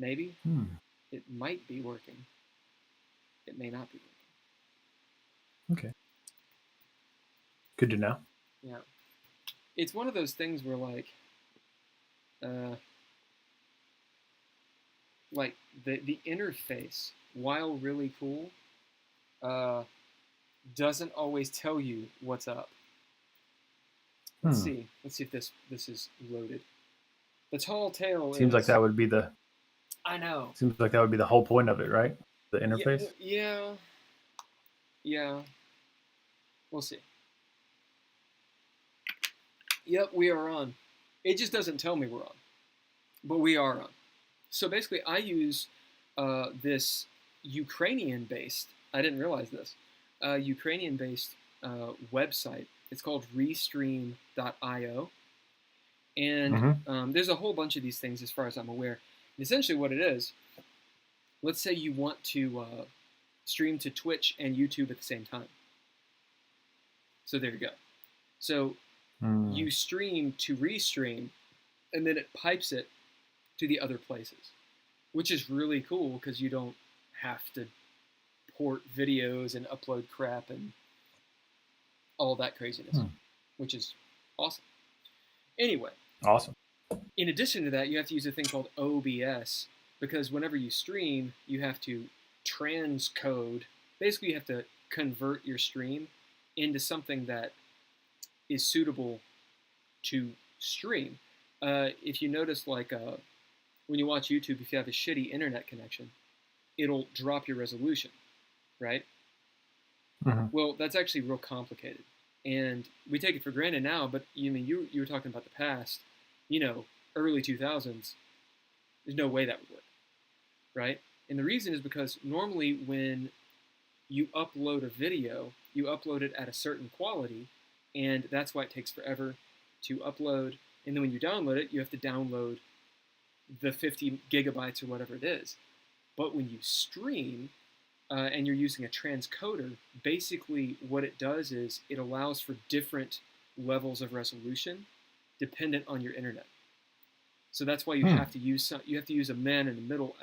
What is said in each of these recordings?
Maybe. It might be working. It may not be working. Okay. Good to know. Yeah. It's one of those things where like the interface, while really cool, doesn't always tell you what's up. Let's see. Let's see if this is loaded. The tall tale seems is... like that would be the... I know. Seems like that would be the whole point of it, right? The interface? Yeah. Yeah. We'll see. Yep, we are on. It just doesn't tell me we're on. But we are on. So basically, I use this Ukrainian-based... I didn't realize this. Ukrainian-based website. It's called restream.io. And there's a whole bunch of these things as far as I'm aware. And essentially what it is, let's say you want to stream to Twitch and YouTube at the same time. So there you go. So you stream to Restream, and then it pipes it to the other places, which is really cool because you don't have to port videos and upload crap and all that craziness, which is awesome. Anyway. Awesome. In addition to that, you have to use a thing called OBS, because whenever you stream, you have to transcode. Basically, you have to convert your stream into something that is suitable to stream. If you notice, like when you watch YouTube, if you have a shitty internet connection, it'll drop your resolution, right? Well, that's actually real complicated. And we take it for granted now, but you were talking about the past, early 2000s, there's no way that would work, right? And the reason is because normally when you upload a video, you upload it at a certain quality, and that's why it takes forever to upload. And then when you download it, you have to download the 50 gigabytes or whatever it is. But when you stream, and you're using a transcoder, basically what it does is it allows for different levels of resolution dependent on your internet. So that's why you have to use a man in the middle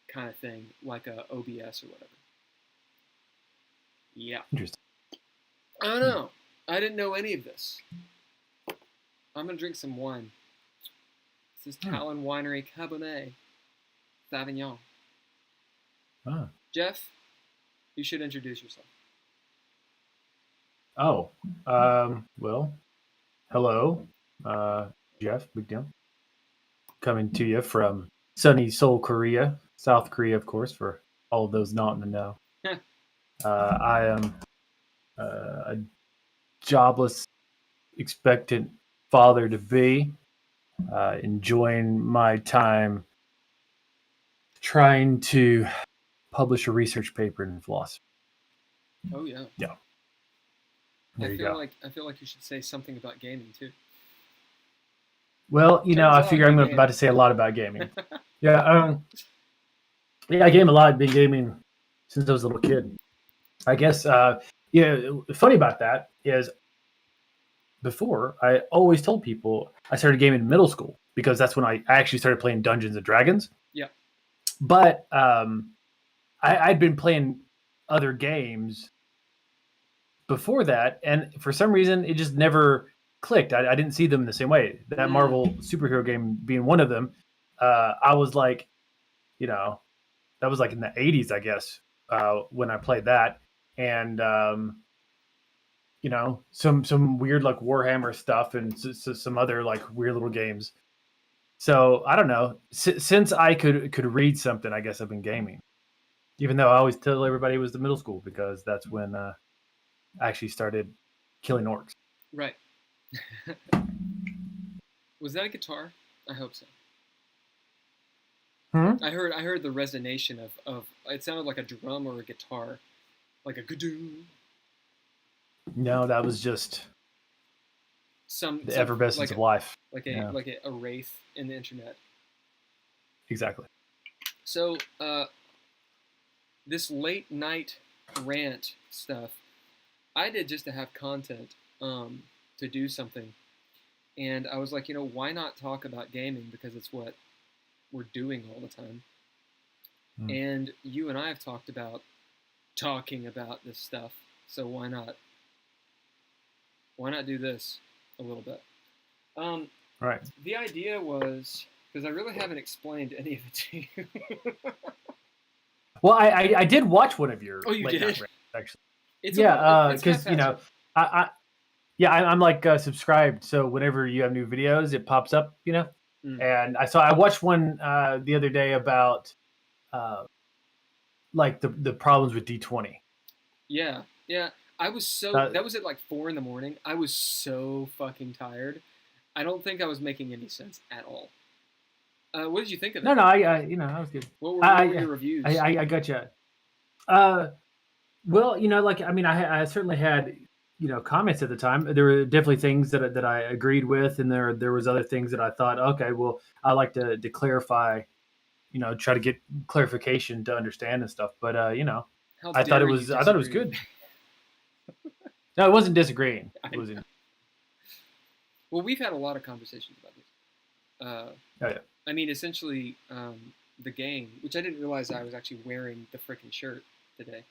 kind of thing, like a OBS or whatever. Yeah. Interesting. I don't know. I didn't know any of this. I'm gonna drink some wine. This is Talon Winery Cabernet Sauvignon. Jeff, you should introduce yourself. Well, hello, Jeff McNeil, coming to you from sunny Seoul, Korea, South Korea, of course, for all of those not in the know. I am a jobless, expectant father-to-be, enjoying my time trying to publish a research paper in philosophy. Oh yeah. Yeah. I feel like you should say something about gaming too. Well, I figure I'm about to say a lot about gaming. I game a lot. Been gaming since I was a little kid. I guess. Funny about that is, before I always told people I started gaming in middle school because that's when I actually started playing Dungeons and Dragons. Yeah. But I'd been playing other games before that, and for some reason it just never clicked. I didn't see them in the same way. That Marvel superhero game being one of them, I was like, that was like in the 80s, I guess, when I played that. And some weird like Warhammer stuff and some other like weird little games. So I don't know. Since I could read something, I guess I've been gaming. Even though I always tell everybody it was the middle school, because that's when I actually started killing orcs. Right. Was that a guitar? I hope so. I heard the resonation of it sounded like a drum or a guitar, like a gadoo. No, that was just the effervescence of life, like a wraith in the internet. Exactly. So this late night rant stuff, I did just to have content, to do something, and I was like, why not talk about gaming, because it's what we're doing all the time. And you and I have talked about talking about this stuff. So why not? Why not do this a little bit? Right. The idea was because I really haven't explained any of it to you. Well, I did watch one of your Oh, you late did? night rants, actually. It's Because I'm like subscribed, so whenever you have new videos, it pops up, And I watched one the other day about like the problems with D20. Yeah. I was that was at like 4 a.m. I was so fucking tired. I don't think I was making any sense at all. What did you think of that? No, I was good. What were your reviews? I got you. Well, I certainly had comments at the time. There were definitely things that I agreed with, and there was other things that I thought, okay, well, I like to clarify, try to get clarification to understand and stuff. But I thought it was good. No, it wasn't disagreeing. It wasn't. Well, we've had a lot of conversations about this. Yeah. I mean, essentially, the game, which I didn't realize I was actually wearing the frickin' shirt today.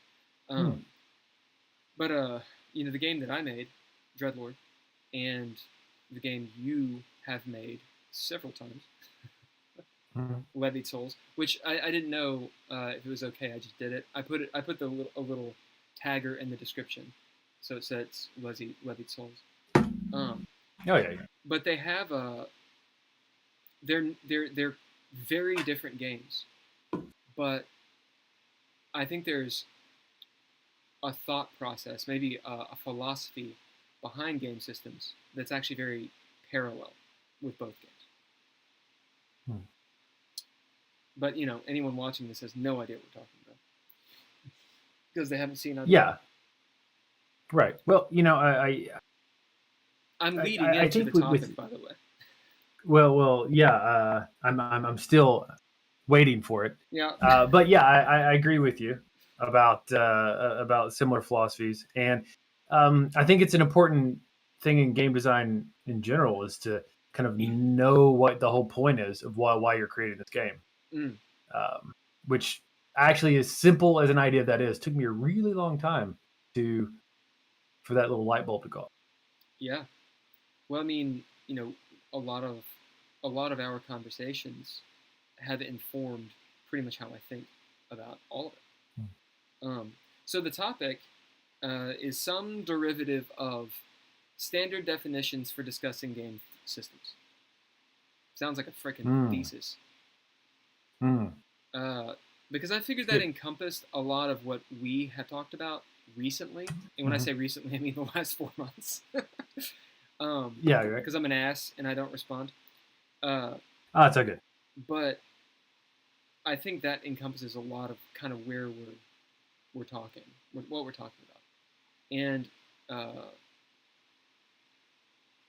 But the game that I made, Dreadlord, and the game you have made several times, Levied Souls, which I didn't know if it was okay. I just did it. I put a little tagger in the description, so it says Levied Souls. Yeah. But they have they're very different games, but I think there's a thought process, maybe a philosophy behind game systems that's actually very parallel with both games. But anyone watching this has no idea what we're talking about because they haven't seen either. Yeah. Right. Well, I'm leading into the topic, by the way. Well, yeah. I'm still waiting for it. Yeah. But yeah, I agree with you about similar philosophies, and I think it's an important thing in game design in general is to kind of know what the whole point is of why you're creating this game. Which actually, as simple as an idea that is, took me a really long time for that little light bulb to go off. Yeah. Well, I mean, a lot of our conversations have informed pretty much how I think about all of it. So the topic is some derivative of standard definitions for discussing game systems. Sounds like a freaking thesis. Because I figured that encompassed a lot of what we have talked about recently. And when I say recently, I mean the last 4 months. Yeah, right. Because I'm an ass and I don't respond. It's okay. But I think that encompasses a lot of kind of where we're talking, what we're talking about. And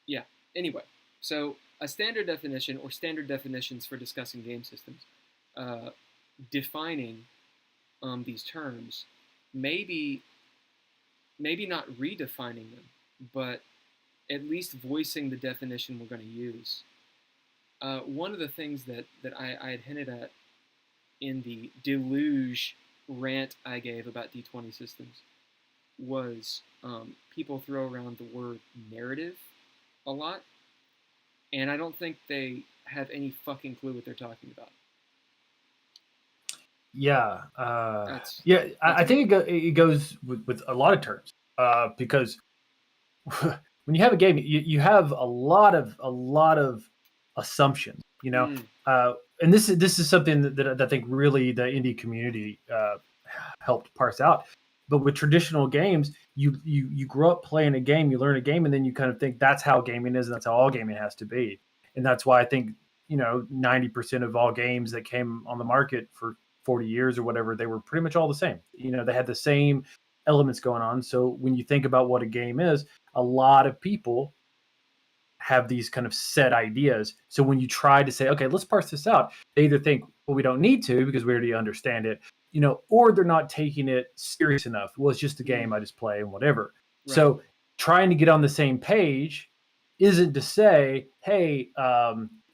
yeah, anyway. So a standard definition or standard definitions for discussing game systems, defining these terms, maybe not redefining them, but at least voicing the definition we're going to use. One of the things that I had hinted at in the deluge rant I gave about D20 systems was people throw around the word narrative a lot, and I don't think they have any fucking clue what they're talking about. Yeah, I think it goes with a lot of terms because when you have a game, you have a lot of assumptions, and this is something that I think really the indie community helped parse out. But with traditional games, you grow up playing a game, you learn a game, and then you kind of think that's how gaming is, and that's how all gaming has to be. And that's why I think 90% of all games that came on the market for 40 years or whatever, they were pretty much all the same. They had the same elements going on. So when you think about what a game is, a lot of people have these kind of set ideas. So when you try to say, okay, let's parse this out, they either think, well, we don't need to because we already understand it, or they're not taking it serious enough. Well, it's just a game I just play and whatever. Right. So trying to get on the same page isn't to say, hey,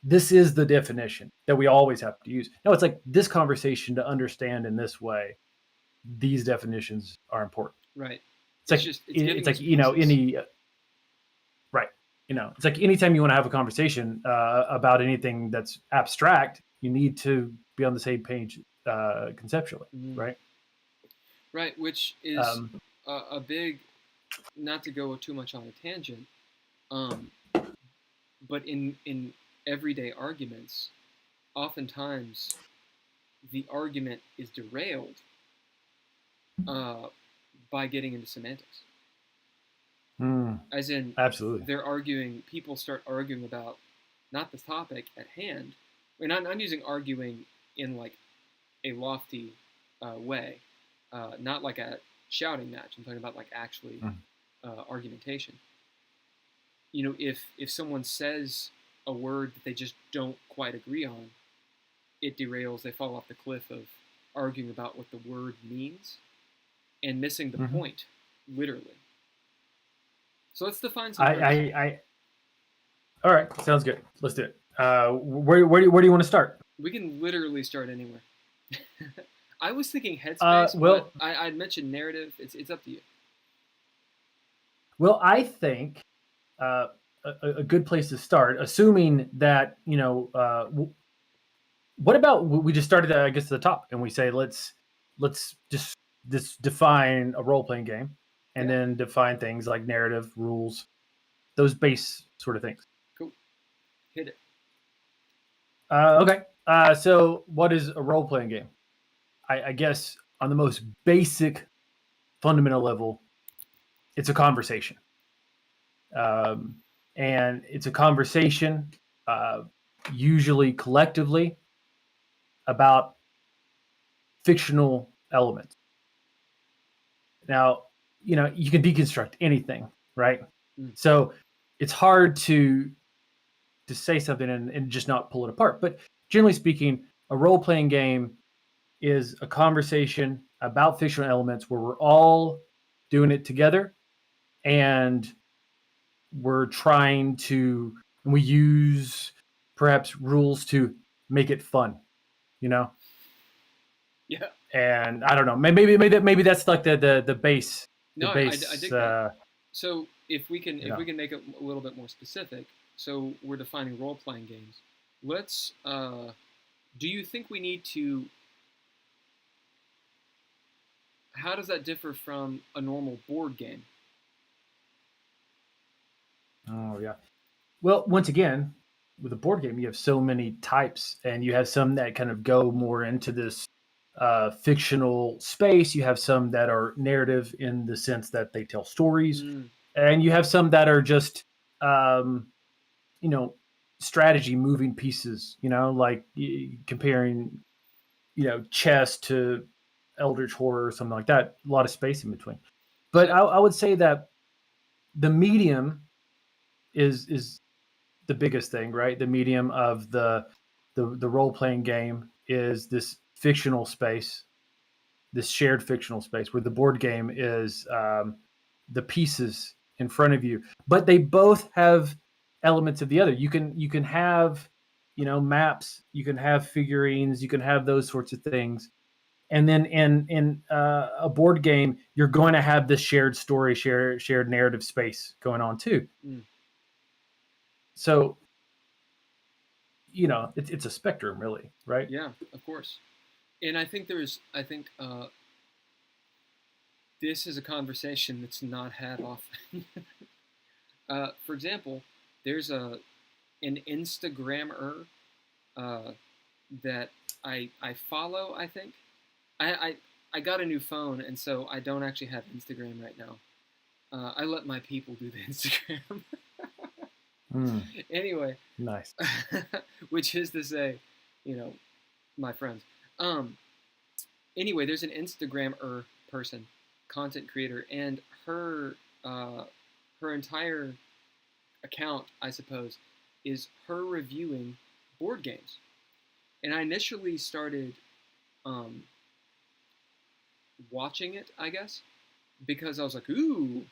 this is the definition that we always have to use. No, it's like this conversation to understand in this way, these definitions are important. Right. It's giving like us pieces. right. It's like anytime you want to have a conversation about anything that's abstract, you need to be on the same page conceptually, Mm. right? Right, which is a big, not to go too much on a tangent, but in everyday arguments, oftentimes the argument is derailed by getting into semantics. As in, Absolutely. people start arguing about not the topic at hand. I mean, I'm using arguing in like a lofty way, not like a shouting match. I'm talking about like actually argumentation. If someone says a word that they just don't quite agree on, it derails. They fall off the cliff of arguing about what the word means and missing the point, literally. So let's define some words. All right, sounds good. Let's do it. Where do you want to start? We can literally start anywhere. I was thinking Headspace, but I'd mentioned narrative. It's up to you. Well, I think a good place to start, assuming that what about we just started I guess at the top and we say let's just define a role playing game, and then define things like narrative, rules, those base sort of things. Cool. Hit it. Okay. So what is a role playing game? I guess on the most basic, fundamental level, it's a conversation. And it's a conversation, usually collectively, about fictional elements. Now, you can deconstruct anything, right? So it's hard to say something and just not pull it apart. But generally speaking, a role-playing game is a conversation about fictional elements where we're all doing it together, and we're trying to, and we use perhaps rules to make it fun, Yeah. And I don't know, maybe that's like the base. No, the base, I dig that. So if we can make it a little bit more specific, so we're defining role playing games. Let's. Do you think we need to? How does that differ from a normal board game? Oh yeah. Well, once again, with a board game, you have so many types, and you have some that kind of go more into this fictional space. You have some that are narrative in the sense that they tell stories, and you have some that are just, strategy moving pieces. Like comparing, chess to Eldritch Horror or something like that. A lot of space in between. But I would say that the medium is the biggest thing, right? The medium of the role playing game is this fictional space, this shared fictional space, where the board game is the pieces in front of you. But they both have elements of the other. You can have maps, you can have figurines, you can have those sorts of things. And then in a board game, you're going to have this shared story, shared narrative space going on too. So, it's a spectrum, really, right? Yeah, of course. And I think this is a conversation that's not had often. For example, there's an Instagrammer that I follow. I think I got a new phone, and so I don't actually have Instagram right now. I let my people do the Instagram. Anyway, nice. Which is to say, my friends. Anyway, there's an Instagrammer person, content creator, and her entire account, I suppose, is her reviewing board games. And I initially started watching it, I guess, because I was like, ooh,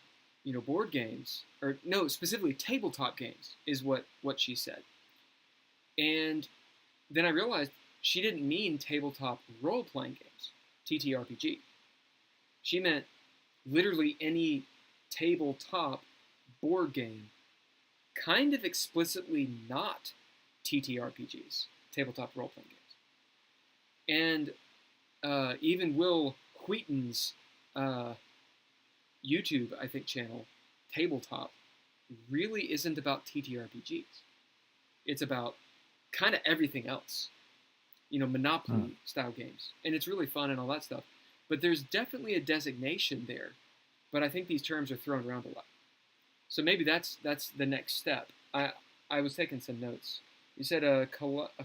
board games, or no, specifically tabletop games is what she said. And then I realized she didn't mean tabletop role-playing games, TTRPG. She meant literally any tabletop board game, kind of explicitly not TTRPGs, tabletop role-playing games. And even Will Wheaton's YouTube, I think, channel, Tabletop, really isn't about TTRPGs. It's about kind of everything else, Monopoly style games. And it's really fun and all that stuff. But there's definitely a designation there. But I think these terms are thrown around a lot. So maybe that's the next step. I was taking some notes. You said a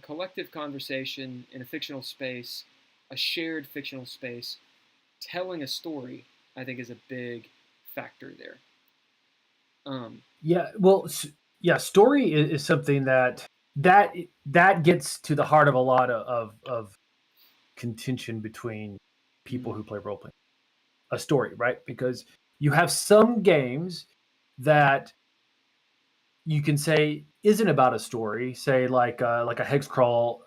collective conversation in a fictional space, a shared fictional space, telling a story, I think, is a big factor there. Yeah, well, story is something that gets to the heart of a lot of contention between people who play role playing. A story, right? Because you have some games that you can say isn't about a story, say like a hex crawl,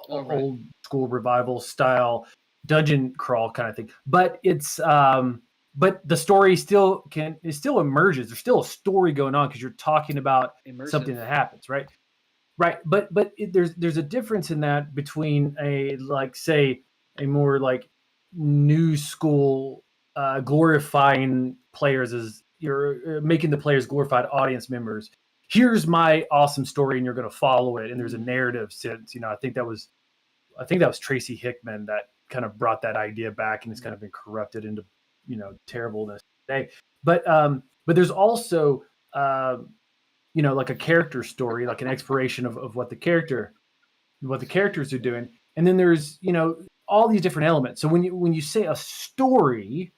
old school revival style dungeon crawl kind of thing. But but the story still emerges. There's still a story going on because you're talking about Immersive. Something that happens, right? Right, but there's a difference in that between a more like new school glorifying players as you're making the players glorified audience members. Here's my awesome story, and you're going to follow it. And there's a narrative sense. I think that was Tracy Hickman that kind of brought that idea back, and it's kind of been corrupted into terribleness today. But there's also like a character story, like an exploration of what the characters are doing, and then there's all these different elements. So when you say a story,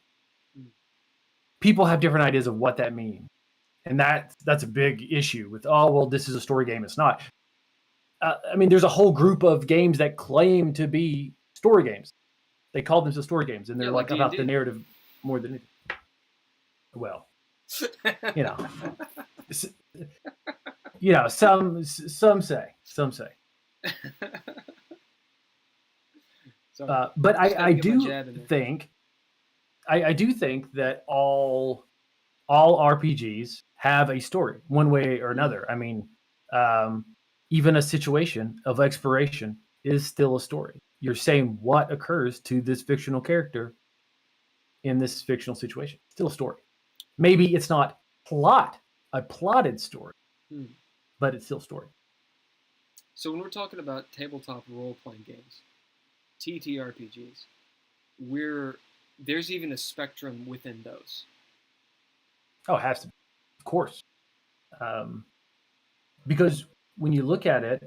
people have different ideas of what that means, and that's a big issue with this is a story game. It's not. I mean, there's a whole group of games that claim to be story games. They call themselves story games, and they're like D&D. about the narrative more than anything. Well, some say. But I do think that all RPGs have a story, one way or another. I mean, even a situation of exploration is still a story. You're saying what occurs to this fictional character in this fictional situation. Still a story. Maybe it's not a plotted story, but it's still a story. So when we're talking about tabletop role-playing games, TTRPGs, there's even a spectrum within those. Oh, it has to be. Of course. Because when you look at it,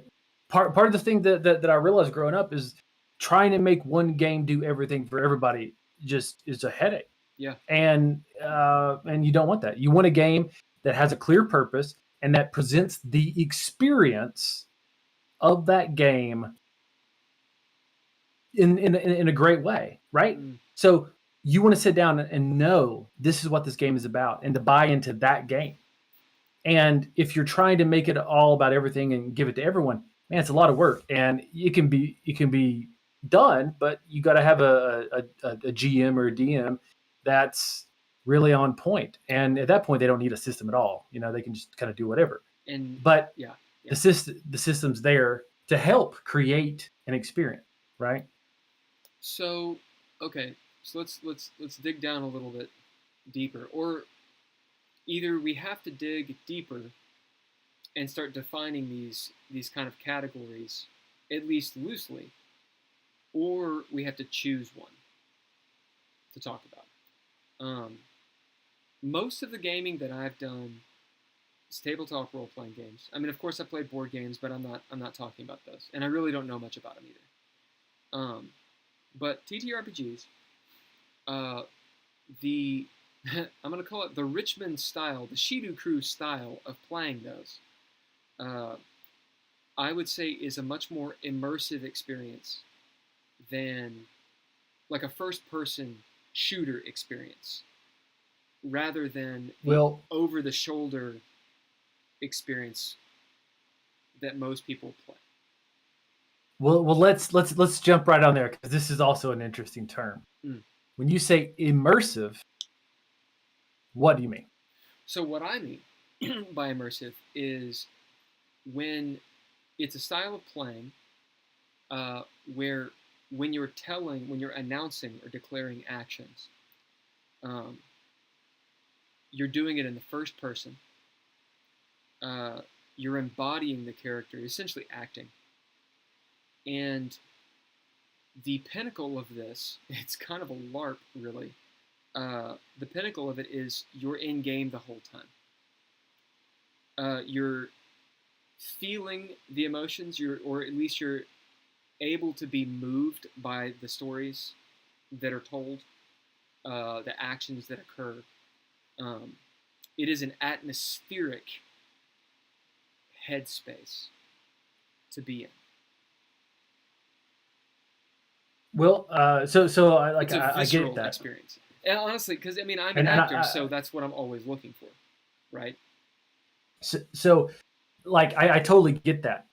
part of the thing that I realized growing up is trying to make one game do everything for everybody just is a headache. Yeah. And you don't want that. You want a game that has a clear purpose and that presents the experience of that game in a great way, right? So you want to sit down and know this is what this game is about and to buy into that game. And if you're trying to make it all about everything and give it to everyone, man, it's a lot of work. And it can be done, but you got to have a GM or a DM that's really on point. And at that point, they don't need a system at all. They can just kind of do whatever. But the system's there to help create an experience, right? So, okay, so let's dig down a little bit deeper, or either we have to dig deeper and start defining these kind of categories, at least loosely, or we have to choose one to talk about. Most of the gaming that I've done is tabletop role-playing games. I mean, of course, I played board games, but I'm not talking about those, and I really don't know much about them either. But TTRPGs, I'm going to call it the Richmond style, the Shidu Crew style of playing those, I would say is a much more immersive experience than like a first-person shooter experience, rather than the over-the-shoulder experience that most people play. Well, let's jump right on there because this is also an interesting term. Mm. When you say immersive, what do you mean? So what I mean by immersive is when it's a style of playing where when you're announcing or declaring actions, um, you're doing it in the first person. Uh, you're embodying the character, essentially acting. And the pinnacle of this, it's kind of a LARP, really. The pinnacle of it is you're in game the whole time. You're feeling the emotions, or at least you're able to be moved by the stories that are told, the actions that occur. Um, it is an atmospheric headspace to be in. Well, so It's a I get visceral that, experience. And honestly, because I mean, I'm an and actor, so that's what I'm always looking for, right? so like I totally get that.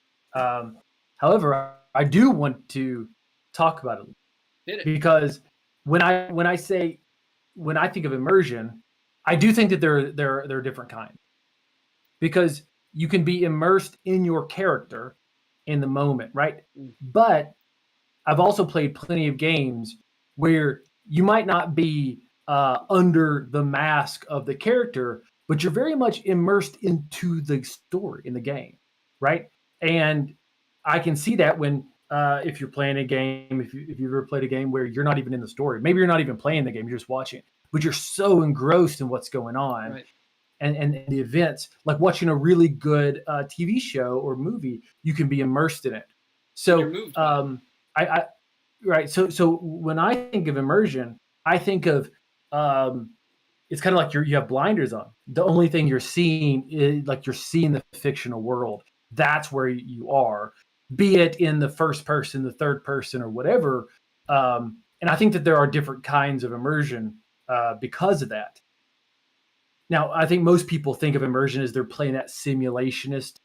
However, I do want to talk about it Hit it. because when I say when I think of immersion, I do think that there are different kinds because you can be immersed in your character in the moment, right? Mm. But I've also played plenty of games where you might not be under the mask of the character, but you're very much immersed into the story in the game, right? And I can see that when if you're playing a game, if you ever played a game where you're not even in the story, maybe you're not even playing the game, you're just watching it, but you're so engrossed in what's going on Right. and the events, like watching a really good TV show or movie, you can be immersed in it. And you're So moved by it. I right. So when I think of immersion, I think of um, it's kind of like you have blinders on. The only thing you're seeing is like you're seeing the fictional world. That's where you are, be it in the first person, the third person, or whatever. And I think that there are different kinds of immersion because of that. Now, I think most people think of immersion as they're playing that simulationist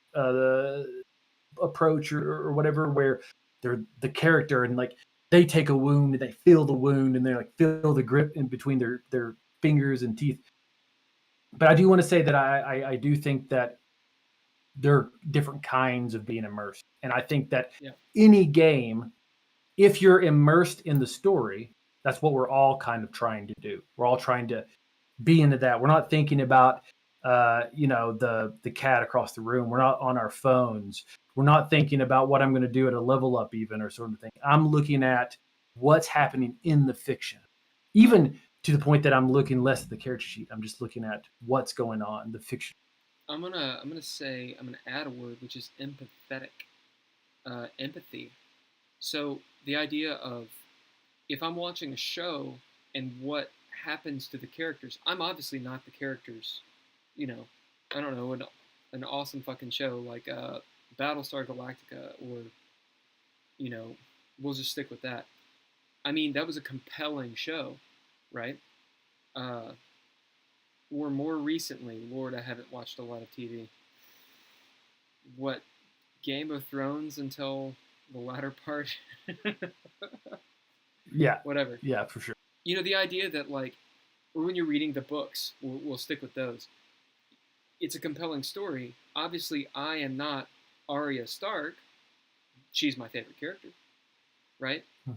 approach or whatever, where they're the character and like they take a wound and they feel the wound and they like feel the grip in between their fingers and teeth. But I do want to say that I do think that there are different kinds of being immersed, and I think that Yeah. any game, if you're immersed in the story, that's what we're all kind of trying to do. We're all trying to be into that. We're not thinking about the cat across the room. We're not on our phones. We're not thinking about what I'm going to do at a level up even or sort of thing. I'm looking at what's happening in the fiction. Even to the point that I'm looking less at the character sheet. I'm just looking at what's going on, the fiction. I'm gonna add a word which is empathetic. Empathy. So the idea of if I'm watching a show and what happens to the characters, I'm obviously not the characters. You know, I don't know, an awesome fucking show like Battlestar Galactica, or you know, we'll just stick with that. I mean, that was a compelling show, right? Uh, or more recently, Lord, I haven't watched a lot of TV. What, Game of Thrones until the latter part? Yeah, Whatever. yeah, for sure. You know, the idea that, like, or when you're reading the books, we'll stick with those. It's a compelling story. Obviously, I am not Arya Stark. She's my favorite character, right? Hmm.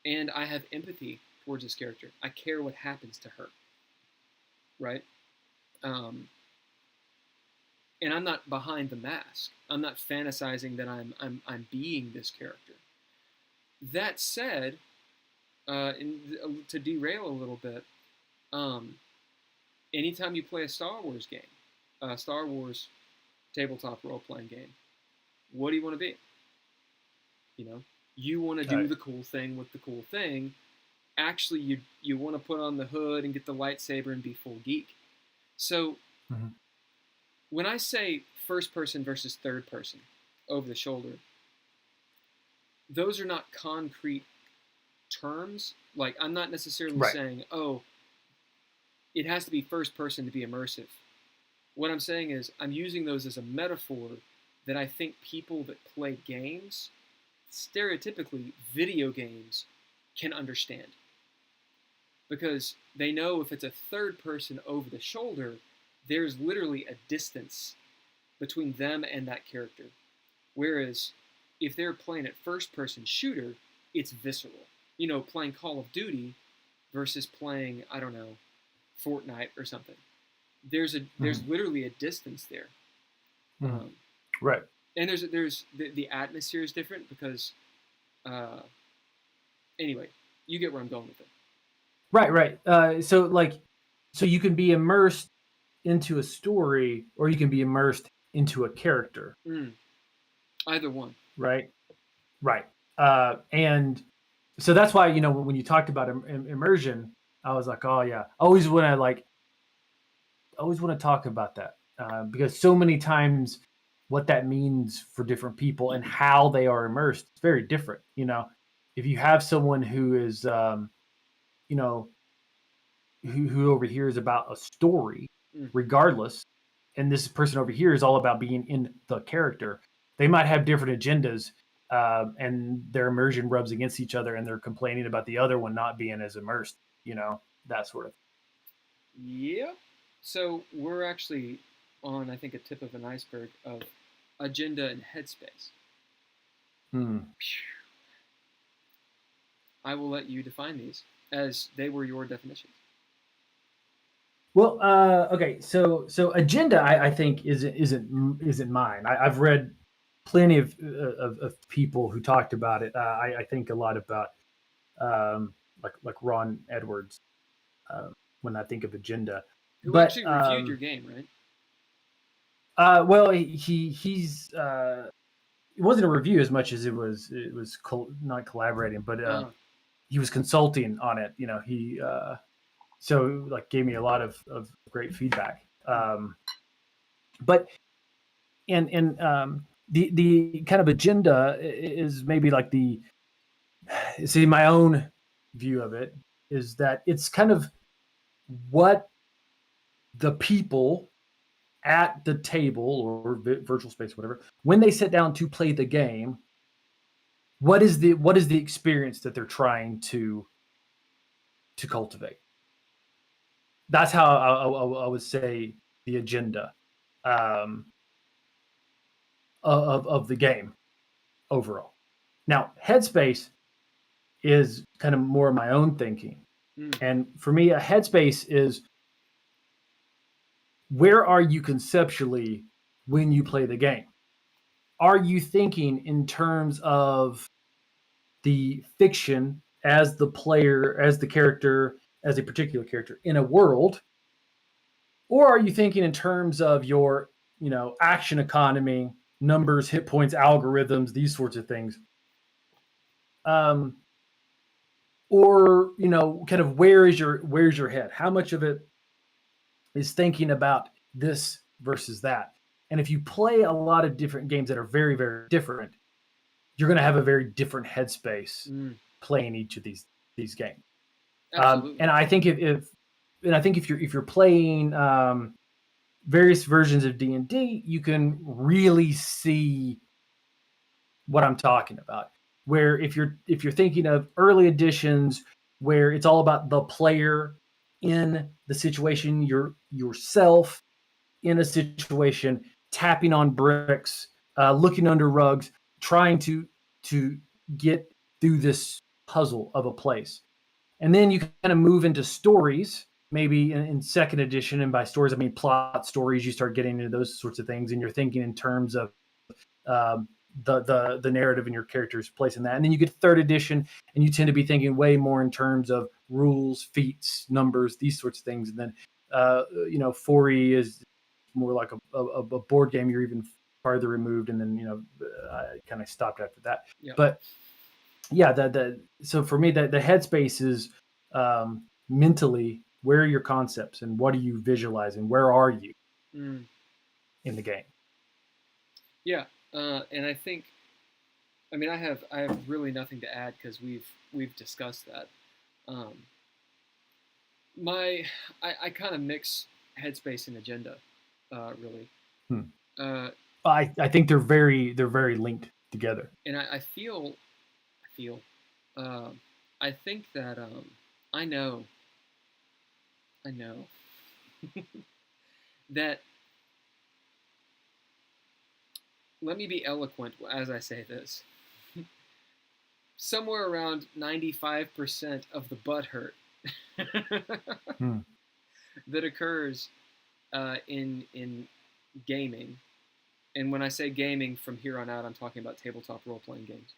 And I have empathy towards this character. I care what happens to her, right? Um, and I'm not behind the mask. I'm not fantasizing that I'm being this character. That said, to derail a little bit, um, anytime you play a Star Wars game, a Star Wars tabletop role playing game, what do you want to be? You know, you want to do Right. the cool thing with the cool thing. Actually, you want to put on the hood and get the lightsaber and be full geek. So Mm-hmm. when I say first person versus third person over the shoulder, those are not concrete terms. Like, I'm not necessarily Right. saying, oh, it has to be first person to be immersive. What I'm saying is, I'm using those as a metaphor that I think people that play games stereotypically video games can understand, because they know if it's a third person over the shoulder, there's literally a distance between them and that character. Whereas if they're playing at first person shooter, it's visceral. You know, playing Call of Duty versus playing, I don't know, Fortnite or something. There's literally a distance there. Right. And there's the atmosphere is different because anyway, you get where I'm going with it. Right. So you can be immersed into a story, or you can be immersed into a character. Either one. Right. And so that's why, when you talked about immersion, I was like, oh yeah, always want to talk about that, because so many times what that means for different people and how they are immersed is very different. If you have someone who is, who overhears about a story, regardless, and this person over here is all about being in the character, they might have different agendas, and their immersion rubs against each other, and they're complaining about the other one not being as immersed, that sort of thing. Yeah. So we're actually on, I think, a tip of an iceberg of agenda and headspace. I will let you define these as they were your definitions. Well, okay, so agenda, I think isn't mine. I've read plenty of people who talked about it. I think a lot about like Ron Edwards when I think of agenda. Who actually reviewed your game, right? Well, he's it wasn't a review as much as it was not collaborating, but he was consulting on it. He so like gave me a lot of great feedback. But the kind of agenda is maybe like my own view of it is that it's kind of what the people at the table or virtual space, whatever, when they sit down to play the game, what is the experience that they're trying to cultivate. That's how I would say the agenda of the game overall. Now, Headspace is kind of more my own thinking. And for me, a headspace is, where are you conceptually when you play the game? Are you thinking in terms of the fiction as the player, as the character, as a particular character in a world? Or are you thinking in terms of your, action economy, numbers, hit points, algorithms, these sorts of things? Or, kind of where's your head? How much of it is thinking about this versus that? And if you play a lot of different games that are very, very different, you're going to have a very different headspace playing each of these games. And I think if you're playing various versions of D&D, you can really see what I'm talking about. Where if you're thinking of early editions where it's all about the player in the situation, yourself in a situation, tapping on bricks, looking under rugs, trying to get through this puzzle of a place. And then you kind of move into stories, maybe in second edition, and by stories I mean plot stories. You start getting into those sorts of things, and you're thinking in terms of the narrative and your character's place in that. And then you get third edition, and you tend to be thinking way more in terms of rules, feats, numbers, these sorts of things. And then 4E is more like a board game. You're even farther removed, and then I kind of stopped after that. Yep. But yeah, so for me, the headspace is mentally, where are your concepts and what are you visualizing? Where are you in the game? Yeah, and I think, I have really nothing to add because we've discussed that. I kind of mix headspace and agenda, really. I think they're very linked together. And I I think that I know that. Let me be eloquent as I say this. Somewhere around 95% of the butthurt that occurs in gaming, and when I say gaming from here on out, I'm talking about tabletop role-playing games,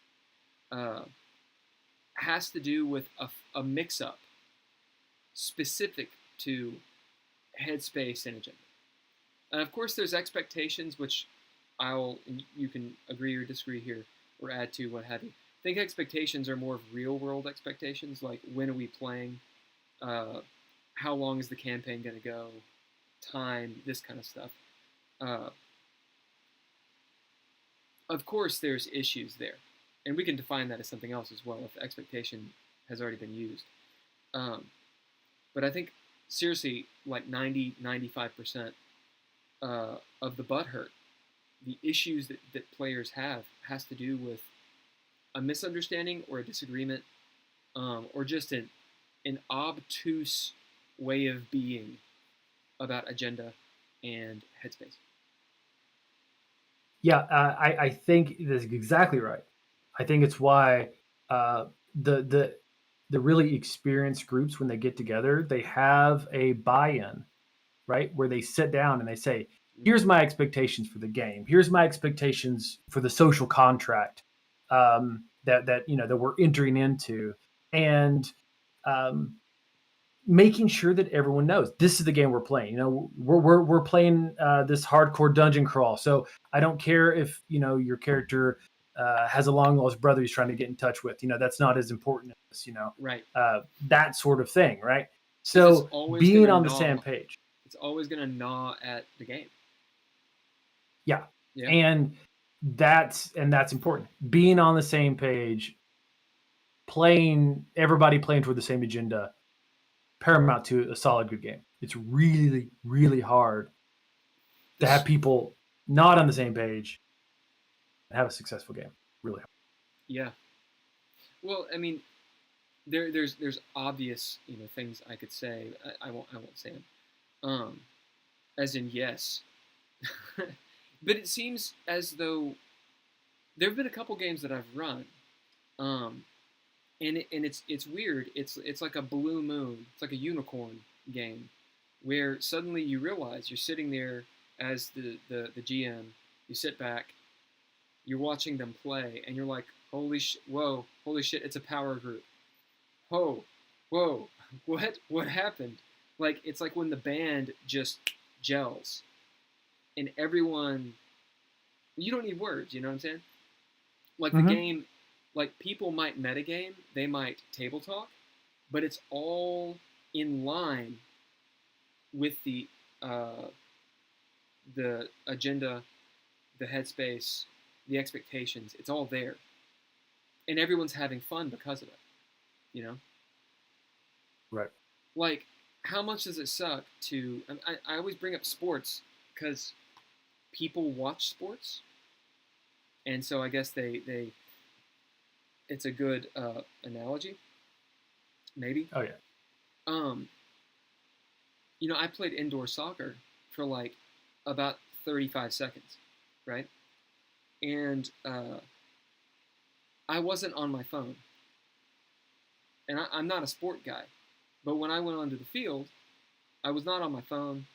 has to do with a mix-up specific to Headspace and agenda. And of course, there's expectations, which you can agree or disagree here, or add to, what have you. I think expectations are more of real-world expectations, like when are we playing, how long is the campaign going to go, time, this kind of stuff. Of course, there's issues there, and we can define that as something else as well if the expectation has already been used. But I think, seriously, like 95% of the butthurt, the issues that players have, has to do with a misunderstanding or a disagreement, or just an obtuse way of being about agenda and Headspace. Yeah, I think that's exactly right. I think it's why the really experienced groups, when they get together, they have a buy-in, right? Where they sit down and they say, here's my expectations for the game. Here's my expectations for the social contract that we're entering into, and making sure that everyone knows this is the game we're playing. We're playing this hardcore dungeon crawl. So I don't care if your character has a long lost brother he's trying to get in touch with. That's not as important as right. That sort of thing, right? So being on the same page. It's always going to gnaw at the game. Yeah. And that's important. Being on the same page, everybody playing toward the same agenda, paramount to a solid good game. It's really, really hard to have people not on the same page and have a successful game. Really hard. Yeah. Well, I mean, there's obvious things I could say. I won't say them. As in yes. But it seems as though there have been a couple games that I've run, and it's weird. It's like a blue moon. It's like a unicorn game, where suddenly you realize you're sitting there as the GM. You sit back, you're watching them play, and you're like, holy shit, it's a power group. Whoa, what happened? Like, it's like when the band just gels, and everyone, you don't need words, you know what I'm saying? Like the game, like people might metagame, they might table talk, but it's all in line with the agenda, the headspace, the expectations. It's all there, and everyone's having fun because of it. Right. Like, how much does it suck to? I always bring up sports because people watch sports, and so I guess they it's a good analogy, maybe. Oh yeah. I played indoor soccer for like about 35 seconds, right? And I wasn't on my phone, and I'm not a sport guy, but when I went onto the field, I was not on my phone,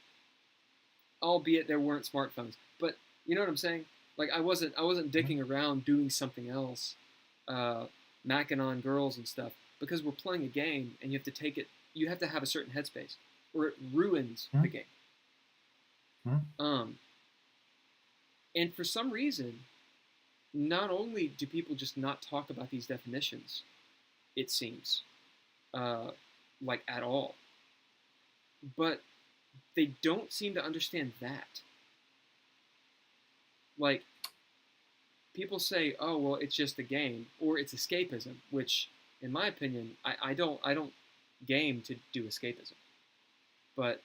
albeit there weren't smartphones. But you know what I'm saying? Like I wasn't dicking around doing something else, macking on girls and stuff, because we're playing a game and you have to take it. You have to have a certain headspace, or it ruins the game. And for some reason, not only do people just not talk about these definitions, it seems, like at all, but they don't seem to understand that. Like, people say, oh, well, it's just a game, or it's escapism, which, in my opinion, I don't game to do escapism. But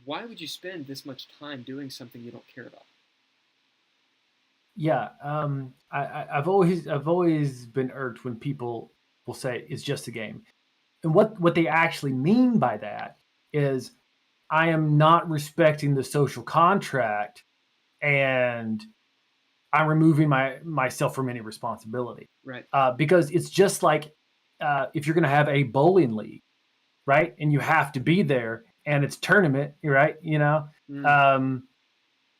why would you spend this much time doing something you don't care about? Yeah, I've always been irked when people will say it's just a game, and what they actually mean by that is I am not respecting the social contract, and I'm removing myself from any responsibility. Right. Because it's just like if you're going to have a bowling league, right, and you have to be there, and it's tournament, right? Um,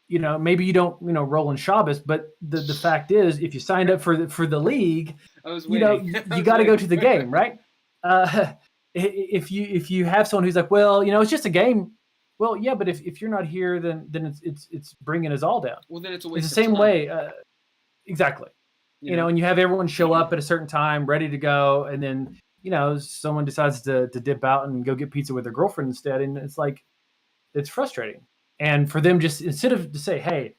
maybe you don't, roll in Shabbos, but the fact is, if you signed up for the league, I was waiting. you got to go to the game, right? If you have someone who's like, well, it's just a game. Well, yeah, but if you're not here, then it's bringing us all down. Well, then it's a It's the waste of same time. way, exactly. And you have everyone show up at a certain time, ready to go, and then someone decides to dip out and go get pizza with their girlfriend instead, and it's like it's frustrating. And for them, just instead of to say, "Hey,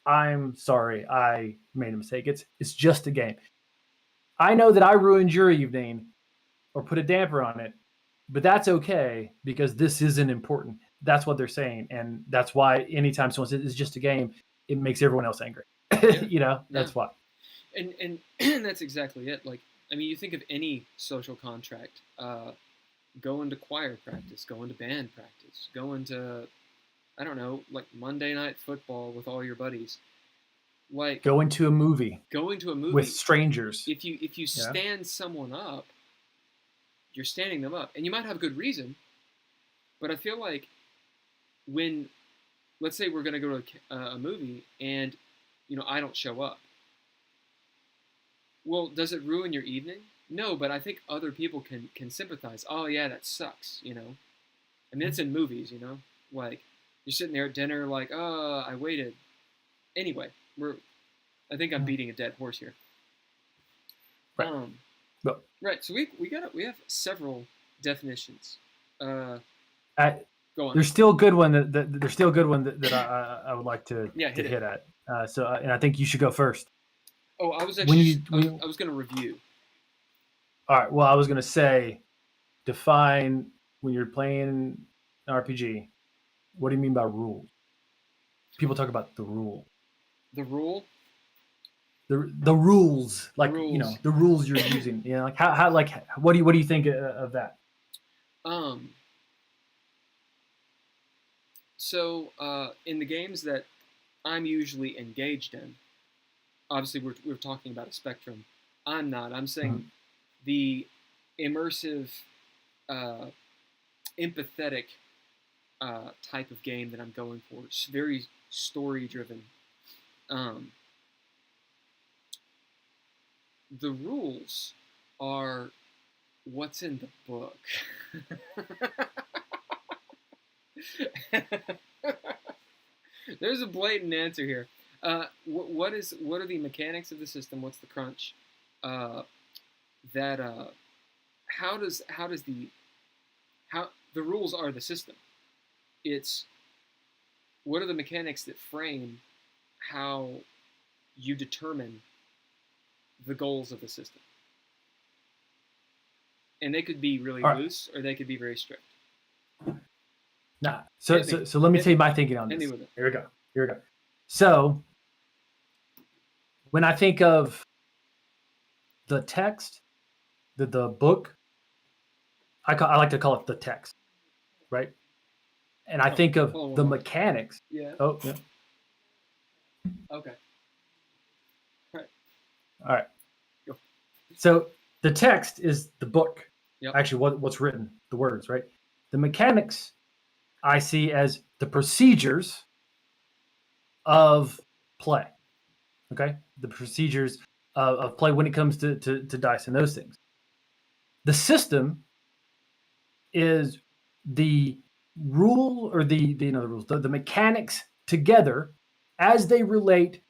I'm sorry, I made a mistake," it's just a game. I know that I ruined your evening or put a damper on it, but that's okay because this isn't important. That's what they're saying, and that's why anytime someone says it's just a game, it makes everyone else angry. That's why. And that's exactly it. Like, I mean, you think of any social contract. Going to choir practice, going to band practice, going to, I don't know, like Monday night football with all your buddies. Like going to a movie with strangers. If you stand someone up, you're standing them up, and you might have good reason. But I feel like when, let's say we're going to go to a movie and I don't show up. Well, does it ruin your evening? No, but I think other people can sympathize. Oh yeah, that sucks. I mean, it's in movies. Like you're sitting there at dinner, like, oh, I waited. Anyway, I think I'm beating a dead horse here. Right. Right. So we have several definitions. Go on. There's still a good one that I would like to hit at. And I think you should go first. Oh, I was actually I was going to review. All right. Well, I was going to say, define when you're playing an RPG. What do you mean by rules? People talk about the rule. The rule. The rules, like rules. The rules you're using. Like how like what do you think of that? So in the games that I'm usually engaged in, obviously we're talking about a spectrum. I'm not. I'm saying the immersive, empathetic type of game that I'm going for. It's very story driven. The rules are what's in the book. There's a blatant answer here. What are the mechanics of the system? What's the crunch? How the rules are the system. It's what are the mechanics that frame how you determine the goals of the system. And they could be really loose or they could be very strict. Nah. So let me tell you my thinking on this. Here we go. So when I think of the text, the book, I like to call it the text, right? And I think of the mechanics. Yeah. Oh, yeah. Okay. All right. Go. So the text is the book. Yep. Actually, what's written, the words, right? The mechanics I see as the procedures of play. Okay? The procedures of play when it comes to dice and those things. The system is the rule or the rules, the mechanics together as they relate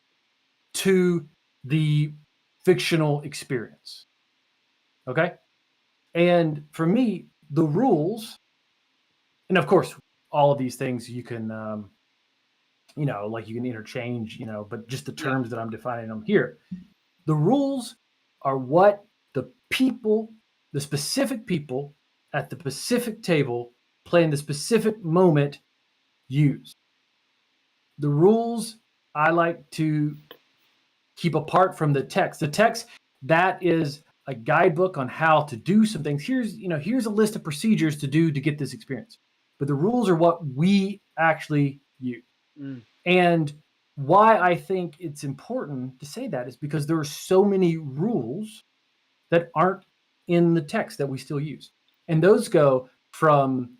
to the fictional experience. Okay? And for me, the rules, and of course, all of these things you can, like you can interchange, but just the terms that I'm defining them here. The rules are what the specific people at the specific table playing the specific moment use. The rules I like to keep apart from the text. The text, that is a guidebook on how to do some things. Here's a list of procedures to do to get this experience. But the rules are what we actually use. Mm. And why I think it's important to say that is because there are so many rules that aren't in the text that we still use. And those go from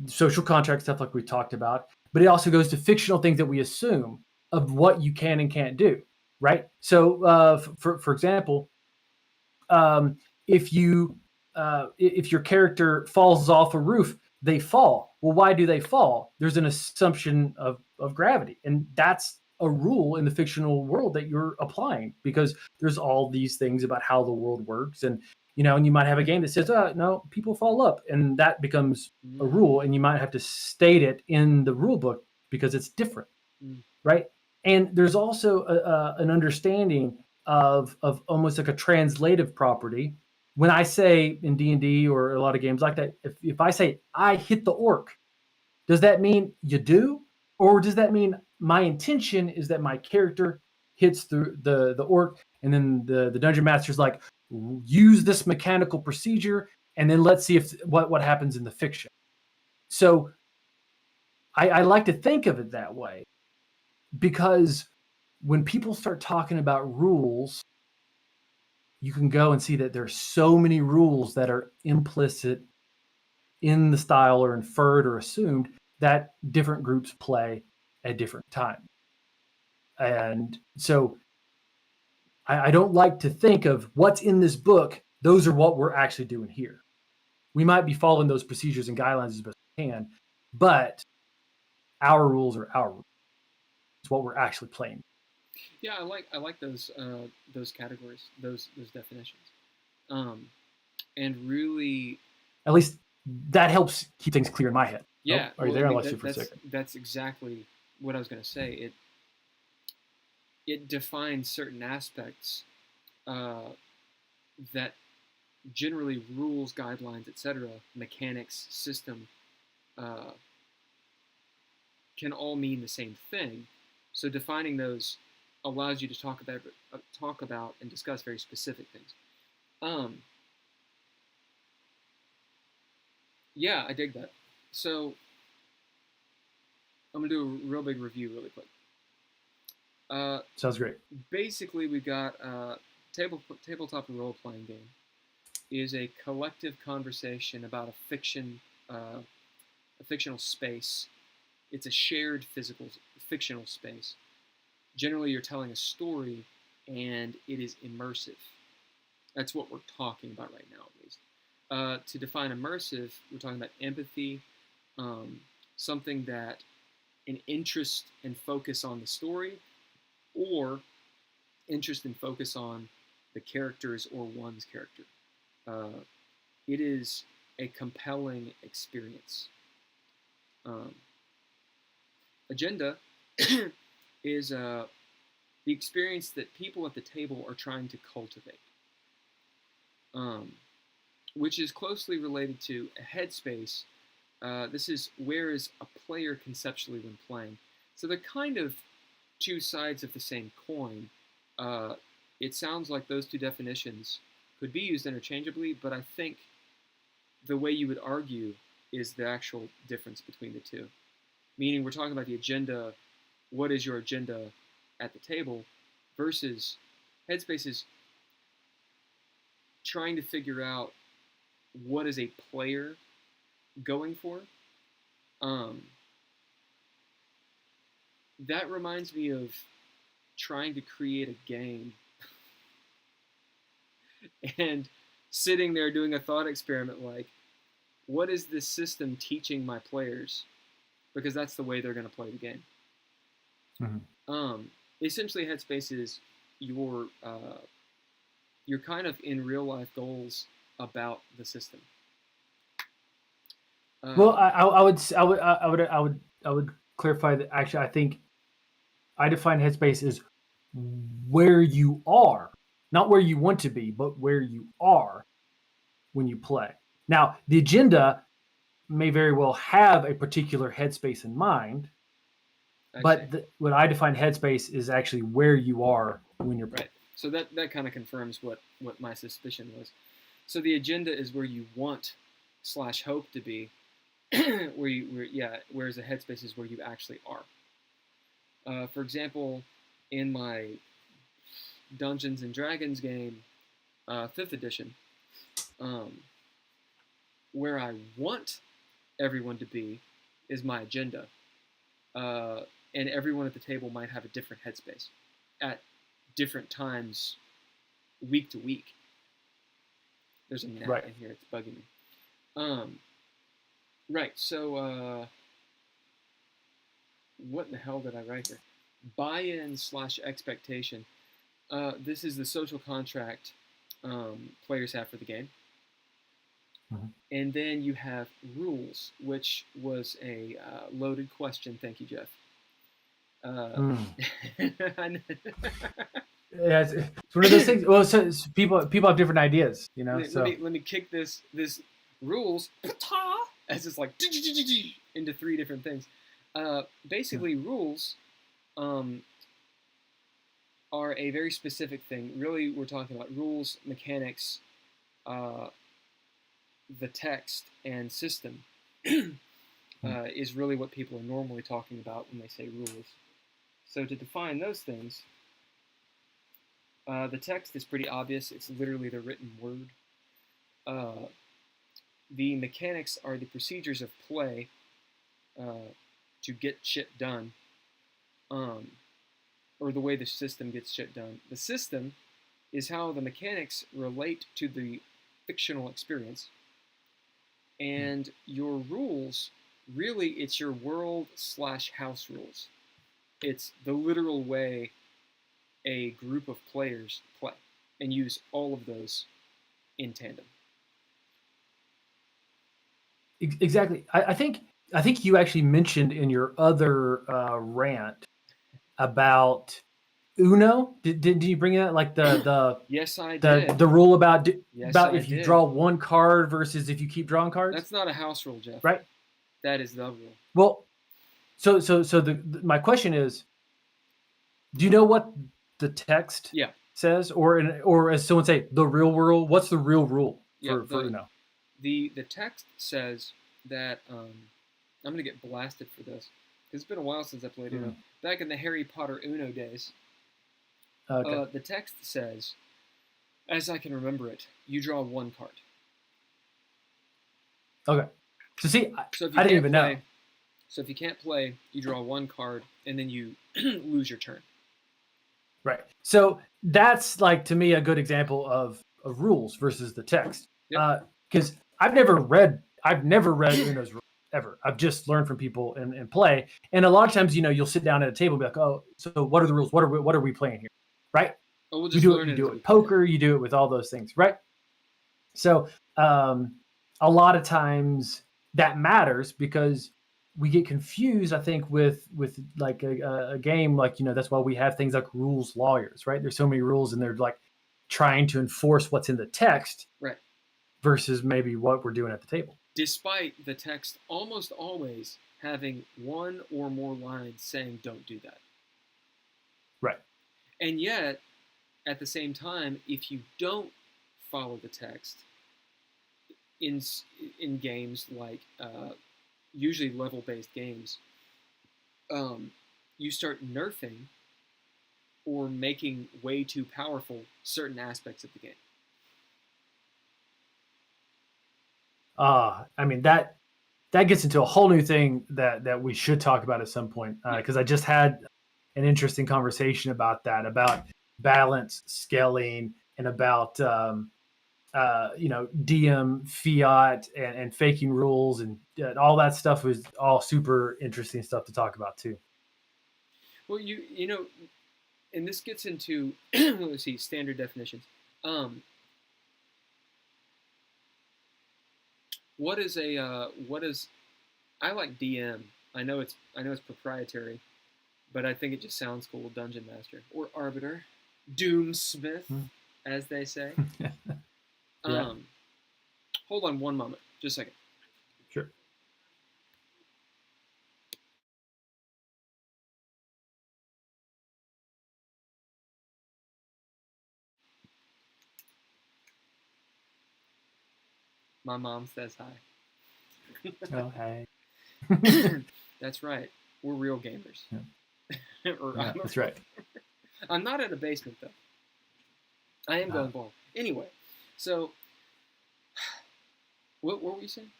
social contract stuff like we talked about, but it also goes to fictional things that we assume of what you can and can't do, right? So, for example, if your character falls off a roof, they fall. Well, why do they fall? There's an assumption of gravity, and that's a rule in the fictional world that you're applying because there's all these things about how the world works, and and you might have a game that says, no, people fall up, and that becomes a rule, and you might have to state it in the rule book because it's different, right? And there's also an understanding of almost like a translative property. When I say in D&D or a lot of games like that, if I say I hit the orc, does that mean you do? Or does that mean my intention is that my character hits the orc, and then the dungeon master's like, use this mechanical procedure, and then let's see what happens in the fiction. So I like to think of it that way, because when people start talking about rules, you can go and see that there's so many rules that are implicit in the style or inferred or assumed that different groups play at different times. And so I don't like to think of what's in this book. Those are what we're actually doing here. We might be following those procedures and guidelines as best we can, but our rules are our rules. It's what we're actually playing. Yeah, I like those categories, those definitions, and really, at least that helps keep things clear in my head. Yeah, are you there? I lost you for a second. That's exactly what I was going to say. It defines certain aspects that generally rules, guidelines, etc., mechanics, system can all mean the same thing. So defining those allows you to talk about and discuss very specific things. Yeah, I dig that. So I'm gonna do a real big review really quick. Sounds great. Basically, we've got Tabletop Roleplaying Game is a collective conversation about a fictional space. It's a shared fictional space. Generally, you're telling a story, and it is immersive. That's what we're talking about right now, at least. To define immersive, we're talking about empathy, something that an interest and focus on the story, or interest and focus on the characters or one's character. It is a compelling experience. Agenda is the experience that people at the table are trying to cultivate, which is closely related to a headspace. This is where is a player conceptually when playing. So they're kind of two sides of the same coin. It sounds like those two definitions could be used interchangeably, but I think the way you would argue is the actual difference between the two. Meaning we're talking about the agenda, what is your agenda at the table, versus Headspace is trying to figure out what is a player going for. That reminds me of trying to create a game and sitting there doing a thought experiment like, what is this system teaching my players? Because that's the way they're going to play the game. Mm-hmm. Essentially, Headspace is your kind of in real life goals about the system. Well, I would clarify that. Actually, I think I define Headspace as where you are, not where you want to be, but where you are when you play. Now, the agenda may very well have a particular headspace in mind, I see. what I define headspace is actually where you are when you're Right. So that kind of confirms what my suspicion was. So the agenda is where you want slash hope to be, whereas the headspace is where you actually are. For example, in my Dungeons and Dragons game, 5th edition, um, where I want everyone to be is my agenda, uh, and everyone at the table might have a different headspace at different times, week to week. There's a gnat right. in here; it's bugging me. Um, right. So, what in the hell did I write here? Buy-in slash expectation. This is the social contract players have for the game. Mm-hmm. And then you have rules, which was a loaded question. Thank you, Jeff. Yeah, it's one of those things. Well, so people have different ideas, you know. let me kick this rules as it's like into 3 different things. Basically, rules are a very specific thing. Really, we're talking about rules, mechanics, the text, and system is really what people are normally talking about when they say rules. So to define those things, the text is pretty obvious. It's literally the written word. The mechanics are the procedures of play to get shit done, or the way the system gets shit done. The system is how the mechanics relate to the fictional experience. And your rules, really, it's your world slash house rules. It's the literal way a group of players play and use all of those in tandem. Exactly. I think you actually mentioned in your other rant about Uno. Did you bring that, like the Yes, I did. the rule about Yes, I if you did. draw one card versus if you keep drawing cards? That's not a house rule, Jeff. Right. That is the rule. Well, so my question is, do you know what the text says, or as someone say, the real rule? What's the real rule for Uno? The text says that I'm gonna get blasted for this because it's been a while since I played Uno. Back in the Harry Potter Uno days, okay. The text says, as I can remember it, you draw one card. Okay. So see, so I didn't even know. So if you can't play, you draw one card and then you lose your turn. Right. So that's, like, to me, a good example of rules versus the text. Because I've never read Uno's rules ever. I've just learned from people and play. And a lot of times, you'll sit down at a table and be like, oh, so what are the rules? What are we playing here? Right? Oh, we'll just you learn do it with poker, you do it with all those things, right? So a lot of times that matters because we get confused, I think, with like a game, like, that's why we have things like rules lawyers, right? There's so many rules and they're like trying to enforce what's in the text, right, versus maybe what we're doing at the table. Despite the text almost always having one or more lines saying don't do that. Right. And yet, at the same time, if you don't follow the text in games like usually level-based games, you start nerfing or making way too powerful certain aspects of the game. I mean, that gets into a whole new thing that we should talk about at some point, because I just had an interesting conversation about that, about balance, scaling, and about DM fiat and faking rules, and all that stuff was all super interesting stuff to talk about too. Well, you know, and this gets into let's see, standard definitions. What is I like DM. I know it's proprietary, but I think it just sounds cool. Dungeon Master or Arbiter, Doomsmith, as they say. Yeah. Hold on one moment, just a second. Sure. My mom says hi. Okay. That's right. We're real gamers. Yeah. Or Yeah, that's right. I'm not in a basement though. I am going bald. Anyway, so what were you saying?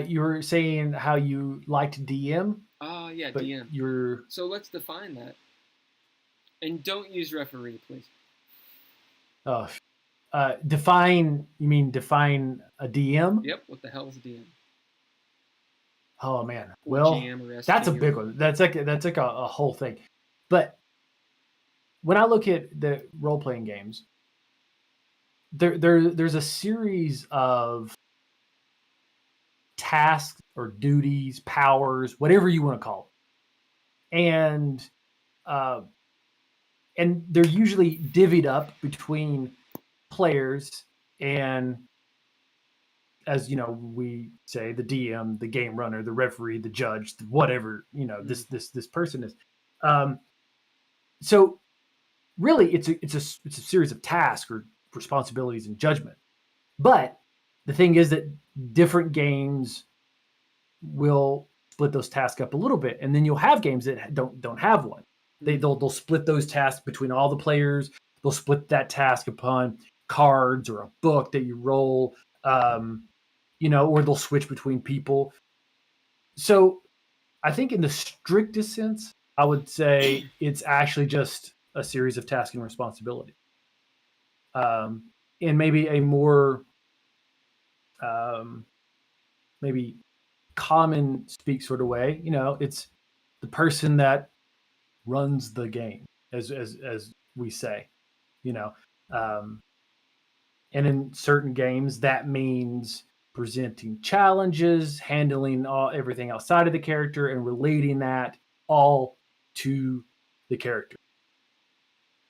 You were saying how you liked DM. Yeah, but DM. you're So let's define that. And don't use referee, please. define. You mean define a DM? Yep. What the hell is a DM? Oh man. Or Well, GM or SG that's a big one. That's like a whole thing. But when I look at the role playing games, there's a series of tasks or duties, powers, whatever you want to call it, uh, and they're usually divvied up between players and, as you know, we say the DM, the game runner, the referee, the judge, whatever this person is. So really, it's a series of tasks or responsibilities and judgment. But the thing is that different games will split those tasks up a little bit, and then you'll have games that don't have one. They'll split those tasks between all the players. They'll split that task upon cards or a book that you roll, or they'll switch between people. So I think in the strictest sense, I would say it's actually just a series of tasks and responsibility. In maybe a more maybe common speak sort of way, it's the person that runs the game, as we say, you know. Um, and in certain games, that means presenting challenges, handling everything outside of the character, and relating that all to the character.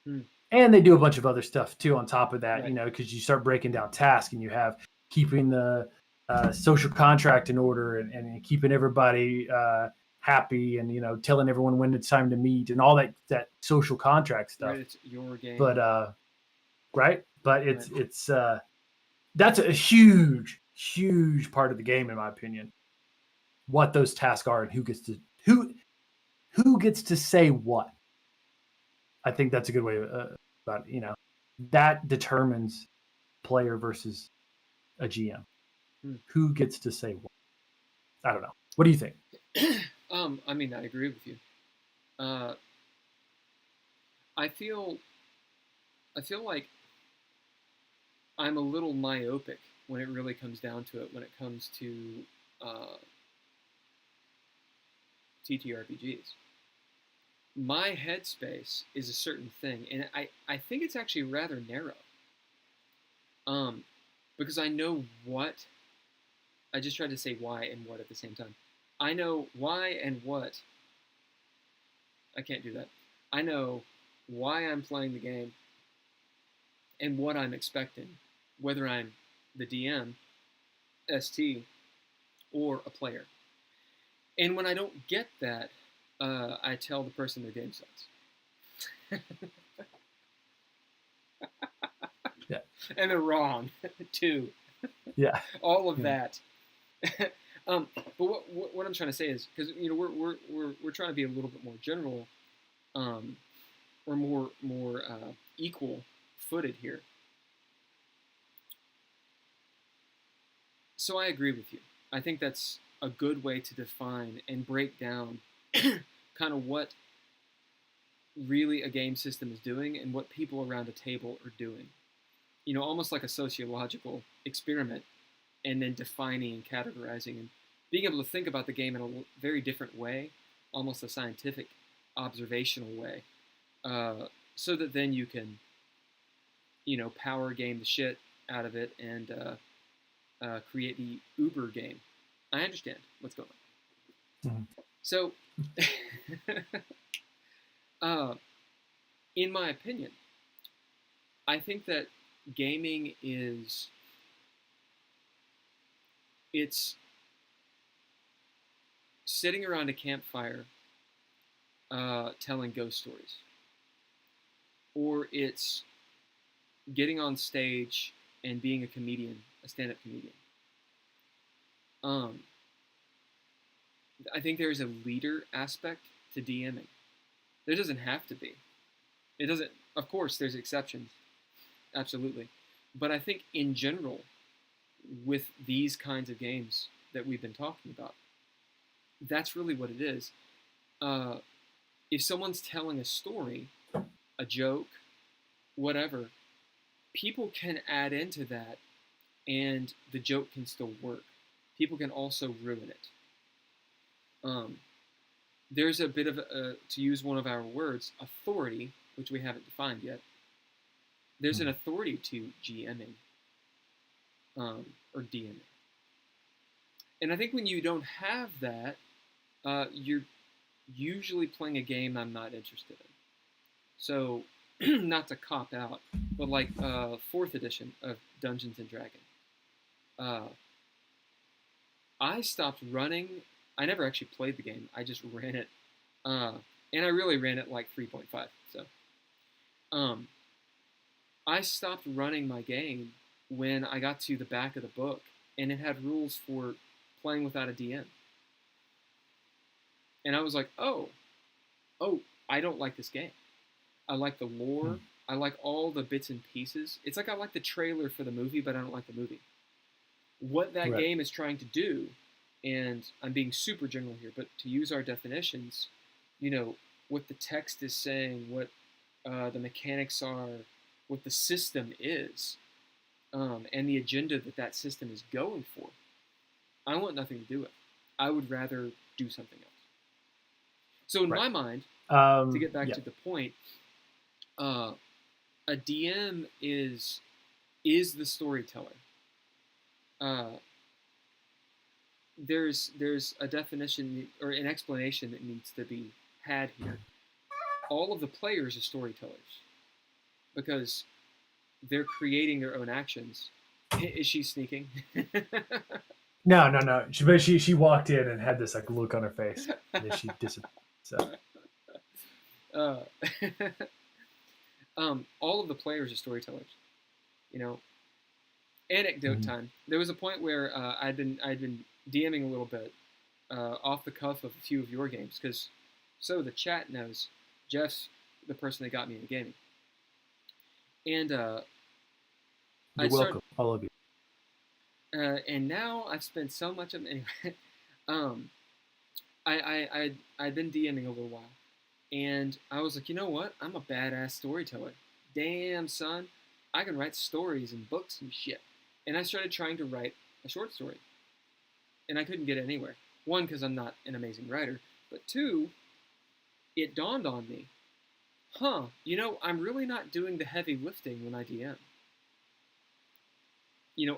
And they do a bunch of other stuff too on top of that, Right. because you start breaking down tasks, and you have keeping the social contract in order, and keeping everybody happy, and telling everyone when it's time to meet, and all that social contract stuff. Right, it's your game. But it's that's a huge part of the game, in my opinion. What those tasks are and who gets to say what. I think that's a good way about it. That determines player versus a GM. Who gets to say what? I don't know. What do you think? I mean, I agree with you. I feel like I'm a little myopic when it really comes down to it. When it comes to TTRPGs, my headspace is a certain thing, and I think it's actually rather narrow. Because I know what. I just tried to say why and what at the same time. I know why and what. I can't do that. I know why I'm playing the game and what I'm expecting, whether I'm the DM, ST, or a player. And when I don't get that, I tell the person their game sucks. Yeah. And they're wrong, too. Yeah. All of that. But what I'm trying to say is, because we're trying to be a little bit more general, or more equal footed here. So I agree with you. I think that's a good way to define and break down kind of what really a game system is doing and what people around a table are doing. Almost like a sociological experiment, and then defining and categorizing and being able to think about the game in a very different way, almost a scientific, observational way, so that then you can, power game the shit out of it and create the Uber game. I understand what's going on. Mm-hmm. So, in my opinion, I think that gaming it's sitting around a campfire telling ghost stories. Or it's getting on stage and being a comedian, a stand-up comedian. Um, I think there's a leader aspect to DMing. There doesn't have to be. It doesn't. Of course, there's exceptions, absolutely, but I think in general, with these kinds of games that we've been talking about, that's really what it is. Uh, if someone's telling a story, a joke, whatever, people can add into that, and the joke can still work. People can also ruin it. Um, there's a bit of, to use one of our words, authority, which we haven't defined yet. There's an authority to GMing or DMing. And I think when you don't have that, you're usually playing a game I'm not interested in. So, not to cop out, but like 4th edition of Dungeons and Dragons. I stopped running. I never actually played the game. I just ran it. And I really ran it like 3.5. So, I stopped running my game when I got to the back of the book, and it had rules for playing without a DM. And I was like, oh, I don't like this game. I like the lore. I like all the bits and pieces. It's like I like the trailer for the movie, but I don't like the movie. What that game is trying to do, and I'm being super general here, but to use our definitions, what the text is saying, what the mechanics are, what the system is, and the agenda that system is going for, I want nothing to do with it. I would rather do something else. So in my mind, to get back to the point, a DM is the storyteller. There's a definition or an explanation that needs to be had here. All of the players are storytellers because they're creating their own actions. Is she sneaking? No. She walked in and had this like look on her face, and then she disappeared. So. All of the players are storytellers. Anecdote time. There was a point where I'd been DMing a little bit off the cuff of a few of your games, because so the chat knows Jeff's the person that got me into gaming. And you're welcome, all of you. And now I've spent so much of anyway. I'd been DMing a little while, and I was like, you know what? I'm a badass storyteller. Damn, son, I can write stories and books and shit. And I started trying to write a short story, and I couldn't get anywhere. One, because I'm not an amazing writer, but two, it dawned on me, I'm really not doing the heavy lifting when I DM.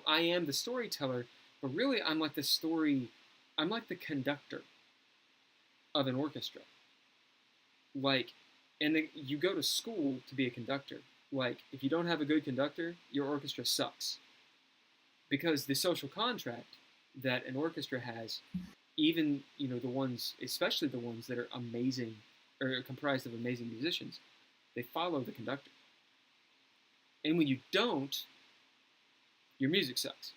I am the storyteller, but really I'm like the conductor of an orchestra. You go to school to be a conductor. If you don't have a good conductor, your orchestra sucks. Because the social contract that an orchestra has, even, the ones, especially the ones that are amazing, or are comprised of amazing musicians, they follow the conductor. And when you don't, your music sucks.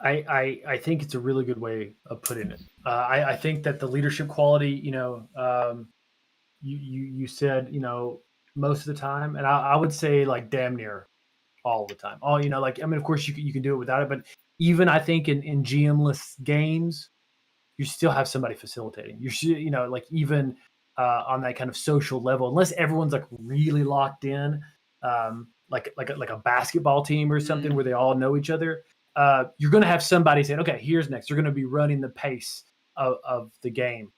I think it's a really good way of putting it. I think that the leadership quality, you said, most of the time, and I would say like damn near all the time. Of course you can do it without it, but even I think in GM-less games, you still have somebody facilitating. You should, even on that kind of social level, unless everyone's like really locked in, like a basketball team or something where they all know each other. You're going to have somebody saying, okay, here's next. You're going to be running the pace of the game.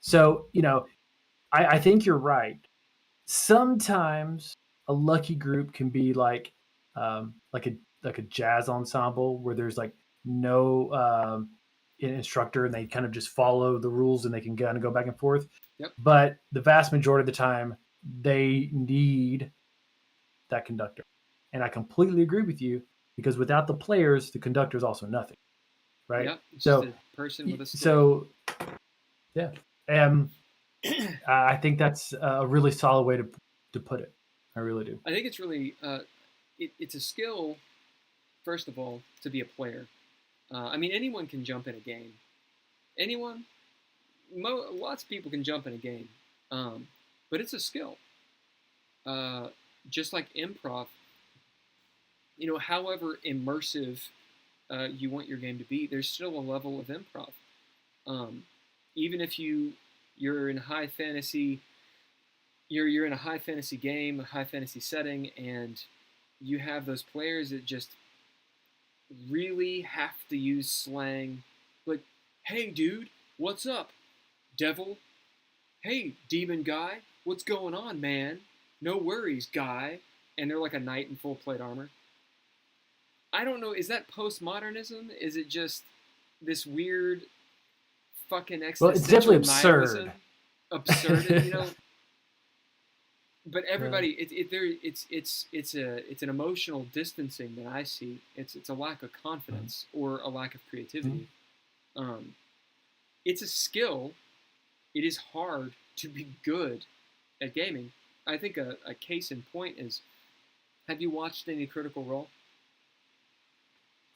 So, I think you're right. Sometimes a lucky group can be like a jazz ensemble where there's like no instructor and they kind of just follow the rules and they can kind of go back and forth. Yep. But the vast majority of the time, they need that conductor. And I completely agree with you, because without the players, the conductor is also nothing, right? Yep. So, just a person with a story. So, yeah. I think that's a really solid way to put it. I really do. I think it's really it's a skill, first of all, to be a player. I mean, anyone can jump in a game. Anyone, lots of people can jump in a game, but it's a skill. Just like improv, however immersive you want your game to be, there's still a level of improv. Even if you're in high fantasy, you're in a high fantasy game, a high fantasy setting, and you have those players that just really have to use slang, like, "Hey, dude, what's up, devil? Hey, demon guy, what's going on, man? No worries, guy." And they're like a knight in full plate armor. I don't know. Is that postmodernism? Is it just this weird fucking Well, it's definitely existential absurd. absurdity? But everybody, it's an emotional distancing that I see. It's a lack of confidence or a lack of creativity. It's a skill. It is hard to be good at gaming. I think a case in point is, have you watched any Critical Role?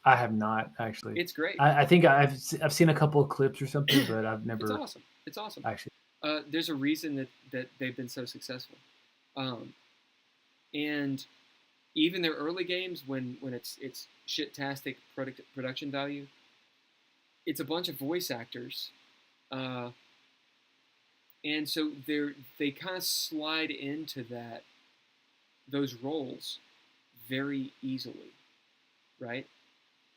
I have not actually. It's great. I think I've seen a couple of clips or something, but I've It's never awesome. It's awesome. actually. There's a reason that they've been so successful. And even their early games, when it's shit-tastic production value, it's a bunch of voice actors, and so they kind of slide into those roles very easily, right?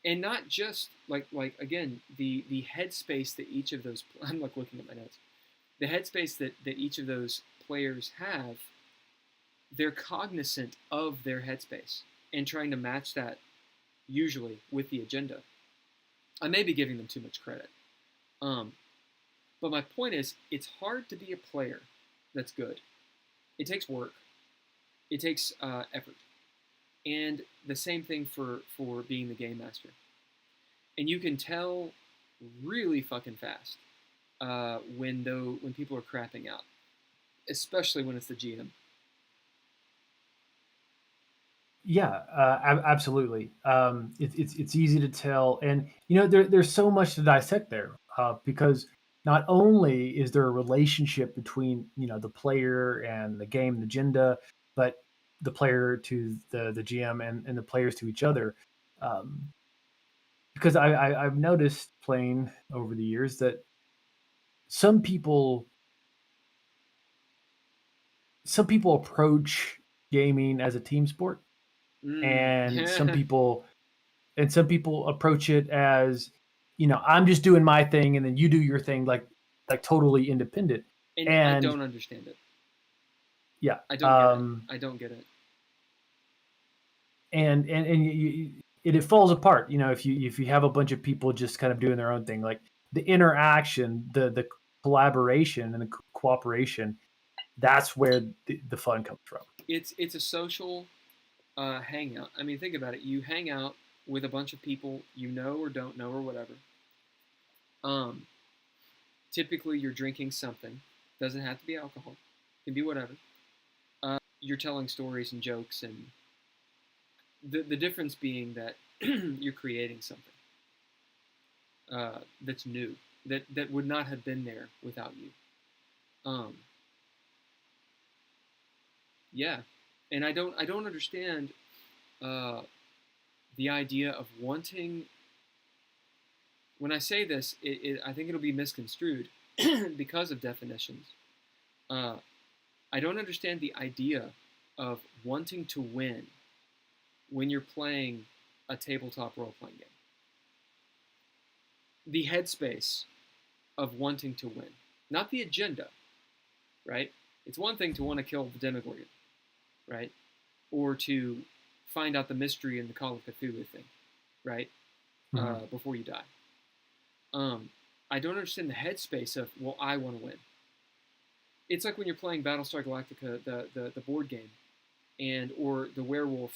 And not just like again, the headspace that each of those I'm like looking at my notes, the headspace that each of those players have, they're cognizant of their headspace and trying to match that usually with the agenda. I may be giving them too much credit. But my point is, it's hard to be a player that's good. It takes work. It takes effort. And the same thing for being the game master. And you can tell really fucking fast when people are crapping out, especially when it's the GM. Yeah, absolutely. It's easy to tell, and there's so much to dissect there because not only is there a relationship between the player and the game, the agenda, but the player to the GM and the players to each other. Um, because I've noticed playing over the years that some people some people approach gaming as a team sport, and some Yeah. people approach it as I'm just doing my thing and then you do your thing, like totally independent. And I And don't understand it. yeah, I don't get it. I don't get it. it falls apart if you have a bunch of people just kind of doing their own thing, like the interaction, the collaboration and the cooperation. That's where the fun comes from. It's a social hangout. I mean, think about it. You hang out with a bunch of people you know or don't know or whatever. Um, Typically, you're drinking something. Doesn't have to be alcohol. It can be whatever. You're telling stories and jokes, and the difference being that you're creating something that's new, that would not have been there without you. Um, yeah, and I don't understand uh, the idea of wanting. When I say this, I think it'll be misconstrued because of definitions. Uh, I don't understand the idea of wanting to win when you're playing a tabletop role playing game. The headspace of wanting to win, not the agenda, right? It's one thing to want to kill the Demogorgon, right? Or to find out the mystery in the Call of Cthulhu thing, right? Before you die. I don't understand the headspace of, well, I want to win. It's like when you're playing Battlestar Galactica, the board game, or the Werewolf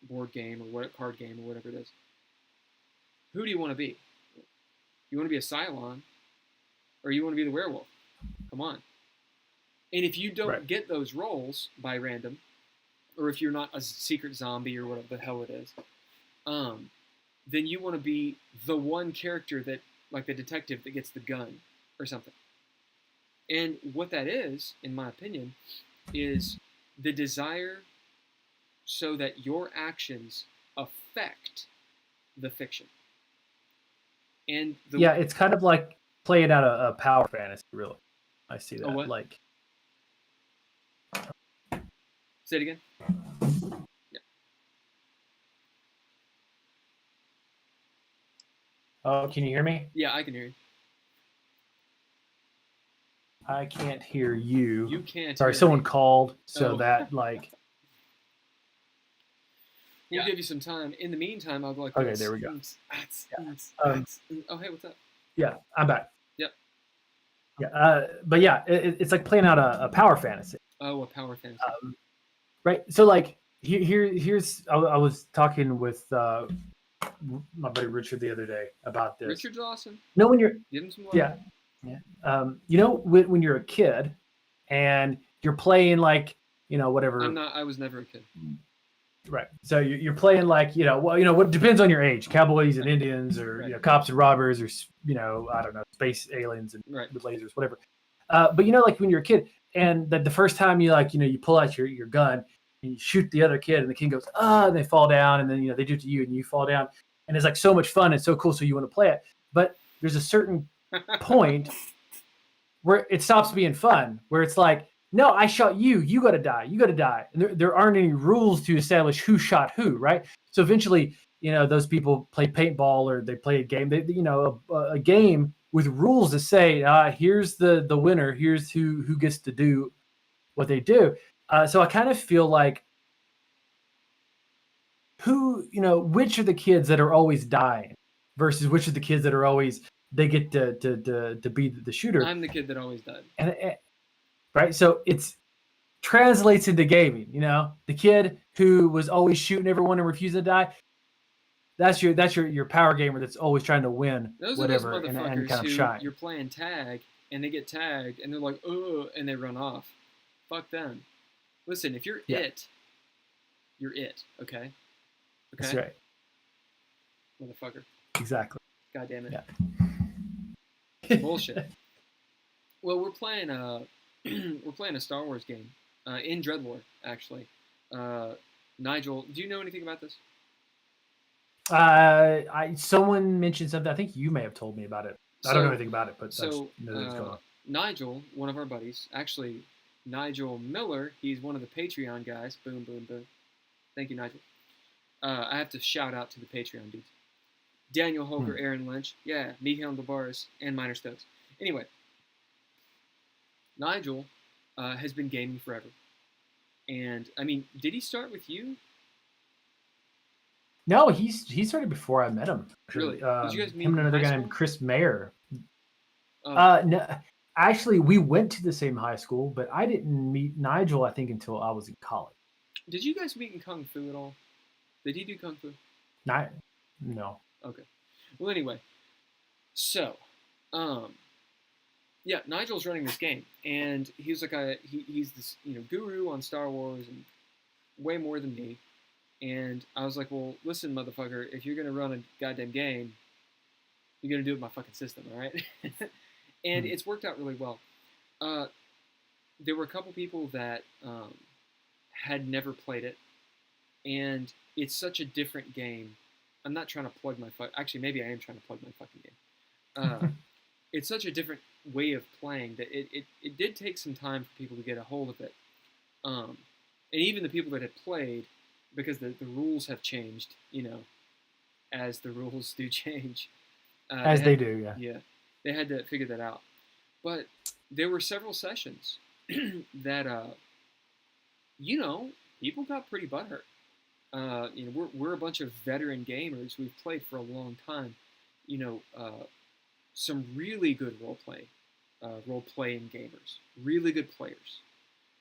board game, or what card game, or whatever it is. Who do you want to be? You want to be a Cylon, or you want to be the werewolf? Come on. And if you don't Right. get those roles by random, or if you're not a secret zombie or whatever the hell it is, then you want to be the one character that, like the detective that gets the gun or something. And what that is, in my opinion, is the desire so that your actions affect the fiction. And it's kind of like playing out a power fantasy, really. I see that. what? Like, Say it again. Yeah. Oh, can you hear me? Yeah, I can hear you. I can't hear you. You can't. Sorry, hear someone me. called, so that like. We'll give you some time. In the meantime, I'll go like Okay, this. there we go. Oh, hey, what's up? Yeah, I'm back. Yep. Yeah, but yeah, it's like playing out a power fantasy. Oh, a power fantasy. Right. So like here's I was talking with my buddy Richard the other day about this. Richard's awesome. No, when you're give him some love. Yeah. You know, when you're a kid and you're playing like, you know, whatever. I was never a kid. Right. So you're playing like, you know, well, you know, what depends on your age, cowboys and Indians, or you know, cops and robbers, or you know, I don't know, space aliens and with lasers, whatever. But you know, like when you're a kid, and the first time you like, you know, you pull out your gun and you shoot the other kid, and the kid goes, and they fall down, and then you know they do it to you, and you fall down, and it's like so much fun and so cool, so you want to play it. But there's a certain point where it stops being fun, where it's like, no, I shot you. You got to die. You got to die. And there aren't any rules to establish who shot who, right? So eventually, you know, those people play paintball or they play a game. They, you know, a game with rules to say, here's the winner. Here's who gets to do what they do. So I kind of feel like which are the kids that are always dying versus which are the kids that are always they get to be the shooter. I'm the kid that always died. And right, so it's translates into gaming. You know, the kid who was always shooting everyone and refusing to die. That's your power gamer that's always trying to win. Those whatever are those motherfuckers and kind of who shine. You're playing tag and they get tagged and they're like, oh, and they run off. Fuck them. Listen, if you're it, you're it. Okay. That's right. Motherfucker. Exactly. God damn it. Yeah. Bullshit. Well, we're playing a Star Wars game in Dreadlore, actually. Nigel, do you know anything about this? Someone mentioned something. I think you may have told me about it. I don't know anything about it, but so Nigel, one of our buddies, actually Nigel Miller, he's one of the Patreon guys. Boom, boom, boom. Thank you, Nigel. I have to shout out to the Patreon dudes. Daniel Holger, Aaron Lynch, Mihail Bars, and Minor Stokes. Anyway, Nigel has been gaming forever. And, I mean, did he start with you? No, he started before I met him. Really? Did you guys meet him and another guy school? named Chris Mayer. No, actually, we went to the same high school, but I didn't meet Nigel, I think, until I was in college. Did you guys meet in Kung Fu at all? Did he do Kung Fu? No. Okay. Well, anyway. So, Nigel's running this game, and he's like he's this guru on Star Wars and way more than me. And I was like, well, listen, motherfucker, if you're gonna run a goddamn game, you're gonna do it in my fucking system, all right? And it's worked out really well. There were a couple people that had never played it, and it's such a different game. I'm not trying to plug my actually, maybe I am trying to plug my fucking game. It's such a different way of playing that it did take some time for people to get a hold of it. And even the people that had played, because the rules have changed, as the rules do change. They do, yeah. Yeah, they had to figure that out. But there were several sessions that, people got pretty butthurt. We're a bunch of veteran gamers. We've played for a long time. Some really good role-playing gamers, really good players.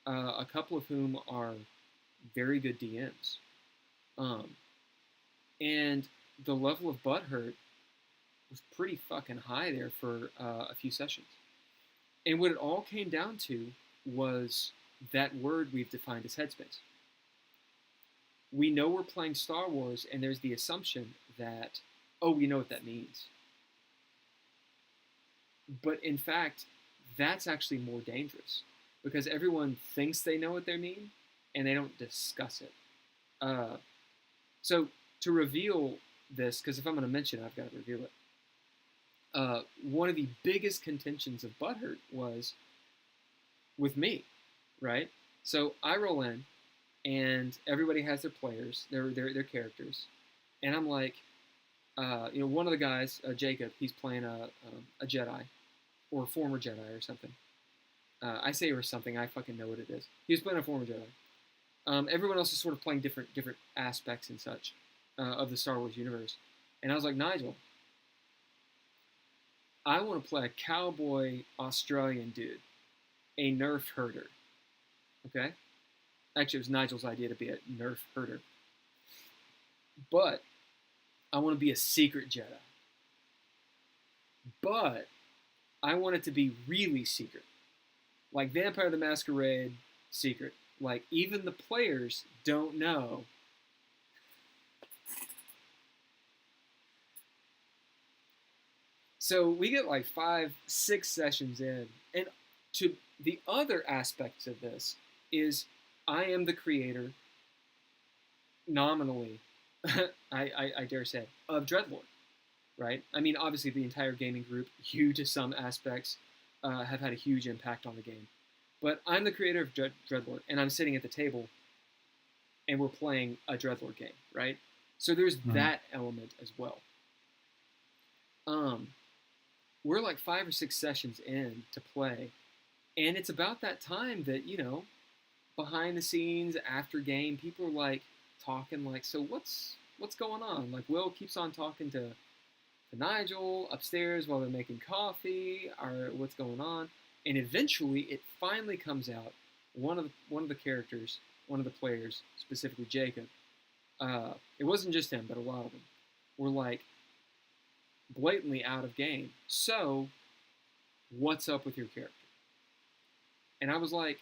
A couple of whom are very good DMs. And the level of butthurt was pretty fucking high there for a few sessions. And what it all came down to was that word we've defined as headspace. we know we're playing Star Wars, and there's the assumption that, oh, we know what that means. But in fact, that's actually more dangerous because everyone thinks they know what they mean, and they don't discuss it. So to reveal this, because if I'm going to mention it, I've got to reveal it. One of the biggest contentions of Butthurt was with me, right? So I roll in, and everybody has their players, their characters, and I'm like, one of the guys, Jacob, he's playing a Jedi, or a former Jedi or something. I say or something, I fucking know what it is. He was playing a former Jedi. Everyone else is sort of playing different aspects and such of the Star Wars universe. And I was like, Nigel, I want to play a cowboy Australian dude, a nerf herder. Okay? Actually, it was Nigel's idea to be a nerf herder. But I want to be a secret Jedi. But I want it to be really secret. Like Vampire the Masquerade secret. Like even the players don't know. So we get like 5-6 sessions in. And to the other aspects of this is I am the creator, nominally, I dare say, of Dreadlord. Right? I mean, obviously the entire gaming group, you to some aspects, have had a huge impact on the game. But I'm the creator of Dreadlord, and I'm sitting at the table, and we're playing a Dreadlord game, right? So there's that element as well. We're like 5 or 6 sessions in to play, and it's about that time that, behind the scenes, after game, people are like talking like, so what's going on? Like Will keeps on talking to Nigel upstairs while they're making coffee, or what's going on, and eventually it finally comes out. One of the characters, one of the players, specifically Jacob, it wasn't just him, but a lot of them were like blatantly out of game. So, what's up with your character? And I was like,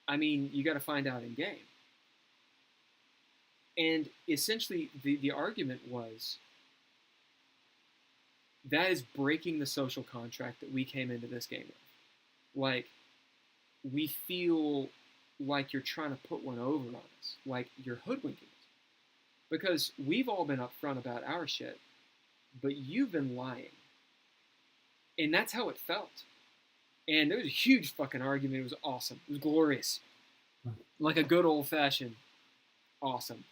I mean, you got to find out in game. And essentially, the argument was, that is breaking the social contract that we came into this game with. Like, we feel like you're trying to put one over on us. Like, you're hoodwinking us. Because we've all been upfront about our shit, but you've been lying. And that's how it felt. And there was a huge fucking argument. It was awesome. It was glorious. Like a good old-fashioned awesome.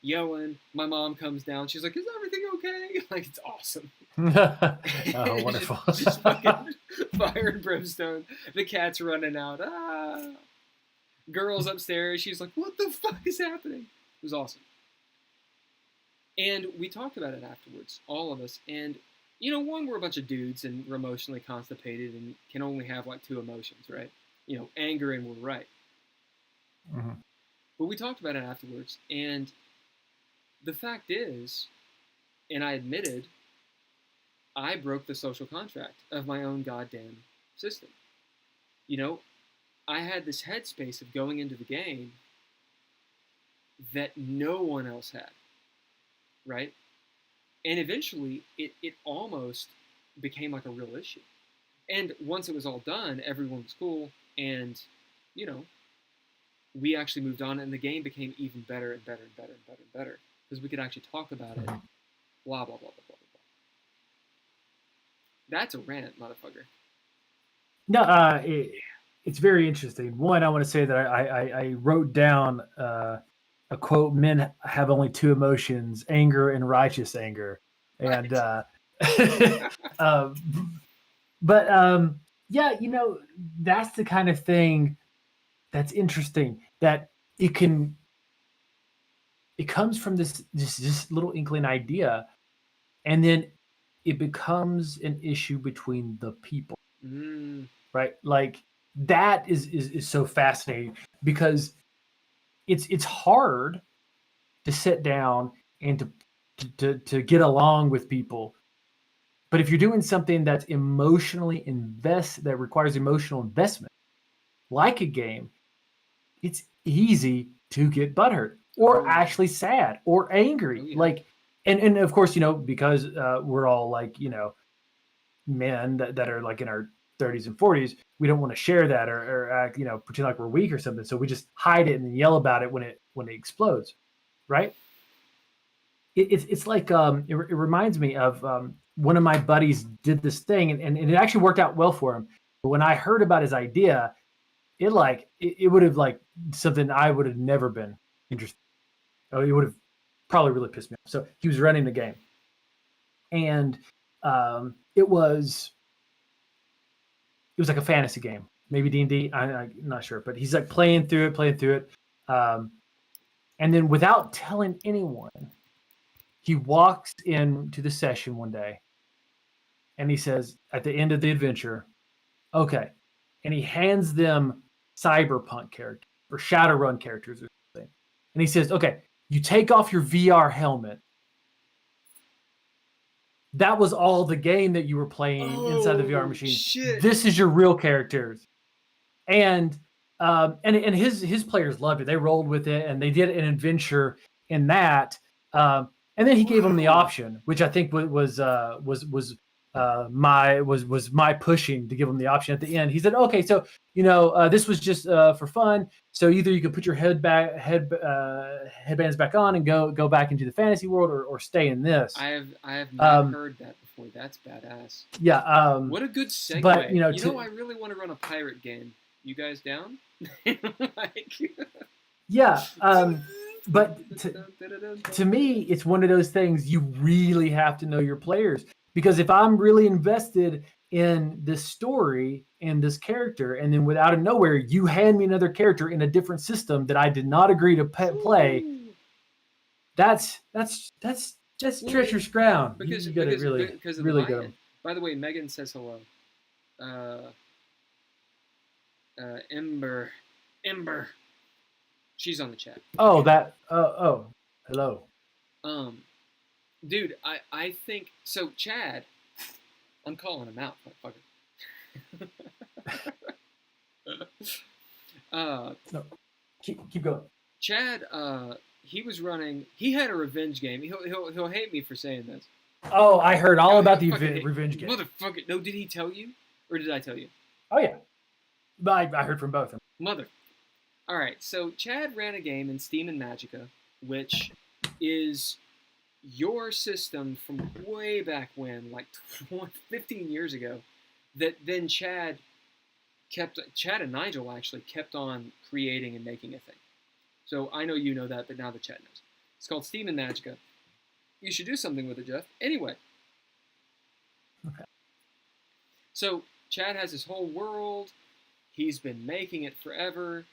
Yelling. My mom comes down. She's like, is everything okay? Like, it's awesome. Oh, wonderful. just fucking fire and brimstone. The cat's running out. Girl's upstairs. She's like, what the fuck is happening? It was awesome. And we talked about it afterwards, all of us. And, one, we're a bunch of dudes and we're emotionally constipated and can only have like 2 emotions, right? Anger and we're right. Mm-hmm. But we talked about it afterwards, and the fact is, and I admitted, I broke the social contract of my own goddamn system. I had this headspace of going into the game that no one else had, right? And eventually, it almost became like a real issue. And once it was all done, everyone was cool, and, we actually moved on, and the game became even better and better and better and better and better because we could actually talk about it. Blah, blah, blah, blah, blah, blah, blah. That's a rant, motherfucker. No, it's very interesting. One, I want to say that I wrote down a quote: "Men have only 2 emotions: anger and righteous anger." And yeah, that's the kind of thing that's interesting, that it comes from this little inkling idea, and then it becomes an issue between the people, right? Like, that is so fascinating, because it's hard to sit down and to get along with people. But if you're doing something that's that requires emotional investment, like a game, it's easy to get butthurt. or Oh. actually sad or angry. Oh, yeah. Like, and of course, because we're all like, men that are like in our 30s and 40s, we don't want to share that or act, pretend like we're weak or something. So we just hide it and then yell about it when it explodes, right? It's like it reminds me of one of my buddies did this thing and it actually worked out well for him. But when I heard about his idea, it would have like something I would have never been interested. Oh, it would have probably really pissed me off. So he was running the game, and it was like a fantasy game, maybe D&D. I'm not sure, but he's like playing through it, and then without telling anyone, he walks into the session one day, and he says at the end of the adventure, "Okay," and he hands them cyberpunk characters or Shadowrun characters or something, and he says, "Okay, you take off your VR helmet." That was all the game that you were playing inside the VR machine. Shit. This is your real characters. And his players loved it. They rolled with it and they did an adventure in that. And then he gave them the option, which I think was my pushing to give them the option at the end. He said, "Okay, so this was just for fun. So either you could put your headbands back on and go back into the fantasy world, or stay in this." I have not heard that before. That's badass. Yeah. What a good segue. But I really want to run a pirate game. You guys down? Yeah. But to me, it's one of those things you really have to know your players, because if I'm really invested in this story and this character, and then without of nowhere you hand me another character in a different system that I did not agree to play, that's treacherous ground. Because you gotta really go. By the way, Megan says hello. Ember. She's on the chat. Oh, hello. Dude, I think so. Chad, I'm calling him out, motherfucker. No, keep going. Chad, he was running. He had a revenge game. He'll hate me for saying this. Oh, I heard all about the revenge game. Motherfucker! No, did he tell you, or did I tell you? Oh yeah, but I heard from both of them. Mother. All right, so Chad ran a game in Steam and Magica, which is your system from way back when, like 15 years ago, that then Chad and Nigel actually kept on creating and making a thing. So I know you know that, but now the chat knows. It's called Steam and Magica. You should do something with it, Jeff. Anyway. Okay. So Chad has his whole world. He's been making it forever.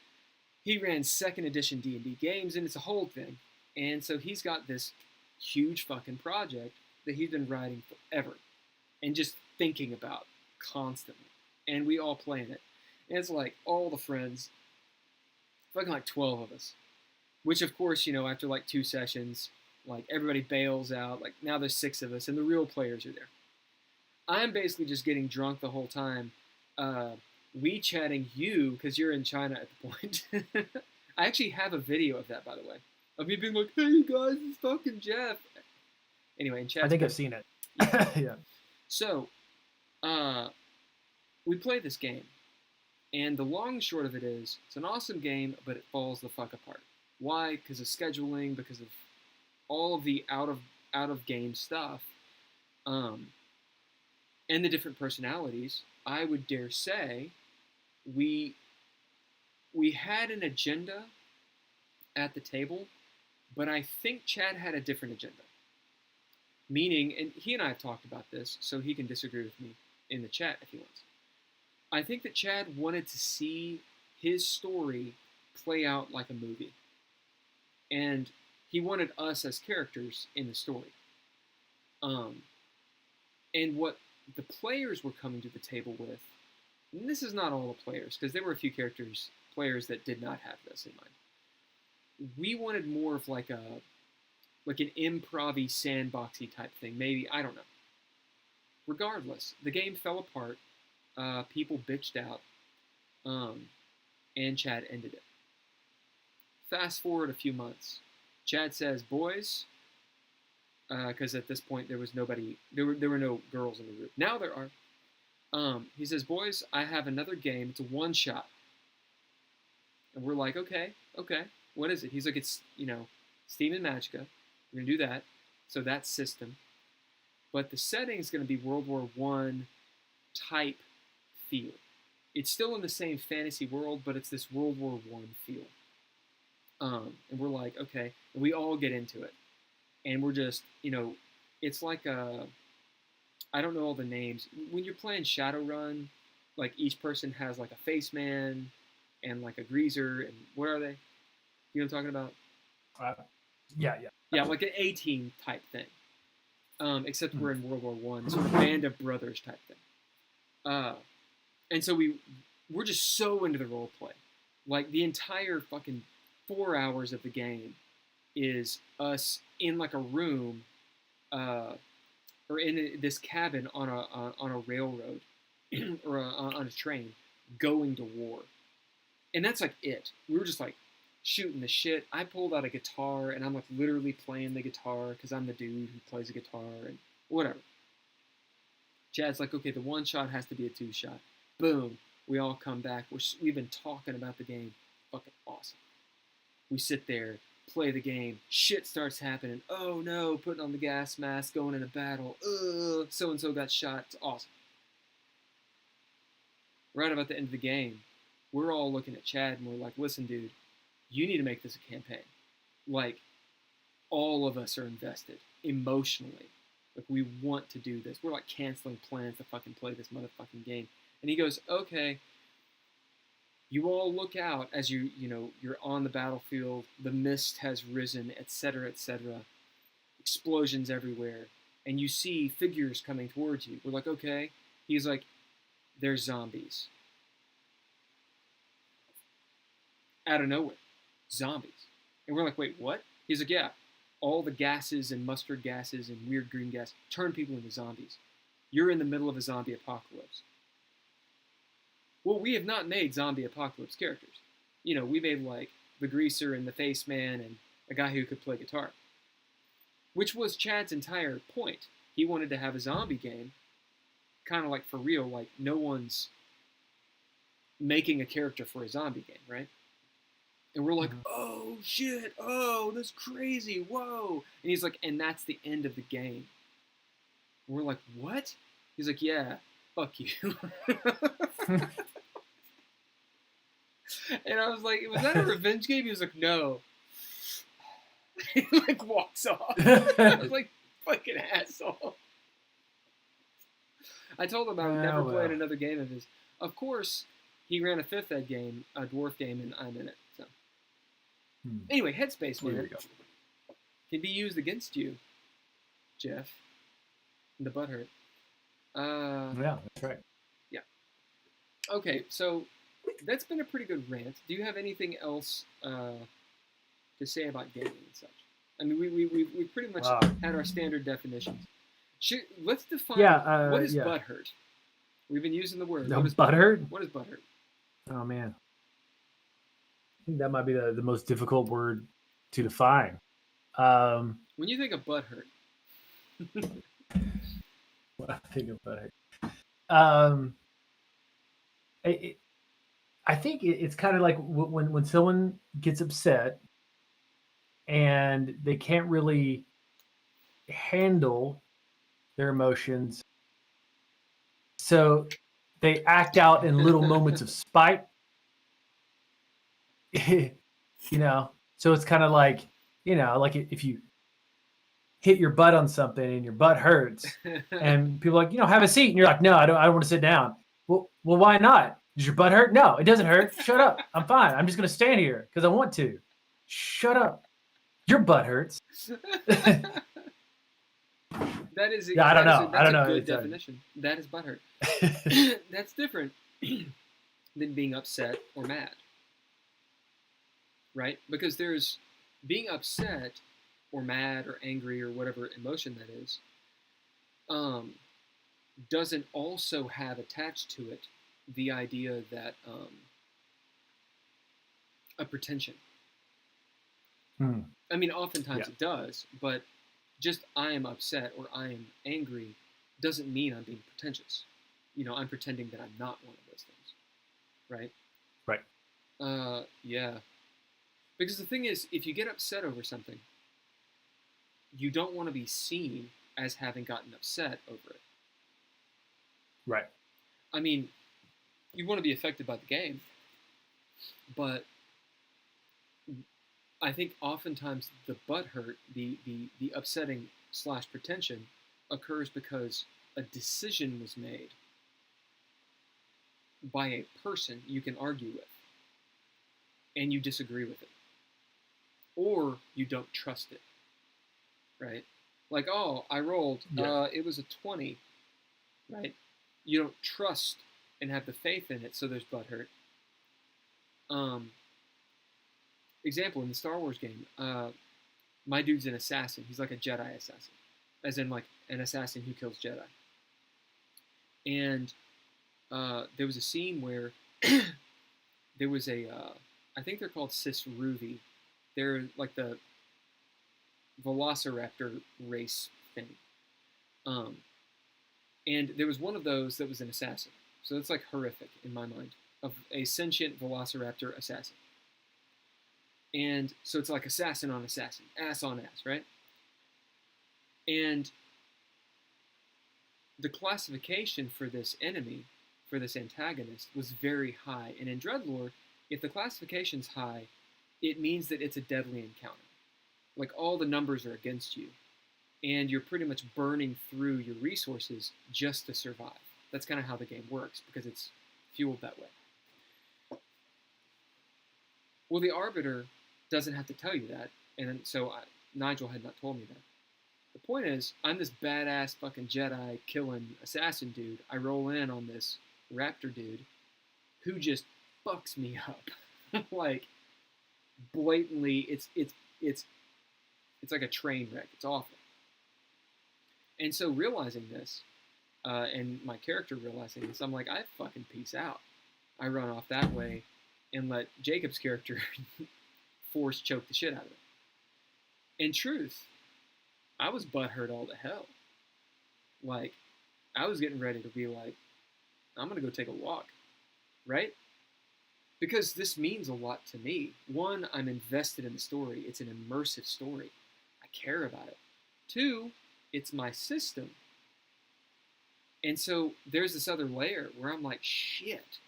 He ran 2nd edition D&D games, and it's a whole thing. And so he's got this huge fucking project that he's been writing forever and just thinking about constantly. And we all play in it. And it's like all the friends, fucking like 12 of us. Which, of course, after like 2 sessions, like everybody bails out. Like now there's 6 of us, and the real players are there. I'm basically just getting drunk the whole time. WeChatting you because you're in China at the point. I actually have a video of that, by the way, of me being like, "Hey guys, it's fucking Jeff." Anyway, in chat. I think I've seen it. Yeah. So, we play this game, and the long and short of it is, it's an awesome game, but it falls the fuck apart. Why? Because of scheduling, because of all of the out of game stuff, and the different personalities. I would dare say we had an agenda at the table, but I think Chad had a different agenda. Meaning, and he and I have talked about this, so he can disagree with me in the chat if he wants. I think that Chad wanted to see his story play out like a movie. And he wanted us as characters in the story. And what the players were coming to the table with, and this is not all the players, because there were a few players that did not have this in mind. We wanted more of like an improv-y, sandboxy type thing. Maybe, I don't know. Regardless, the game fell apart. People bitched out. And Chad ended it. Fast forward a few months. Chad says, boys, because at this point there was nobody, there were no girls in the group. Now there are. He says, boys, I have another game. It's a one-shot. And we're like, okay. What is it? He's like, it's, Steam and Magicka. We're going to do that. So that's system. But the setting is going to be World War I type feel. It's still in the same fantasy world, but it's this World War I feel. And we're like, okay. And we all get into it. And we're just, it's like I don't know all the names. When you're playing Shadowrun, like each person has like a face man and like a greaser, and what are they? You know what I'm talking about? Yeah. Yeah, like an A-team type thing. Except we're in World War I, sort of Band of Brothers type thing. And so we're just so into the role play. Like the entire fucking 4 hours of the game is us in like a room, or in this cabin on a railroad or on a train, going to war. And that's like it. We were just like shooting the shit. I pulled out a guitar and I'm like literally playing the guitar because I'm the dude who plays a guitar and whatever. Chad's like, okay, the one shot has to be a two shot. Boom. We all come back. We've been talking about the game. Fucking awesome. We sit there, play the game. Shit starts happening. Oh no, putting on the gas mask, going into battle. So-and-so got shot. It's awesome. Right about the end of the game, we're all looking at Chad and we're like, listen, dude, you need to make this a campaign. Like, all of us are invested emotionally. Like, we want to do this. We're like canceling plans to fucking play this motherfucking game. And he goes, okay, you all look out as you're on the battlefield. The mist has risen, etc., etc. Explosions everywhere. And you see figures coming towards you. We're like, okay. He's like, there's zombies. Out of nowhere. Zombies. And we're like, wait, what? He's like, yeah. All the gases and mustard gases and weird green gas turn people into zombies. You're in the middle of a zombie apocalypse. Well, we have not made zombie apocalypse characters. We made like the greaser and the face man and a guy who could play guitar. Which was Chad's entire point. He wanted to have a zombie game, kind of like for real, like no one's making a character for a zombie game, right? And we're like, oh shit, oh, that's crazy, whoa. And he's like, and that's the end of the game. And we're like, what? He's like, yeah, fuck you. And I was like, was that a revenge game? He was like, no. He like walks off. I was like, fucking asshole. I told him I would never play another game of his. Of course, he ran a 5th ed game, a dwarf game, and I'm in it. So anyway, Headspace, man, can be used against you, Jeff. The butthurt. Yeah, that's right. Yeah. Okay, so that's been a pretty good rant. Do you have anything else to say about gaming and such? I mean, we pretty much had our standard definitions. Let's define what is butthurt. We've been using the word. What is butthurt? What is butthurt? Oh man, I think that might be the most difficult word to define. When you think of butthurt, what I think of butthurt. I think it's kind of like when someone gets upset and they can't really handle their emotions, so they act out in little moments of spite. So it's kind of like, like if you hit your butt on something and your butt hurts and people are like, have a seat. And you're like, no, I don't want to sit down. Well, why not? Does your butt hurt? No, it doesn't hurt. Shut up. I'm fine. I'm just going to stand here because I want to. Shut up. Your butt hurts. That is. Yeah, I don't know. That's a good definition. That is butthurt. That's different than being upset or mad, right? Because there's being upset or mad or angry or whatever emotion that is, doesn't also have attached to it the idea that a pretension. I mean, oftentimes Yeah. it does, but just I am upset or I am angry doesn't mean I'm being pretentious. I'm pretending that I'm not one of those things, right? Right. Yeah. Because the thing is, if you get upset over something, you don't want to be seen as having gotten upset over it. Right. I mean, you want to be affected by the game, but I think oftentimes the butthurt, the upsetting / pretension, occurs because a decision was made by a person you can argue with, and you disagree with it, or you don't trust it, right? Like, oh, I rolled, Yeah. it was a 20, right? You don't trust and have the faith in it, so there's butthurt. Example, in the Star Wars game, my dude's an assassin. He's like a Jedi assassin, as in like an assassin who kills Jedi. And there was a scene where there was I think they're called Sisruvi. They're like the Velociraptor race thing. And there was one of those that was an assassin. So that's like horrific in my mind, of a sentient Velociraptor assassin. And so it's like assassin on assassin, ass on ass, right? And the classification for this enemy, for this antagonist, was very high. And in Dreadlore, if the classification's high, it means that it's a deadly encounter. Like, all the numbers are against you, and you're pretty much burning through your resources just to survive. That's kind of how the game works, because it's fueled that way. Well, the Arbiter doesn't have to tell you that, and so Nigel had not told me that. The point is, I'm this badass fucking Jedi killing assassin dude. I roll in on this raptor dude who just fucks me up. Like, blatantly, it's like a train wreck. It's awful. And so realizing this, and my character realizing this, I'm like, I fucking peace out. I run off that way and let Jacob's character force choke the shit out of it. In truth, I was butthurt all to hell. Like, I was getting ready to be like, I'm going to go take a walk, right? Because this means a lot to me. One, I'm invested in the story. It's an immersive story. I care about it. Two, it's my system. And so there's this other layer where I'm like, shit,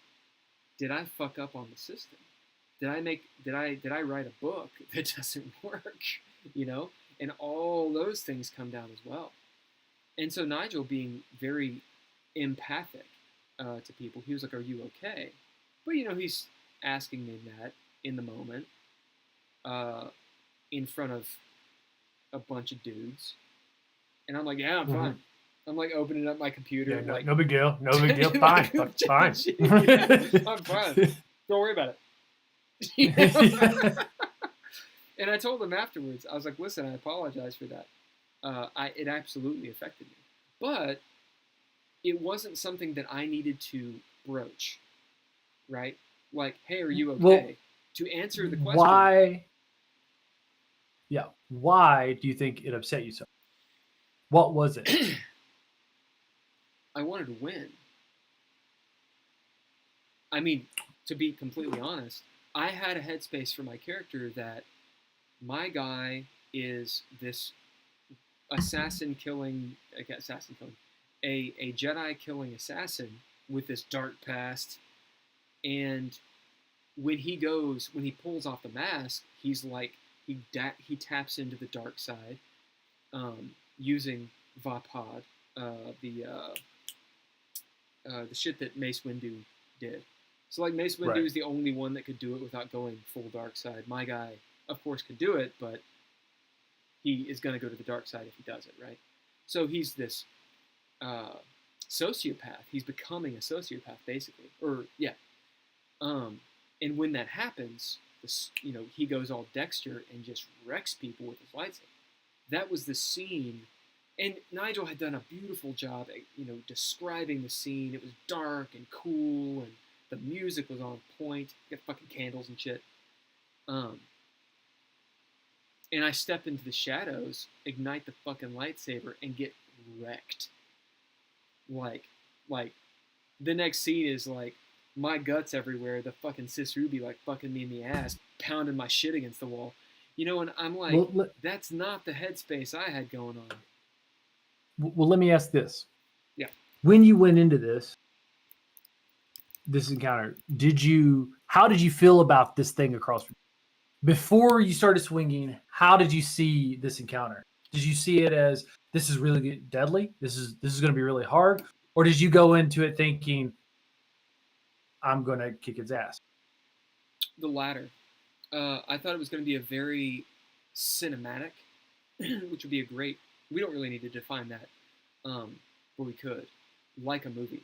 did I fuck up on the system? Did I write a book that doesn't work? And all those things come down as well. And so Nigel, being very empathic to people, he was like, are you okay? But he's asking me that in the moment, in front of a bunch of dudes. And I'm like, yeah, I'm fine. I'm like opening up my computer. Yeah, like, no big deal. No big deal. Fine. Fine. I'm fine. Don't worry about it. And I told him afterwards, I was like, listen, I apologize for that. It absolutely affected me. But it wasn't something that I needed to broach, right? Like, hey, are you okay? Well, to answer the question. Why? Yeah. Why do you think it upset you so? What was it? I wanted to win. I mean, to be completely honest, I had a headspace for my character that my guy is this a Jedi killing assassin with this dark past. And when he pulls off the mask, he's like, he taps into the dark side, using Vapad, the shit that Mace Windu did. So like Mace Windu is the only one that could do it without going full dark side. My guy, of course, could do it, but he is going to go to the dark side if he does it, right? So he's this sociopath. He's becoming a sociopath, basically. And when that happens, he goes all Dexter and just wrecks people with his lightsaber. That was the scene. And Nigel had done a beautiful job at, describing the scene. It was dark and cool, and the music was on point. You got fucking candles and shit. and I step into the shadows, ignite the fucking lightsaber, and get wrecked. Like, the next scene is like my guts everywhere. The fucking sis Ruby like fucking me in the ass, pounding my shit against the wall. And I'm like, well, that's not the headspace I had going on. Well, let me ask this. Yeah. When you went into this encounter, how did you feel about this thing across from you? Before you started swinging, how did you see this encounter? Did you see it as, this is really deadly? This is going to be really hard? Or did you go into it thinking, I'm going to kick its ass? The latter. I thought it was going to be a very cinematic, which would be we don't really need to define that, but we could, like a movie.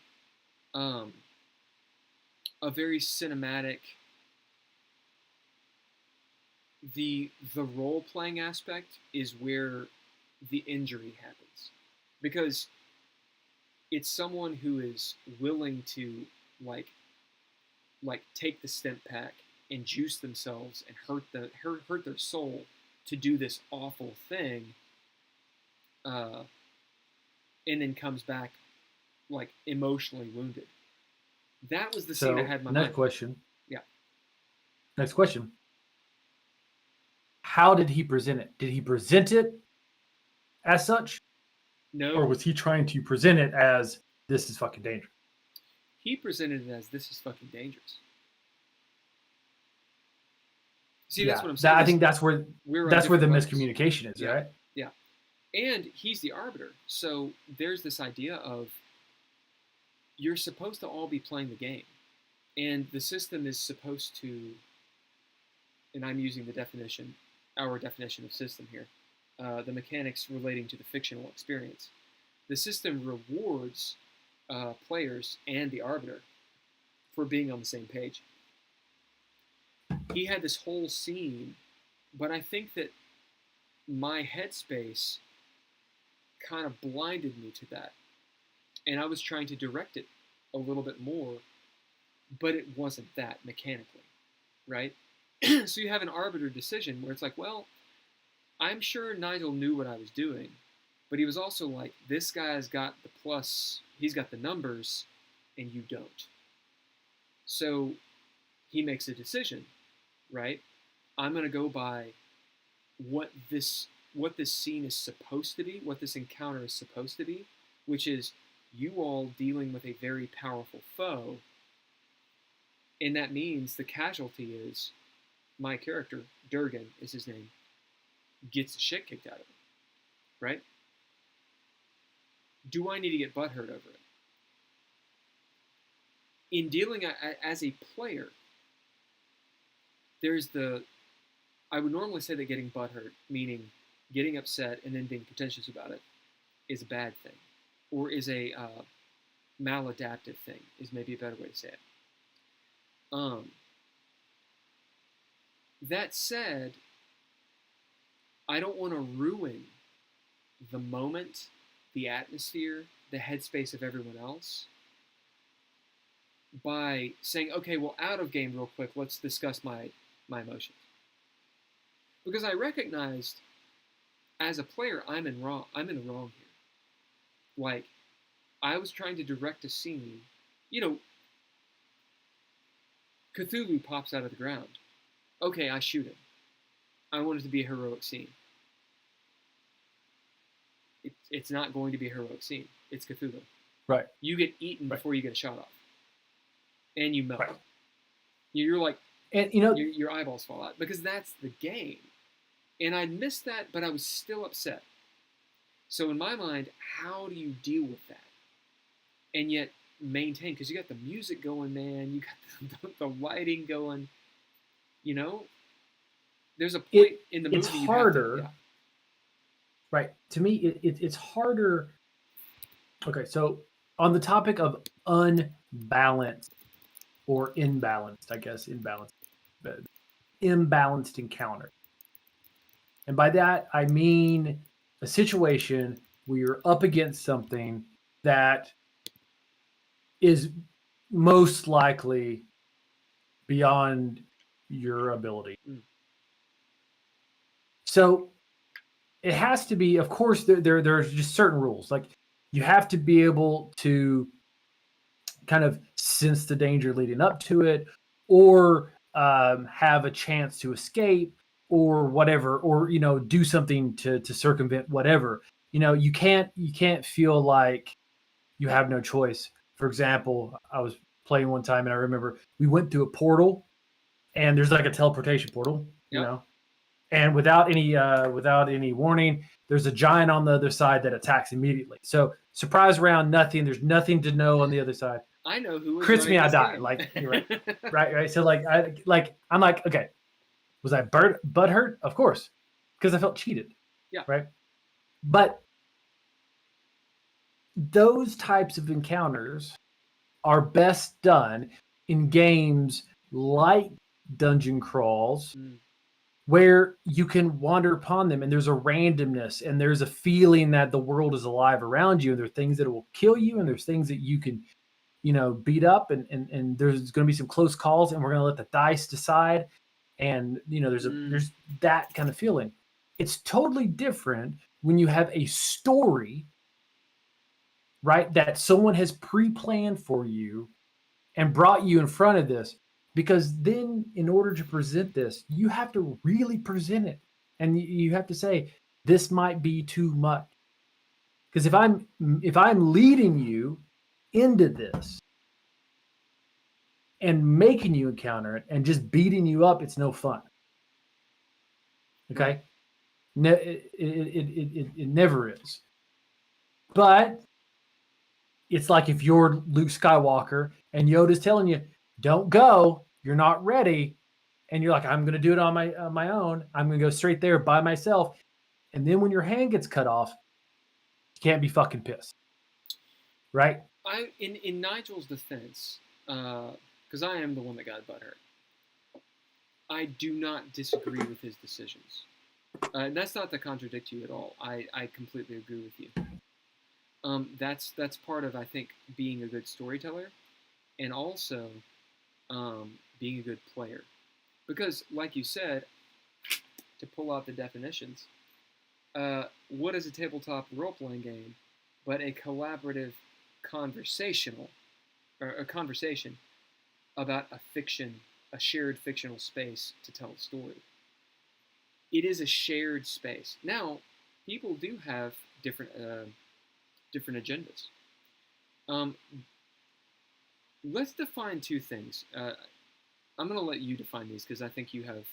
A very cinematic, the role-playing aspect is where the injury happens. Because it's someone who is willing to, like take the stent pack and juice themselves and hurt their soul to do this awful thing, and then comes back like emotionally wounded. That was the scene I had in my mind. Next question. Yeah. Next question. How did he present it? Did he present it as such? No. Or was he trying to present it as, this is fucking dangerous? He presented it as, this is fucking dangerous. See, that's what I'm saying. I think that's where the miscommunication is, right? Yeah. And he's the arbiter. So there's this idea of, you're supposed to all be playing the game. And the system is supposed to, and I'm using our definition of system here, the mechanics relating to the fictional experience. The system rewards players and the arbiter for being on the same page. He had this whole scene, but I think that my headspace kind of blinded me to that. And I was trying to direct it a little bit more, but it wasn't that mechanically, right? So you have an arbiter decision where it's like, well, I'm sure Nigel knew what I was doing, but he was also like, this guy's got the plus, he's got the numbers, and you don't. So he makes a decision, right? I'm going to go by what this scene is supposed to be, what this encounter is supposed to be, which is you all dealing with a very powerful foe. And that means the casualty is my character, Durgan is his name, gets the shit kicked out of him, right? Do I need to get butthurt over it? In dealing as a player, I would normally say that getting butthurt, meaning getting upset and then being pretentious about it, is a bad thing, or is a maladaptive thing, is maybe a better way to say it. That said, I don't want to ruin the moment, the atmosphere, the headspace of everyone else by saying, okay, well, out of game real quick, let's discuss my emotions. Because I recognized, as a player, I'm in the wrong here. Like, I was trying to direct a scene. Cthulhu pops out of the ground. Okay, I shoot him. I want it to be a heroic scene. It's not going to be a heroic scene. It's Cthulhu. Right. You get eaten before you get a shot off. And you melt. Right. You're like, and your eyeballs fall out. Because that's the game. And I missed that, but I was still upset. So in my mind, how do you deal with that? And yet maintain, because you got the music going, man. You got the lighting going. There's a point in the movie. It's harder. Right. To me, it's harder. Okay, so on the topic of unbalanced or imbalanced, I guess, imbalanced encounter. And by that, I mean a situation where you're up against something that is most likely beyond your ability. So it has to be, of course, there's just certain rules. Like you have to be able to kind of sense the danger leading up to it, or have a chance to escape, or whatever, or do something to circumvent whatever. You can't feel like you have no choice. For example, I was playing one time and I remember we went through a portal, and there's like a teleportation portal, Yep. and without any warning, there's a giant on the other side that attacks immediately. So surprise round, nothing. There's nothing to know on the other side. I know who was Crits running me, I this die. game. Like you're right, right. So I'm like, okay, was I butt hurt? Of course, because I felt cheated. Yeah. Right. But those types of encounters are best done in games like dungeon crawls, where you can wander upon them and there's a randomness and there's a feeling that the world is alive around you, and there are things that will kill you and there's things that you can beat up, and there's going to be some close calls, and we're going to let the dice decide, and there's that kind of feeling. It's totally different when you have a story, right, that someone has pre-planned for you and brought you in front of this, because then in order to present this, you have to really present it, and you have to say this might be too much, because if I'm leading you into this and making you encounter it and just beating you up, it's no fun. Okay. Right. It never is. But it's like if you're Luke Skywalker and Yoda's telling you, don't go, you're not ready, and you're like, I'm going to do it on my own. I'm going to go straight there by myself. And then when your hand gets cut off, you can't be fucking pissed. Right? In Nigel's defense, because I am the one that got butthurt, I do not disagree with his decisions. And that's not to contradict you at all. I completely agree with you. That's part of, I think, being a good storyteller, and also being a good player. Because, like you said, to pull out the definitions, what is a tabletop role-playing game but a collaborative conversation about a shared fictional space to tell a story. It is a shared space. Now, people do have different agendas. Let's define two things. I'm going to let you define these because I think you have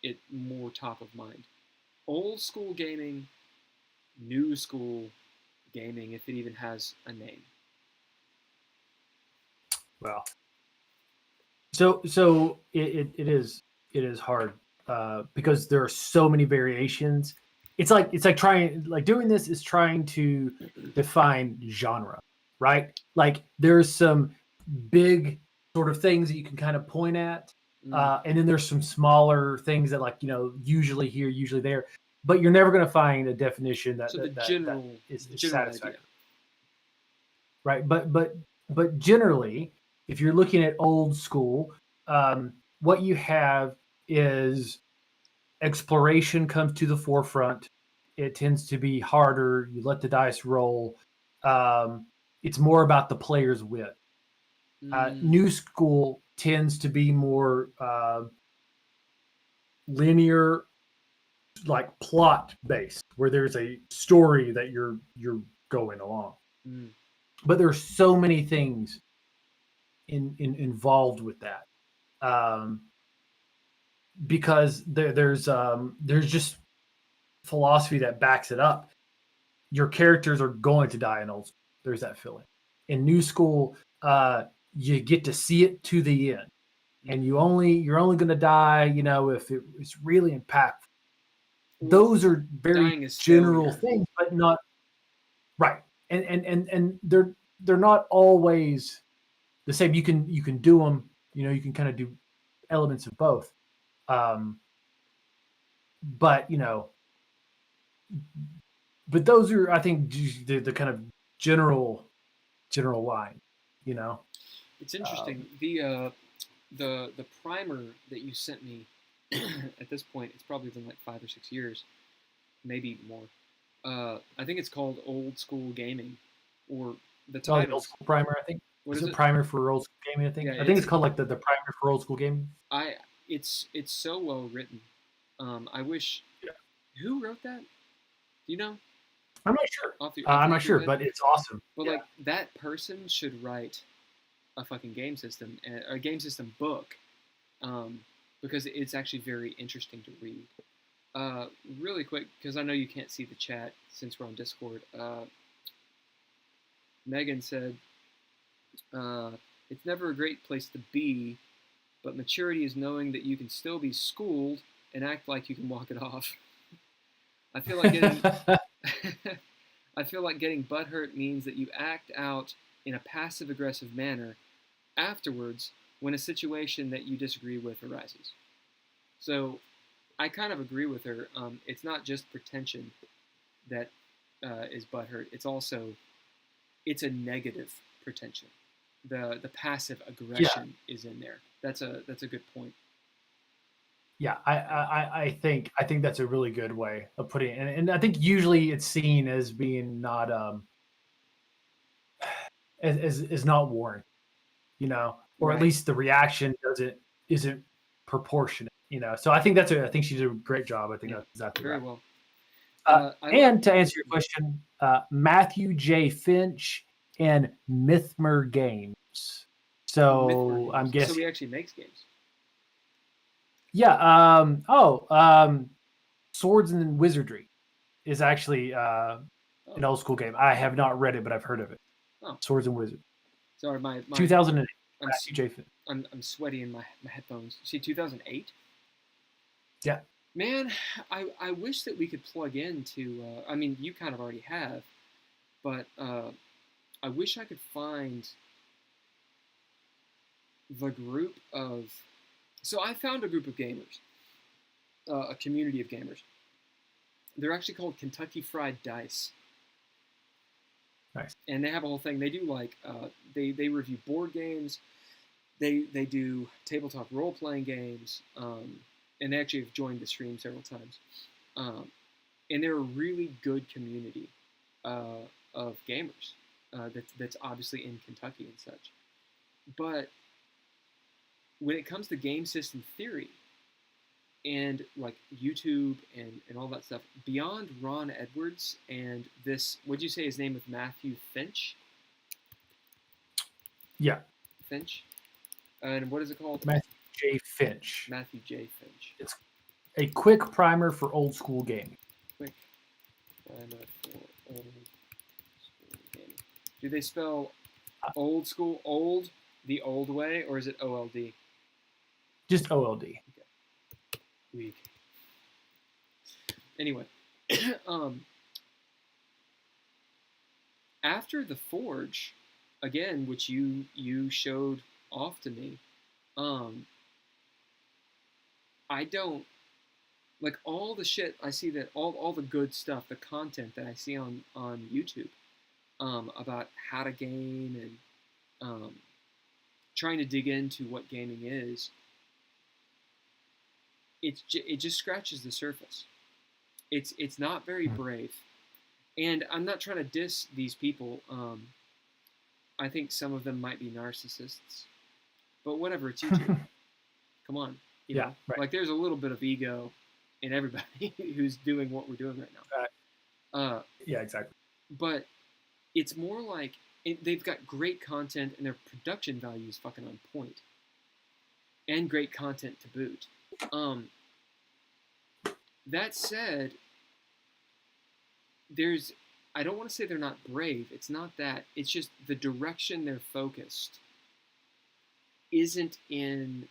it more top of mind. Old school gaming, new school gaming, if it even has a name. Well, so it is hard because there are so many variations. It's like doing this is trying to define genre, right? Like there's some big sort of things that you can kind of point at, and then there's some smaller things that usually here, usually there, but you're never going to find a definition that general is satisfactory. Idea. Right? But generally, if you're looking at old school, what you have is exploration comes to the forefront. It tends to be harder. You let the dice roll. It's more about the player's wit. New school tends to be more linear, like plot based, where there's a story that you're going along. But there's so many things involved with that, because there's just philosophy that backs it up. Your characters are going to die in old school. There's that feeling. In new school, you get to see it to the end, and you're only going to die, if it's really impactful. Those are very general things, but not right. And they're not always the same. You can do them. You can kind of do elements of both. But but those are, I think, the kind of general line. It's interesting. The primer that you sent me at this point, it's probably been like 5 or 6 years. maybe more. I think it's called Old School Gaming, or the Oh, the old titles. school primer, I think. What Is is it it? primer for old school gaming? Yeah, I think it's called like the primer for old school gaming. I it's so well written. I wish. Yeah. Who wrote that? Do you know? I'm not sure. Off the I'm top not of your sure, head? but it's awesome. But Yeah. like that person should write a fucking game system, a game system book, um, because it's actually very interesting to read. Really quick, because I know you can't see the chat since we're on Discord. Megan said, uh, "It's never a great place to be, but maturity is knowing that you can still be schooled and act like you can walk it off." I feel like getting I feel like getting butthurt means that you act out in a passive aggressive manner afterwards when a situation that you disagree with arises. So I kind of agree with her. It's not just pretension that is butthurt. It's a negative pretension. The passive aggression is in there. That's a good point. Yeah, I think that's a really good way of putting it, and I think usually it's seen as being not as not warranted, or at Right. least the reaction isn't proportionate, So I think I think she did a great job. I think Yeah. that's exactly Very right. well. And to answer your question, Matthew J. Finch and Mythmer Games. So I'm guessing. So he actually makes games. Yeah. Swords and Wizardry is actually an old school game. I have not read it, but I've heard of it. Oh. Swords and Wizards. Sorry, my 2008. Matthew J. Finch. I'm sweaty in my headphones. See, 2008. Yeah. Man, I wish that we could plug into. I mean, you kind of already have, but I wish I could find the group of. So I found a group of gamers, a community of gamers. They're actually called Kentucky Fried Dice. Nice. And they have a whole thing. They do like they review board games. They do tabletop role playing games. And they actually have joined the stream several times. And they're a really good community of gamers that's obviously in Kentucky and such. But when it comes to game system theory and like YouTube and all that stuff, beyond Ron Edwards and this, what'd you say his name was? Matthew Finch? Yeah. Finch? And what is it called? Matthew J. Finch. Matthew J. Finch. It's a quick primer for old school gaming. Quick primer for old school gaming. Do they spell old school old the old way, or is it OLD? Just OLD. Okay. Weak. Anyway, after the Forge, again, which you showed off to me, I don't like all the shit I see, that all the good stuff, the content that I see on YouTube, about how to game and trying to dig into what gaming is. It just scratches the surface. It's not very brave, and I'm not trying to diss these people. I think some of them might be narcissists, but whatever. It's YouTube. Come on, you know? Right. Like there's a little bit of ego in everybody who's doing what we're doing right now. Yeah, exactly. But it's more like they've got great content and their production value is fucking on point, and great content to boot. That said, I don't want to say they're not brave. It's not that. It's just the direction they're focused isn't in,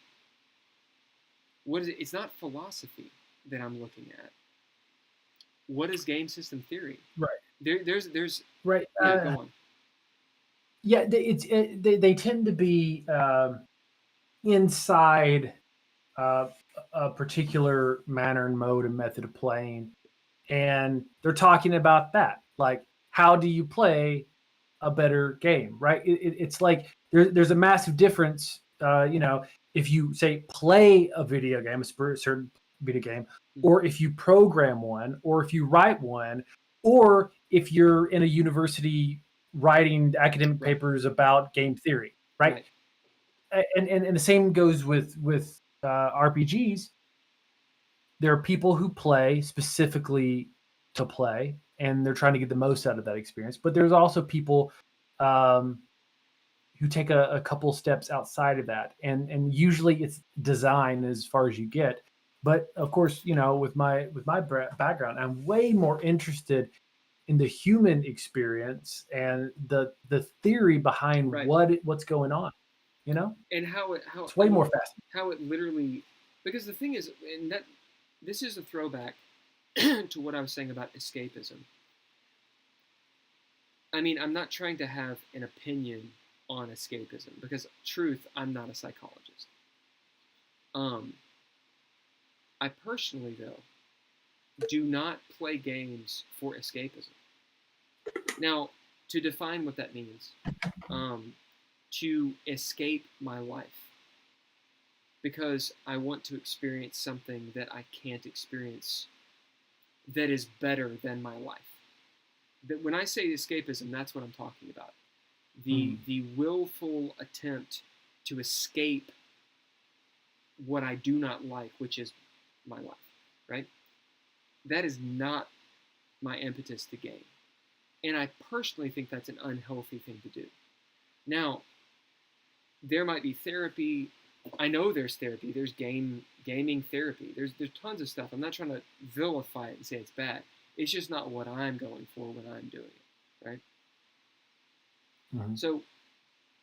what is it? It's not philosophy that I'm looking at. What is game system theory? Right. There's right. Yeah, go on. Yeah, they tend to be inside a particular manner and mode and method of playing, and they're talking about that, like how do you play a better game, right? It's like there's a massive difference, if you say play a video game, a certain beat a game, or if you program one, or if you write one, or if you're in a university writing academic papers about game theory, right? And the same goes with RPGs. There are people who play specifically to play, and they're trying to get the most out of that experience. But there's also people who take a couple steps outside of that, and usually it's design as far as you get. But of course, with my background, I'm way more interested in the human experience and the theory behind what's going on. And how it's way more fascinating. How it literally, because the thing is, and that this is a throwback to what I was saying about escapism. I mean, I'm not trying to have an opinion on escapism because, truth, I'm not a psychologist. I personally, though, do not play games for escapism. Now, to define what that means, to escape my life, because I want to experience something that I can't experience that is better than my life. That when I say escapism, that's what I'm talking about. The willful attempt to escape what I do not like, which is my life, right? That is not my impetus to game. And I personally think that's an unhealthy thing to do. Now, there might be therapy. I know there's therapy. There's gaming therapy. There's tons of stuff. I'm not trying to vilify it and say it's bad. It's just not what I'm going for when I'm doing it, right? Mm-hmm. So,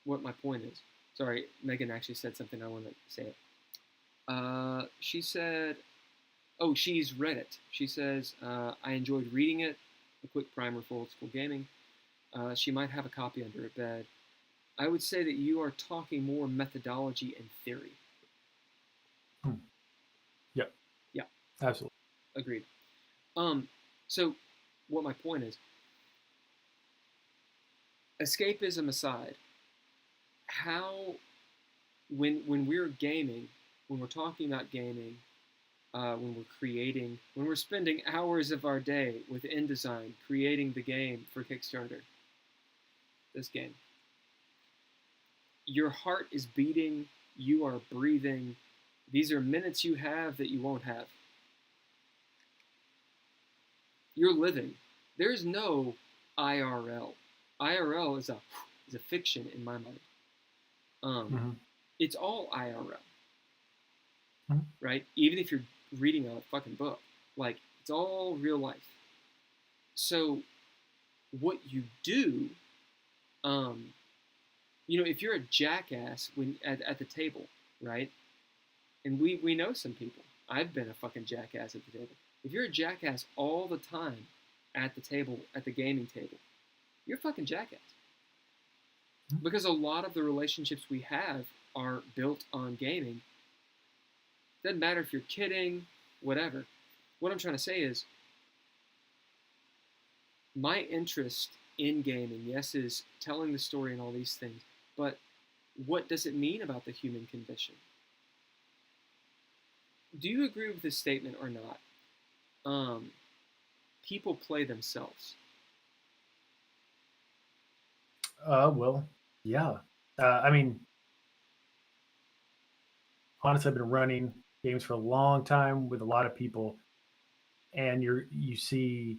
what my point is, sorry, Megan actually said something. I want to say it. She said, oh, she's read it. She says, I enjoyed reading it. A quick primer for old school gaming. She might have a copy under her bed. I would say that you are talking more methodology and theory. Yep. Yeah. Absolutely. Agreed. So what my point is, escapism aside, how when we're gaming, when we're talking about gaming, when we're creating, when we're spending hours of our day with InDesign creating the game for Kickstarter, this game, your heart is beating, you are breathing. These are minutes you have that you won't have. You're living. There's no IRL. IRL is a fiction in my mind. It's all IRL, right? Even if you're reading a fucking book, like it's all real life. So, what you do, if you're a jackass when at the table, right? And we know some people. I've been a fucking jackass at the table. If you're a jackass all the time at the table, at the gaming table, you're a fucking jackass. Because a lot of the relationships we have are built on gaming. Doesn't matter if you're kidding, whatever. What I'm trying to say is, my interest in gaming, yes, is telling the story and all these things, but what does it mean about the human condition? Do you agree with this statement or not? People play themselves. Well, yeah. I mean, honestly, I've been running games for a long time with a lot of people, and you see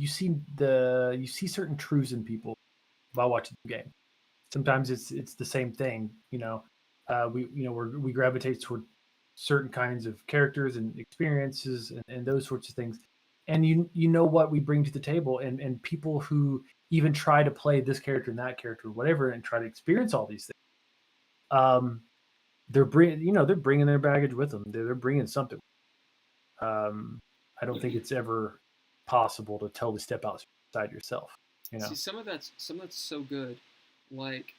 certain truths in people by watching the game. Sometimes it's the same thing, we gravitate toward certain kinds of characters and experiences and those sorts of things. And you know what we bring to the table, and people who even try to play this character and that character, whatever, and try to experience all these things. They're bringing their baggage with them. They're bringing something. I don't think it's ever possible to totally step outside yourself. See, some of that's so good, like.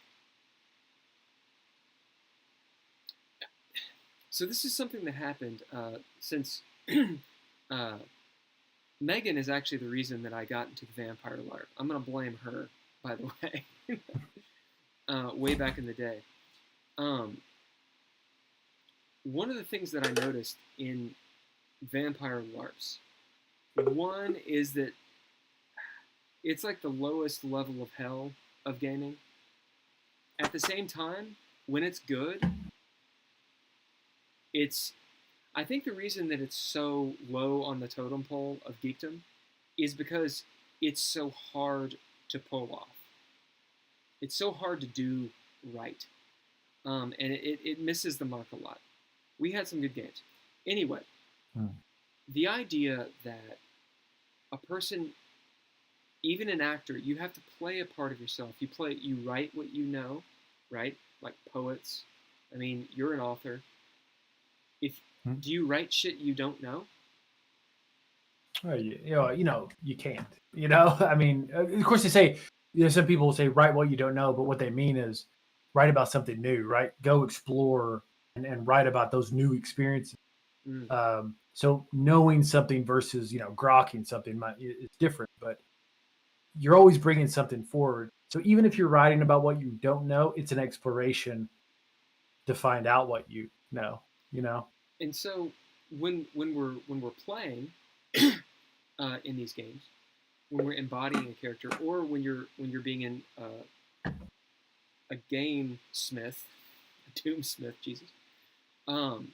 So this is something that happened since Megan is actually the reason that I got into the vampire LARP. I'm going to blame her, by the way, way back in the day. one of the things that I noticed in vampire LARPs, one is that it's like the lowest level of hell of gaming. At the same time, when it's good, it's I think the reason that it's so low on the totem pole of geekdom is because it's so hard to pull off. It's so hard to do right. And it misses the mark a lot. We had some good games. Anyway, the idea that a person, even an actor, you have to play a part of yourself. You write what you know, right? Like poets. I mean, you're an author. Do you write shit you don't know? Well, you can't. I mean, of course they say, some people will say write what you don't know, but what they mean is write about something new, right? Go explore and write about those new experiences. So knowing something versus grokking something is different, but you're always bringing something forward. So even if you're writing about what you don't know, it's an exploration to find out what you know. And so when we're playing in these games, when we're embodying a character, or when you're being in a game smith, a doomsmith, Jesus, and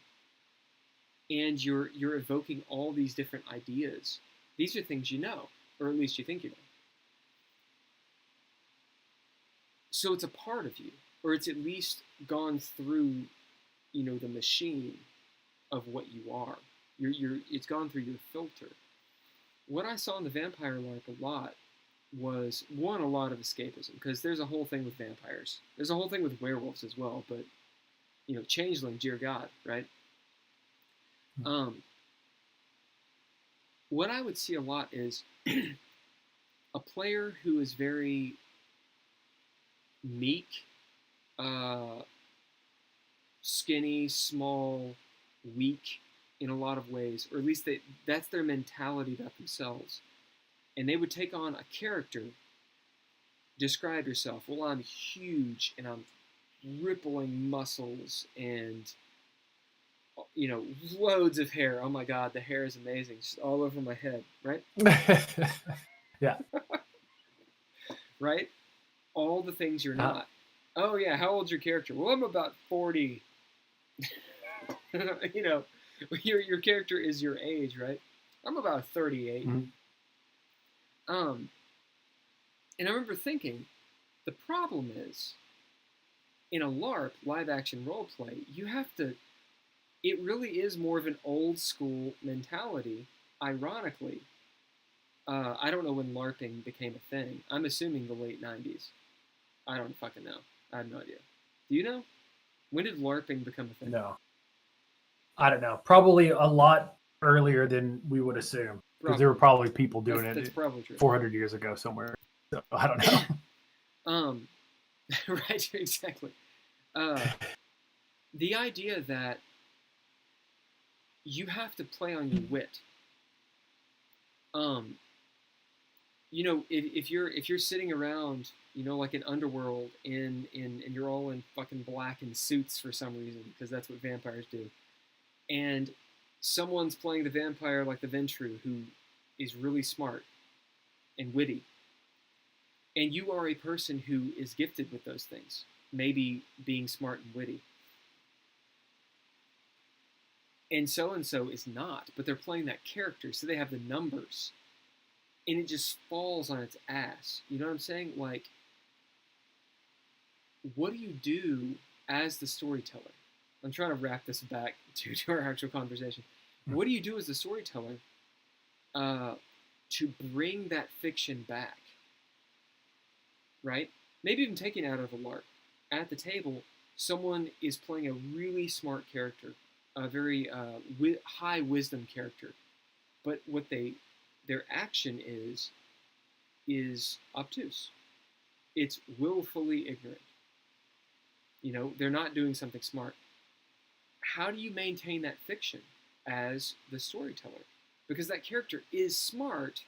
you're evoking all these different ideas. These are things you know, or at least you think you know. So it's a part of you, or it's at least gone through, the machine of what you are. It's gone through your filter. What I saw in the vampire LARP a lot was, one, a lot of escapism, because there's a whole thing with vampires. There's a whole thing with werewolves as well, but changeling, dear God, right? What I would see a lot is a player who is very meek, skinny, small, weak in a lot of ways, or at least that's their mentality about themselves. And they would take on a character, describe yourself. Well, I'm huge and I'm rippling muscles and loads of hair. Oh my God, the hair is amazing, just all over my head, right? Yeah. Right? All the things you're not. Oh yeah, how old's your character? Well, I'm about 40. Your character is your age, right? I'm about 38. And I remember thinking, the problem is, in a LARP, live action role play, it really is more of an old school mentality, ironically. I don't know when LARPing became a thing. I'm assuming the late 90s. I don't fucking know. I have no idea. Do you know? When did LARPing become a thing? No. I don't know. Probably a lot earlier than we would assume. Because there were probably people doing that's probably true. 400 years ago somewhere. So I don't know. Right, exactly. The idea that you have to play on your wit. If you're sitting around, like an underworld and you're all in fucking black and suits for some reason, because that's what vampires do, and someone's playing the vampire like the Ventru, who is really smart and witty, and you are a person who is gifted with those things, maybe being smart and witty, and so is not, but they're playing that character, so they have the numbers, and it just falls on its ass. You know what I'm saying? Like, what do you do as the storyteller? I'm trying to wrap this back to our actual conversation. What do you do as the storyteller to bring that fiction back? Right? Maybe even taking it out of a LARP. At the table, someone is playing a really smart character, a very high wisdom character, but what their action is obtuse. It's willfully ignorant. They're not doing something smart. How do you maintain that fiction as the storyteller? Because that character is smart,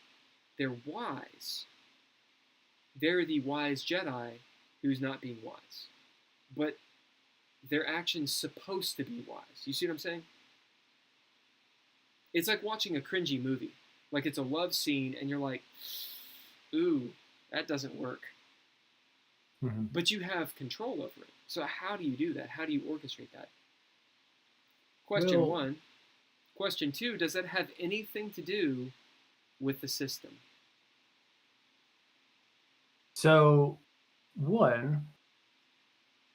they're wise. They're the wise Jedi who's not being wise. But their action's supposed to be wise. You see what I'm saying? It's like watching a cringy movie. Like it's a love scene, and you're like, ooh, that doesn't work. Mm-hmm. But you have control over it. So how do you do that? How do you orchestrate that? Question Well, one. Question two, does that have anything to do with the system? so one,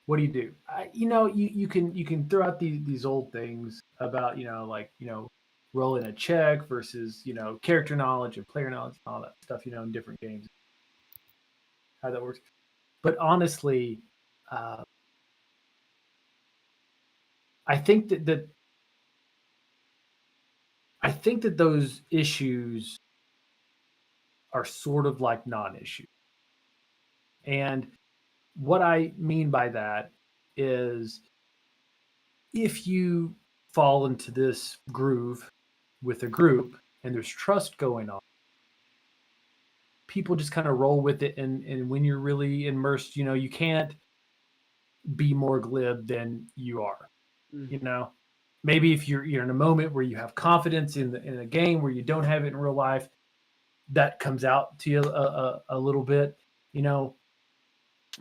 what do you do? You can throw out these old things about like rolling a check versus character knowledge and player knowledge and all that stuff in different games, how that works. But honestly, uh, I think that those issues are sort of like non-issue. And what I mean by that is if you fall into this groove with a group and there's trust going on, people just kind of roll with it. And when you're really immersed, you can't be more glib than you are. Mm. You know, maybe if you're in a moment where you have confidence in a game where you don't have it in real life, that comes out to you a little bit,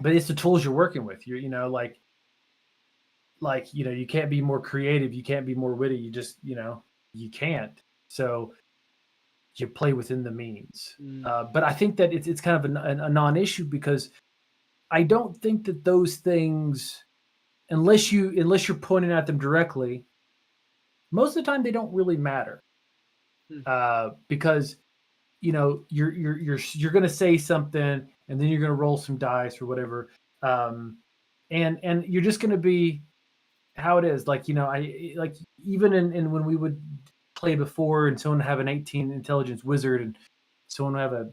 but it's the tools you're working with. You can't be more creative, you can't be more witty, you just you can't. So you play within the means. Mm. But I think that it's kind of a non-issue because I don't think that those things, unless you're pointing at them directly, most of the time they don't really matter. Because you're going to say something and then you're going to roll some dice or whatever, and you're just going to be how it is. Like I like even in when we would play before, and someone have an 18 intelligence wizard and someone have a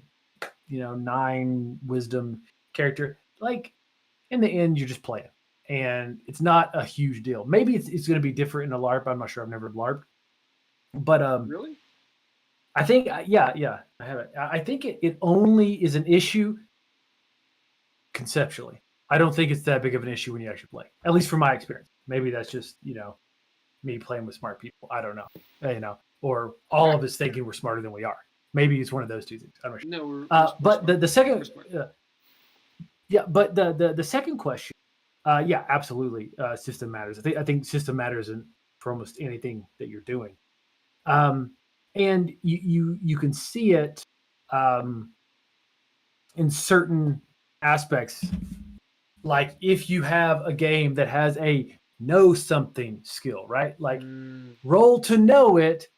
9 wisdom character. Like in the end, you're just playing, and it's not a huge deal. Maybe it's going to be different in a LARP. I'm not sure. I've never LARPed, but Really? I think yeah, I have it. I think it only is an issue conceptually. I don't think it's that big of an issue when you actually play. At least from my experience. Maybe that's just me playing with smart people. I don't know. Or all of us thinking we're smarter than we are. Maybe it's one of those two things. I'm not sure. No, we're but smart. the second, yeah, but the second question, yeah, absolutely, system matters. I think system matters for almost anything that you're doing. And you can see it in certain aspects. Like if you have a game that has a know something skill, right? Like roll to know it,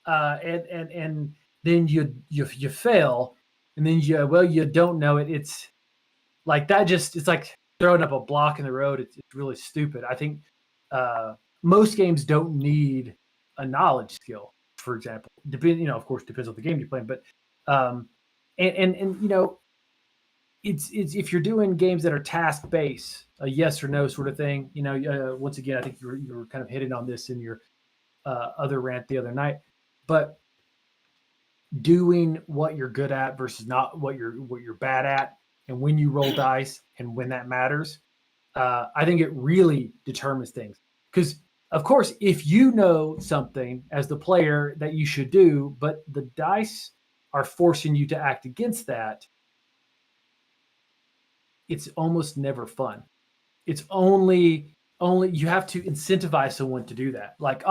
and then you fail, and then you don't know it. It's like that. It's like throwing up a block in the road. It's really stupid. I think most games don't need a knowledge skill, for example. Of course, depends on the game you're playing, but and it's if you're doing games that are task based, a yes or no sort of thing. Once again, I think you were kind of hitting on this in your other rant the other night, but doing what you're good at versus not what you're bad at, and when you roll dice and when that matters, I think it really determines things. Because of course, if you know something as the player that you should do, but the dice are forcing you to act against that, it's almost never fun. It's only you have to incentivize someone to do that. Like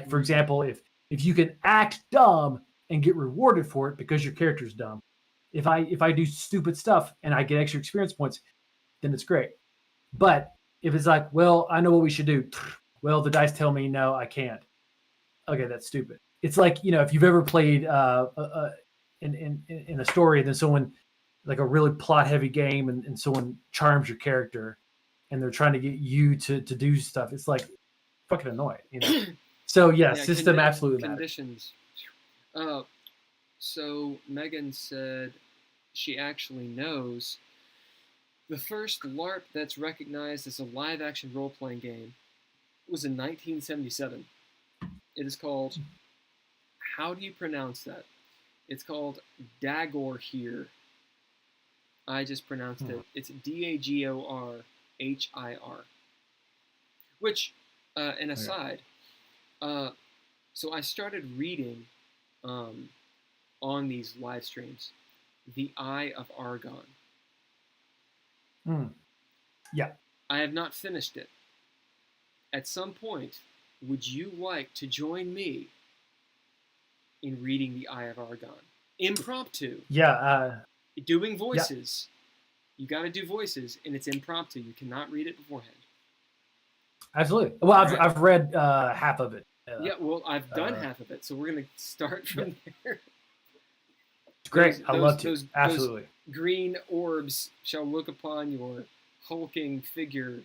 for example, if you can act dumb and get rewarded for it because your character's dumb. If I do stupid stuff and I get extra experience points, then it's great. But if it's like, well, I know what we should do. Well, the dice tell me no, I can't. Okay, that's stupid. It's like if you've ever played in a story, and then someone like a really plot heavy game, and someone charms your character, and they're trying to get you to do stuff. It's like fucking annoying, So yeah, system absolutely conditions. So Megan said she actually knows the first LARP that's recognized as a live action role playing game was in 1977. It is called, how do you pronounce that? It's called Dagor here. I just pronounced it. It's Dagorhir. Which, an aside, so I started reading on these live streams, The Eye of Argon. Yeah. I have not finished it. At some point, would you like to join me in reading The Eye of Argon? Impromptu. Yeah. Doing voices. Yeah. You got to do voices, and it's impromptu. You cannot read it beforehand. Absolutely. Well, I've read half of it. Yeah, well, I've done half of it, so we're going to start from there. It's great. I love to. Absolutely. Those green orbs shall look upon your hulking figure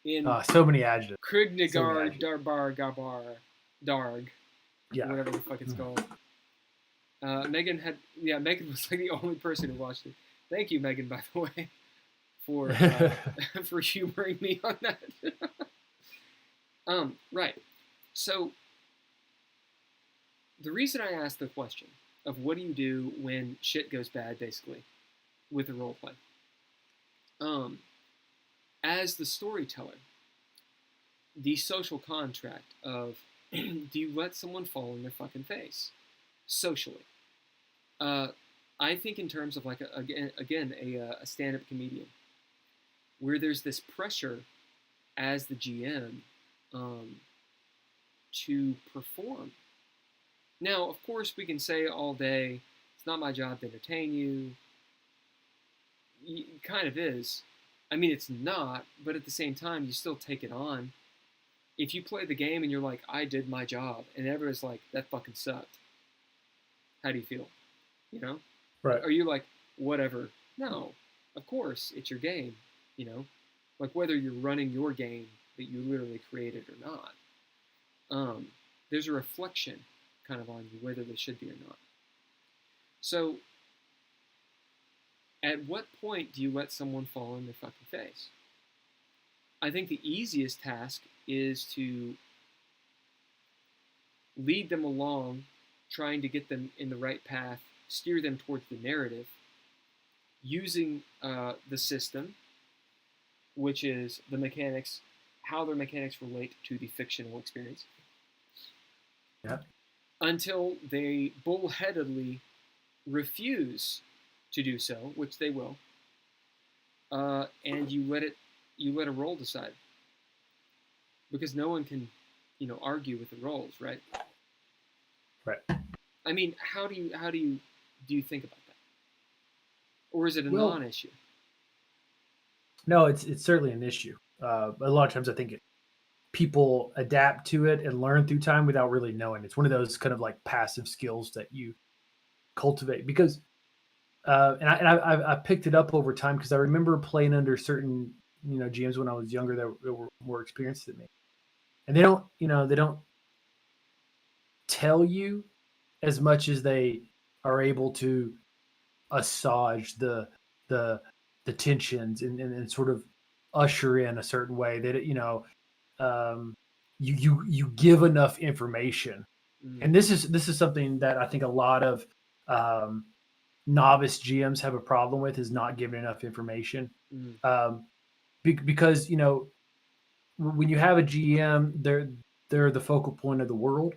in so many adjectives. Krignagar Darbar Gabar Darg. Yeah. Whatever the fuck it's called. Megan was like the only person who watched it. Thank you, Megan, by the way, for for humoring me on that. Right. So the reason I asked the question of what do you do when shit goes bad, basically, with a role play. As the storyteller, the social contract of do you let someone fall in their fucking face socially? I think in terms of like a stand-up comedian, where there's this pressure as the GM to perform. Now, of course, we can say all day, it's not my job to entertain you. It kind of is. I mean, it's not, but at the same time, you still take it on. If you play the game and you're like, I did my job, and everyone's like, that fucking sucked. How do you feel? You know? Right. Are you like, whatever? No, of course, it's your game, you know? Like whether you're running your game that you literally created or not. There's a reflection kind of on you, whether they should be or not. So, at what point do you let someone fall in their fucking face? I think the easiest task is to lead them along, trying to get them in the right path, steer them towards the narrative, using the system, which is the mechanics, how their mechanics relate to the fictional experience. Yeah. Until they bullheadedly refuse to do so, which they will, and you let a roll decide, because no one can, argue with the rolls, right? Right. I mean, how do you think about that, or is it a non-issue? No, it's certainly an issue. A lot of times, I think people adapt to it and learn through time without really knowing. It's one of those kind of like passive skills that you cultivate because, and I picked it up over time because I remember playing under certain GMs when I was younger that were more experienced than me, and they don't tell you as much as they are able to assuage the tensions and sort of usher in a certain way that you give enough information. And this is something that I think a lot of novice GMs have a problem with, is not giving enough information. Because when you have a GM, they're the focal point of the world.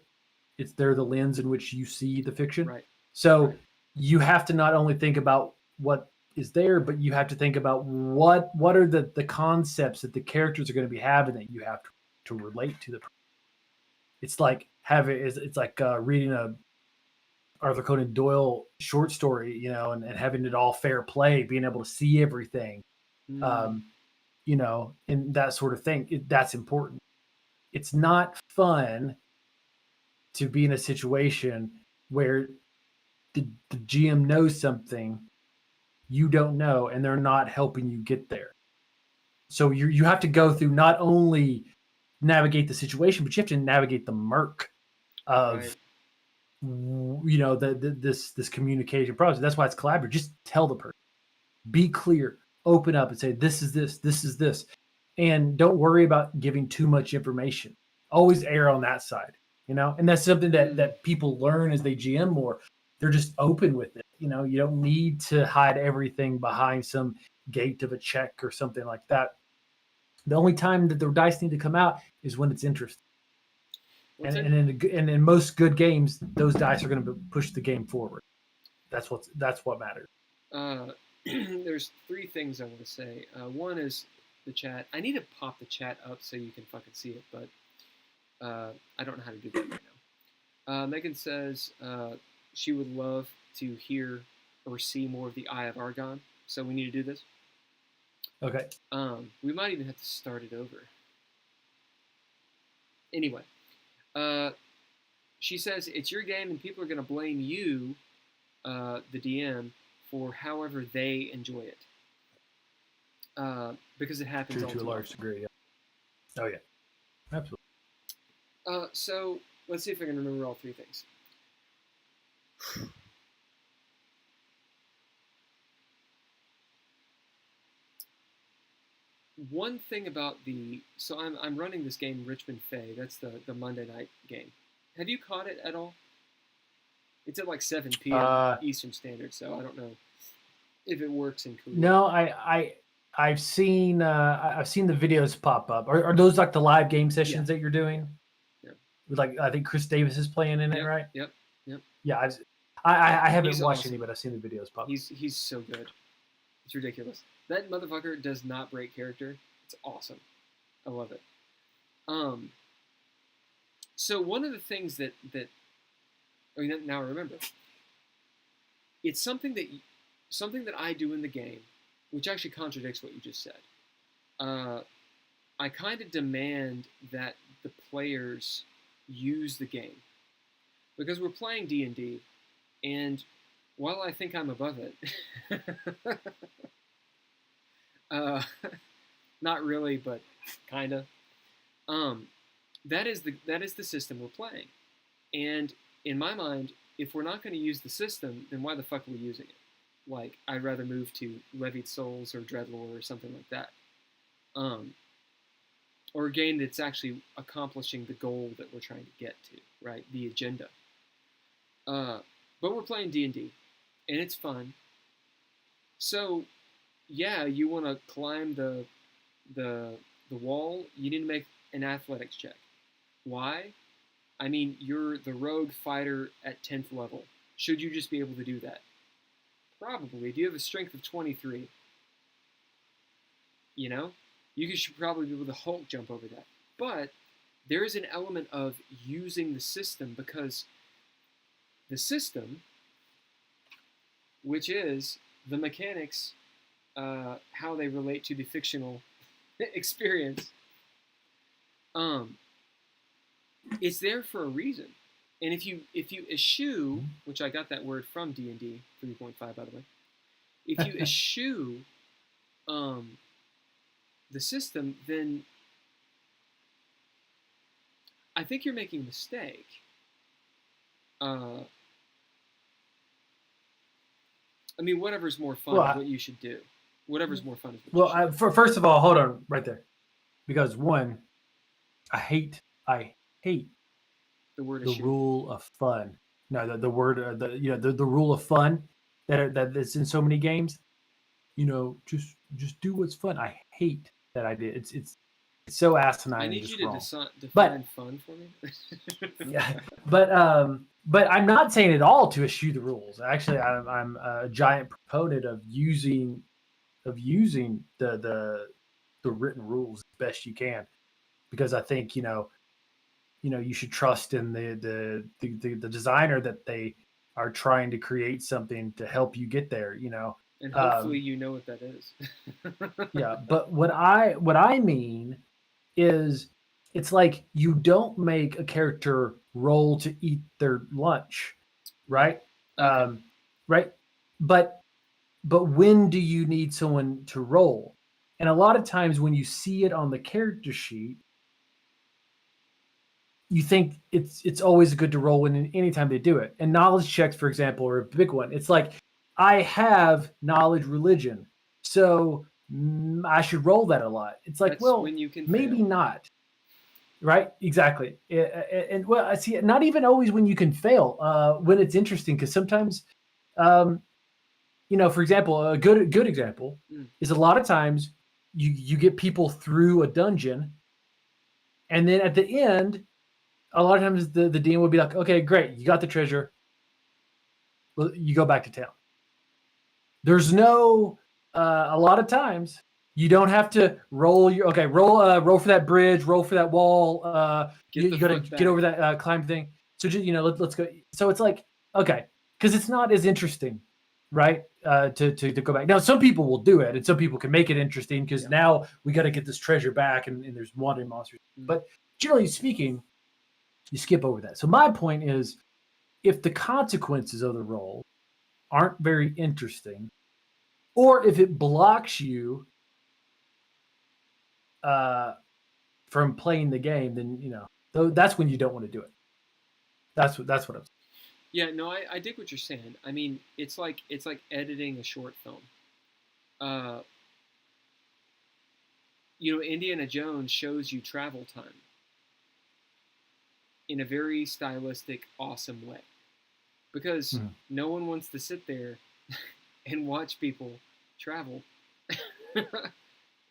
They're the lens in which you see the fiction. Right. So you have to not only think about what is there, but you have to think about what are the concepts that the characters are going to be having that you have to relate to the. It's like reading a Arthur Conan Doyle short story, and having it all fair play, being able to see everything, and that sort of thing. That's important. It's not fun to be in a situation where the GM knows something you don't know, and they're not helping you get there. So you have to go through, not only navigate the situation, but you have to navigate the murk of this communication process. That's why it's collaborative. Just tell the person, be clear, open up, and say this is this, and don't worry about giving too much information. Always err on that side, and that's something that people learn as they GM more. They're just open with it. You don't need to hide everything behind some gate of a check or something like that. The only time that the dice need to come out is when it's interesting. What's And in most good games, those dice are going to push the game forward. That's what matters. There's 3 things I want to say. One is the chat. I need to pop the chat up so you can fucking see it, but I don't know how to do that right now. Megan says she would love to hear or see more of the Eye of Argon, so we need to do this. Okay. We might even have to start it over. Anyway, she says it's your game and people are going to blame you, the DM, for however they enjoy it. Because it happens all to a large degree. Yeah. Oh yeah, absolutely. So let's see if I can remember all 3 things. One thing about so I'm running this game Richmond Fay. That's the Monday night game. Have you caught it at all? It's at like 7 p.m. Eastern Standard, so I don't know if it works in Korea. No, I've seen the videos pop up. Are those like the live game sessions that you're doing? Yeah. With like I think Chris Davis is playing in it, right? Yep. Yeah, I haven't watched any, but I've seen the videos pop. He's so good. It's ridiculous. That motherfucker does not break character. It's awesome. I love it. So one of the things that now I remember, it's something that I do in the game, which actually contradicts what you just said. I kind of demand that the players use the game because we're playing D&D, and while I think I'm above it, not really, but kinda. That is the system we're playing, and in my mind, if we're not going to use the system, then why the fuck are we using it? Like, I'd rather move to Levied Souls or Dreadlore or something like that, or a game that's actually accomplishing the goal that we're trying to get to, right? The agenda. But we're playing D&D, and it's fun. So, yeah, you want to climb the wall. You need to make an athletics check. Why? I mean, you're the rogue fighter at 10th level. Should you just be able to do that? Probably. Do you have a strength of 23? You know? You should probably be able to Hulk jump over that. But there is an element of using the system, because the system, which is the mechanics, how they relate to the fictional experience, it's there for a reason. And if you eschew, which I got that word from D&D 3.5, by the way, if you eschew the system, then I think you're making a mistake. I mean, whatever's more fun is what you should do. Whatever's more fun is what you should do. First of all, hold on right there. Because one, I hate the word the rule of fun. No, the word, the rule of fun that's in so many games. Just do what's fun. I hate that idea. It's so asinine. I need you to define fun for me. Yeah, but I'm not saying at all to eschew the rules. Actually, I'm a giant proponent of using the written rules as best you can, because I think you should trust in the designer that they are trying to create something to help you get there. And hopefully you know what that is. Yeah, but what I mean is, it's like you don't make a character roll to eat their lunch, right? Okay. Right. But when do you need someone to roll? And a lot of times when you see it on the character sheet, you think it's always good to roll in anytime they do it. And knowledge checks, for example, are a big one. It's like, I have knowledge religion, so I should roll that a lot. It's like, that's when you can maybe fail. not. Right? Exactly. And well, I see, not even always when you can fail, when it's interesting, because sometimes, for example, a good example is a lot of times you get people through a dungeon, and then at the end, a lot of times the DM would be like, okay, great, you got the treasure. Well, you go back to town. There's no a lot of times you don't have to roll roll for that bridge, roll for that wall. You got to get over that climb thing. So just, let's go. So it's like, okay, because it's not as interesting, right? To go back. Now some people will do it, and some people can make it interesting because now we got to get this treasure back, and there's wandering monsters. But generally speaking, you skip over that. So my point is, if the consequences of the roll aren't very interesting, or if it blocks you from playing the game, then that's when you don't want to do it. That's what I'm saying. Yeah, no, I dig what you're saying. I mean, it's like editing a short film. Indiana Jones shows you travel time in a very stylistic, awesome way, because no one wants to sit there and watch people travel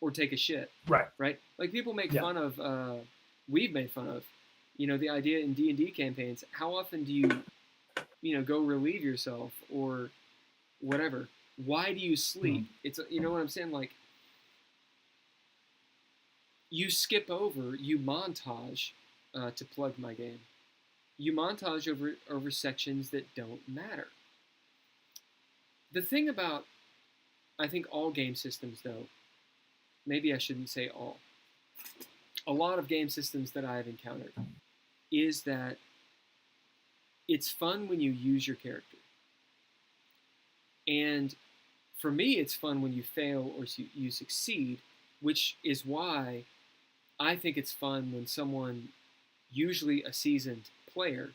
or take a shit. Right. Like people make fun of. We've made fun of. The idea in D&D campaigns. How often do you go relieve yourself or whatever? Why do you sleep? It's what I'm saying. Like you skip over, you montage to plug my game. You montage over sections that don't matter. The thing about, I think, all game systems, though, maybe I shouldn't say all, a lot of game systems that I've encountered is that it's fun when you use your character. And for me, it's fun when you fail or you succeed, which is why I think it's fun when someone, usually a seasoned player,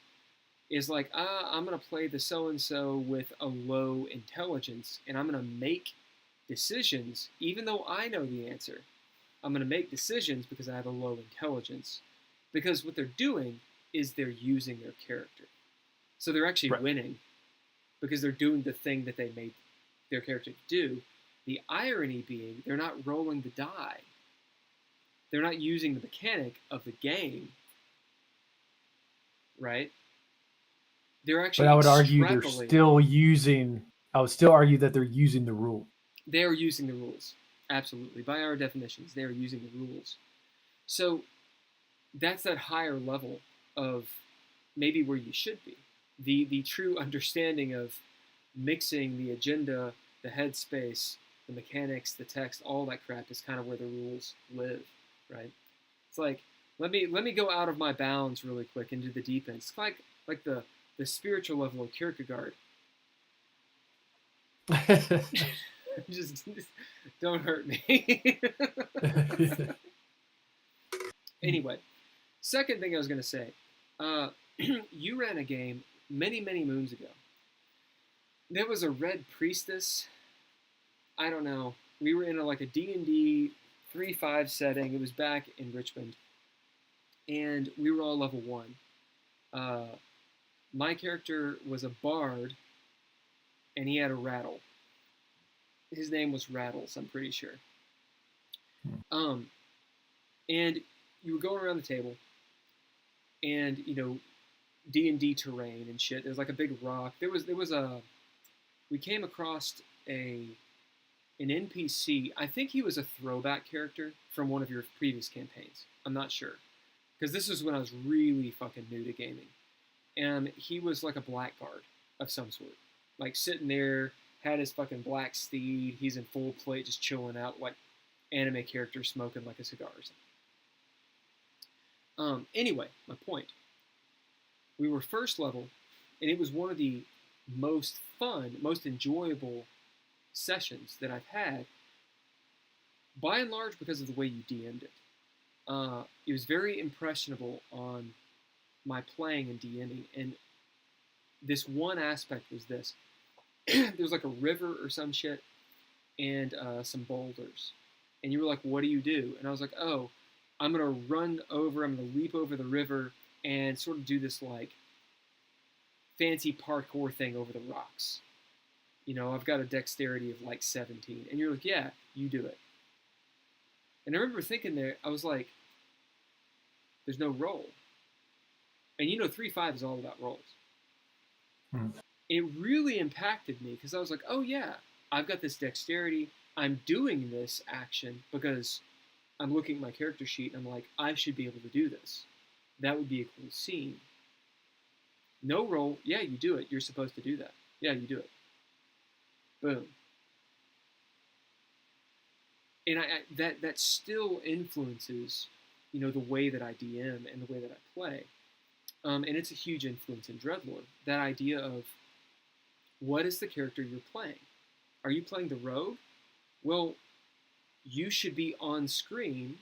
is like, I'm going to play the so-and-so with a low intelligence, and I'm going to make decisions, even though I know the answer. I'm going to make decisions because I have a low intelligence. Because what they're doing is they're using their character. So they're actually winning because they're doing the thing that they made their character do. The irony being, they're not rolling the die. They're not using the mechanic of the game, right? They're actually. But I would argue they're still using. I would still argue that they're using the rule. They are using the rules, absolutely. By our definitions, they are using the rules. So that's that higher level of maybe where you should be. The true understanding of mixing the agenda, the headspace, the mechanics, the text, all that crap is kind of where the rules live, right? It's like, let me go out of my bounds really quick into the deep end. It's like the spiritual level of Kierkegaard. just don't hurt me. Anyway, second thing I was going to say, you ran a game many moons ago. There was a red priestess. I don't know. We were in a D&D 3.5 setting. It was back in Richmond, and we were all level 1. My character was a bard, and he had a rattle. His name was Rattles, I'm pretty sure. And you were going around the table, and D&D terrain and shit. There was a big rock. There was we came across an NPC. I think he was a throwback character from one of your previous campaigns. I'm not sure, because this was when I was really fucking new to gaming. And he was like a blackguard of some sort, sitting there, had his fucking black steed. He's in full plate, just chilling out like anime character smoking like a cigar or something. Anyway, my point. We were first level, and it was one of the most fun, most enjoyable sessions that I've had, by and large because of the way you DM'd it. It was very impressionable on my playing and DMing, and this one aspect was this. There was a river or some shit, and some boulders. And you were like, what do you do? And I was like, oh, I'm going to run over, I'm going to leap over the river and sort of do this fancy parkour thing over the rocks. I've got a dexterity of 17. And you're like, yeah, you do it. And I remember thinking there, I was like, there's no roll. And 3.5 is all about rolls. Hmm. It really impacted me because I was like, oh yeah, I've got this dexterity. I'm doing this action because I'm looking at my character sheet and I'm like, I should be able to do this. That would be a cool scene. No roll, yeah, you do it. You're supposed to do that. Yeah, you do it. Boom. And that still influences, the way that I DM and the way that I play. And it's a huge influence in Dreadlord. That idea of what is the character you're playing? Are you playing the rogue? Well, you should be on screen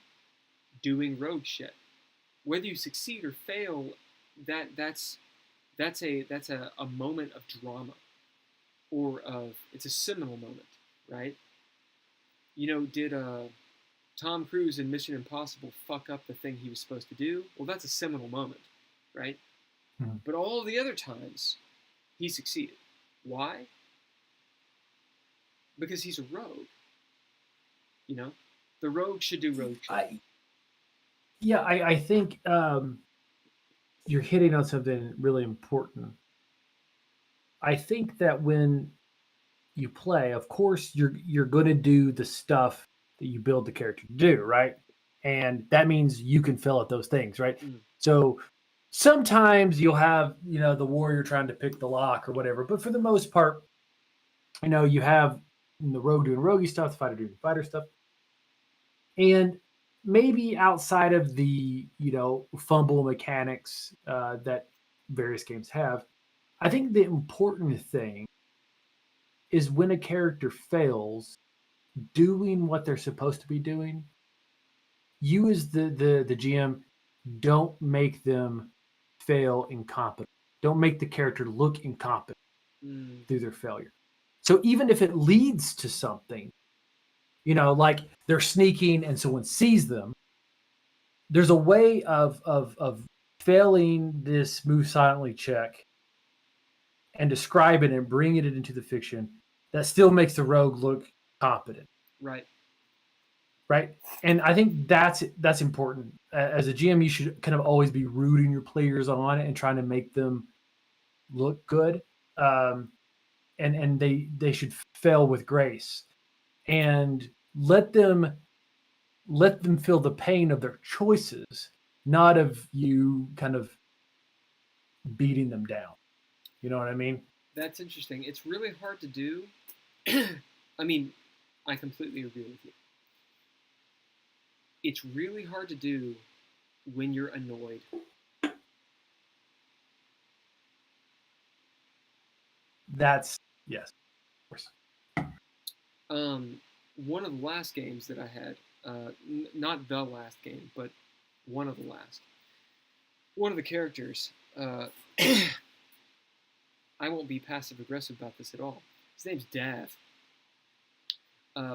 doing rogue shit. Whether you succeed or fail, that's a moment of drama, or it's a seminal moment, right? Did Tom Cruise in Mission Impossible fuck up the thing he was supposed to do? Well, that's a seminal moment, right? Hmm. But all the other times, he succeeded. Why? Because he's a rogue. The rogue should do rogue shit. I think you're hitting on something really important. I think that when you play, of course, you're going to do the stuff that you build the character to do, right? And that means you can fail at those things, right? Mm. So sometimes you'll have the warrior trying to pick the lock or whatever, but for the most part, you have the rogue doing roguey stuff, the fighter doing fighter stuff, and maybe outside of the fumble mechanics that various games have, I think the important thing is when a character fails doing what they're supposed to be doing, you as the GM don't make them fail incompetent. Don't make the character look incompetent Mm. through their failure. So even if it leads to something, like they're sneaking and someone sees them, there's a way of failing this move silently check and describe it and bringing it into the fiction that still makes the rogue look competent. Right. Right. And I think that's important. As a GM, you should kind of always be rooting your players on and trying to make them look good. And they should fail with grace and let them feel the pain of their choices, not of you kind of beating them down. You know what I mean? That's interesting. It's really hard to do. I mean, I completely agree with you. It's really hard to do when you're annoyed. That's yes, of course. One of the last games that I had, not the last game, but one of the last. One of the characters, I won't be passive aggressive about this at all. His name's Dav,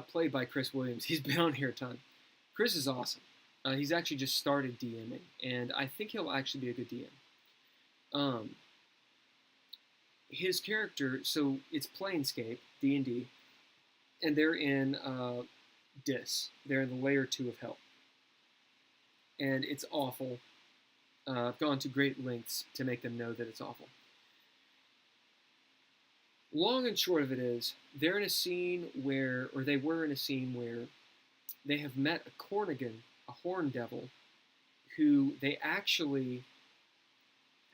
played by Chris Williams. He's been on here a ton. Chris is awesome. He's actually just started DMing, and I think he'll actually be a good DM. His character, so it's Planescape, D&D, and they're in Dis. They're in the layer 2 of Hell. And it's awful. I've gone to great lengths to make them know that it's awful. Long and short of it is, they were in a scene where they have met a Cornigan, a horn devil, who they actually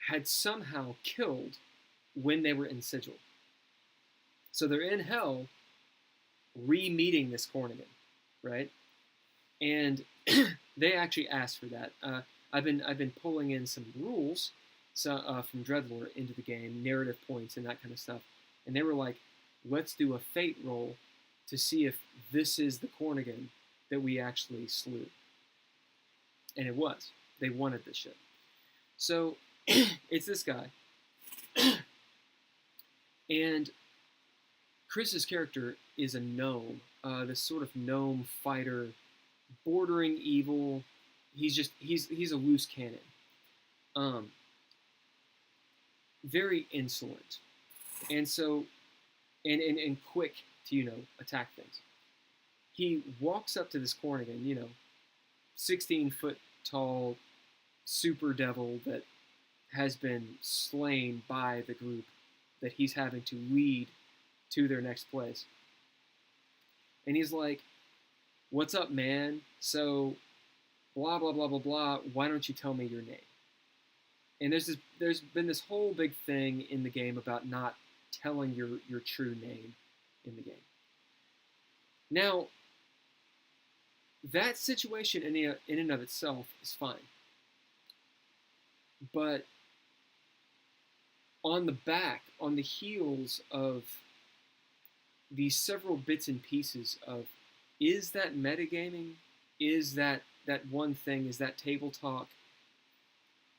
had somehow killed when they were in Sigil. So they're in Hell, re-meeting this Cornigan, right? And they actually asked for that. I've been pulling in some rules from Dreadlord into the game, narrative points and that kind of stuff, and they were like, "Let's do a fate roll to see if this is the Cornigan that we actually slew." And it was. They wanted this shit. So it's this guy, and Chris's character is a gnome, this sort of gnome fighter, bordering evil. He's a loose cannon, very insolent, and so and quick to attack things. he walks up to this Cornigan, 16-foot tall super devil that has been slain by the group that he's having to lead to their next place. And he's like, "What's up, man? So, blah, blah, blah, blah, blah. Why don't you tell me your name?" And there's been this whole big thing in the game about not telling your true name in the game. Now, that situation in and of itself is fine. But on the heels of these several bits and pieces of, is that metagaming? Is that one thing? Is that table talk?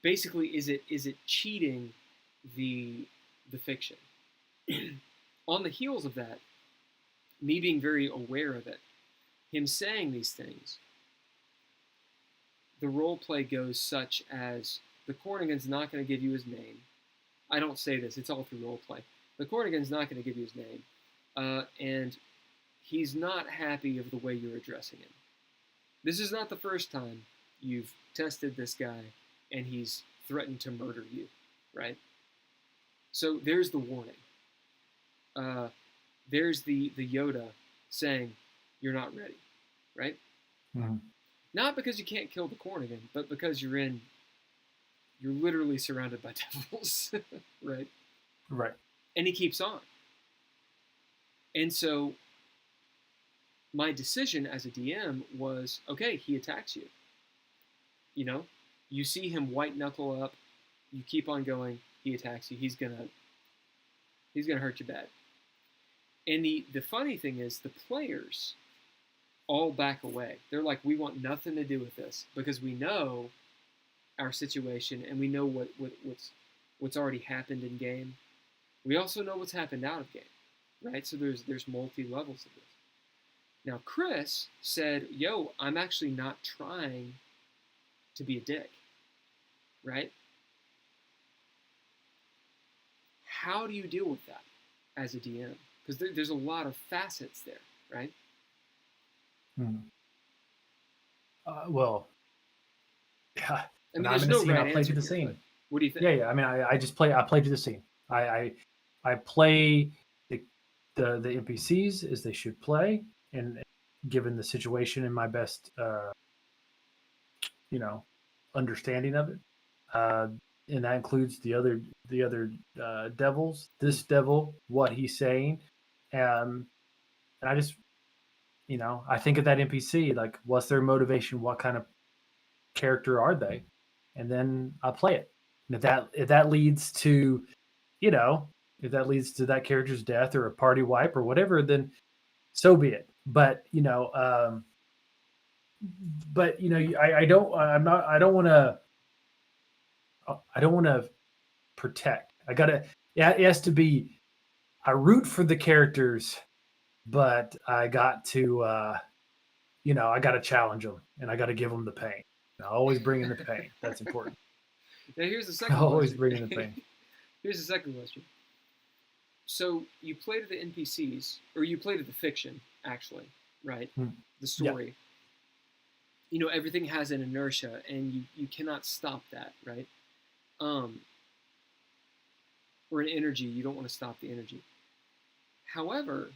Basically, is it cheating the fiction? On the heels of that, me being very aware of it, him saying these things, the role play goes such as the Cornigan's not going to give you his name. I don't say this, it's all through role play. The Cornigan's not going to give you his name, and he's not happy of the way you're addressing him. This is not the first time you've tested this guy and he's threatened to murder you, right? So there's the warning. There's the Yoda saying, "You're not ready," right? Mm-hmm. Not because you can't kill the Cornigan, but because you're literally surrounded by devils, right? Right. And he keeps on. And so my decision as a DM was, okay, he attacks you. You see him white knuckle up, you keep on going, he attacks you, he's gonna hurt you bad. And the funny thing is, the players all back away. They're like, we want nothing to do with this because we know our situation and we know what's already happened in game. We also know what's happened out of game, right? So there's multi levels of this. Now Chris said, "Yo, I'm actually not trying to be a dick," right? How do you deal with that as a DM? Because there's a lot of facets there, right? Well, yeah. I mean, there's no right I play to the here, scene. What do you think? Yeah. I mean, I just play. I play to the scene. I play the NPCs as they should play, and given the situation and my best, understanding of it, and that includes the other devils. This devil, what he's saying, and I just, I think of that NPC, like, what's their motivation? What kind of character are they? And then I play it. And if that leads to, if that leads to that character's death or a party wipe or whatever, then so be it. But I don't want to protect. It has to be, I root for the characters, but I got to, I got to challenge them and I got to give them the pain. I always bring in the pain. That's important. Now here's the second Always question. bring in the pain. Here's the second question. So you play to the NPCs, or you play to the fiction, actually, right? The story. Yeah. Everything has an inertia, and you cannot stop that, right? Or an energy, you don't want to stop the energy. However,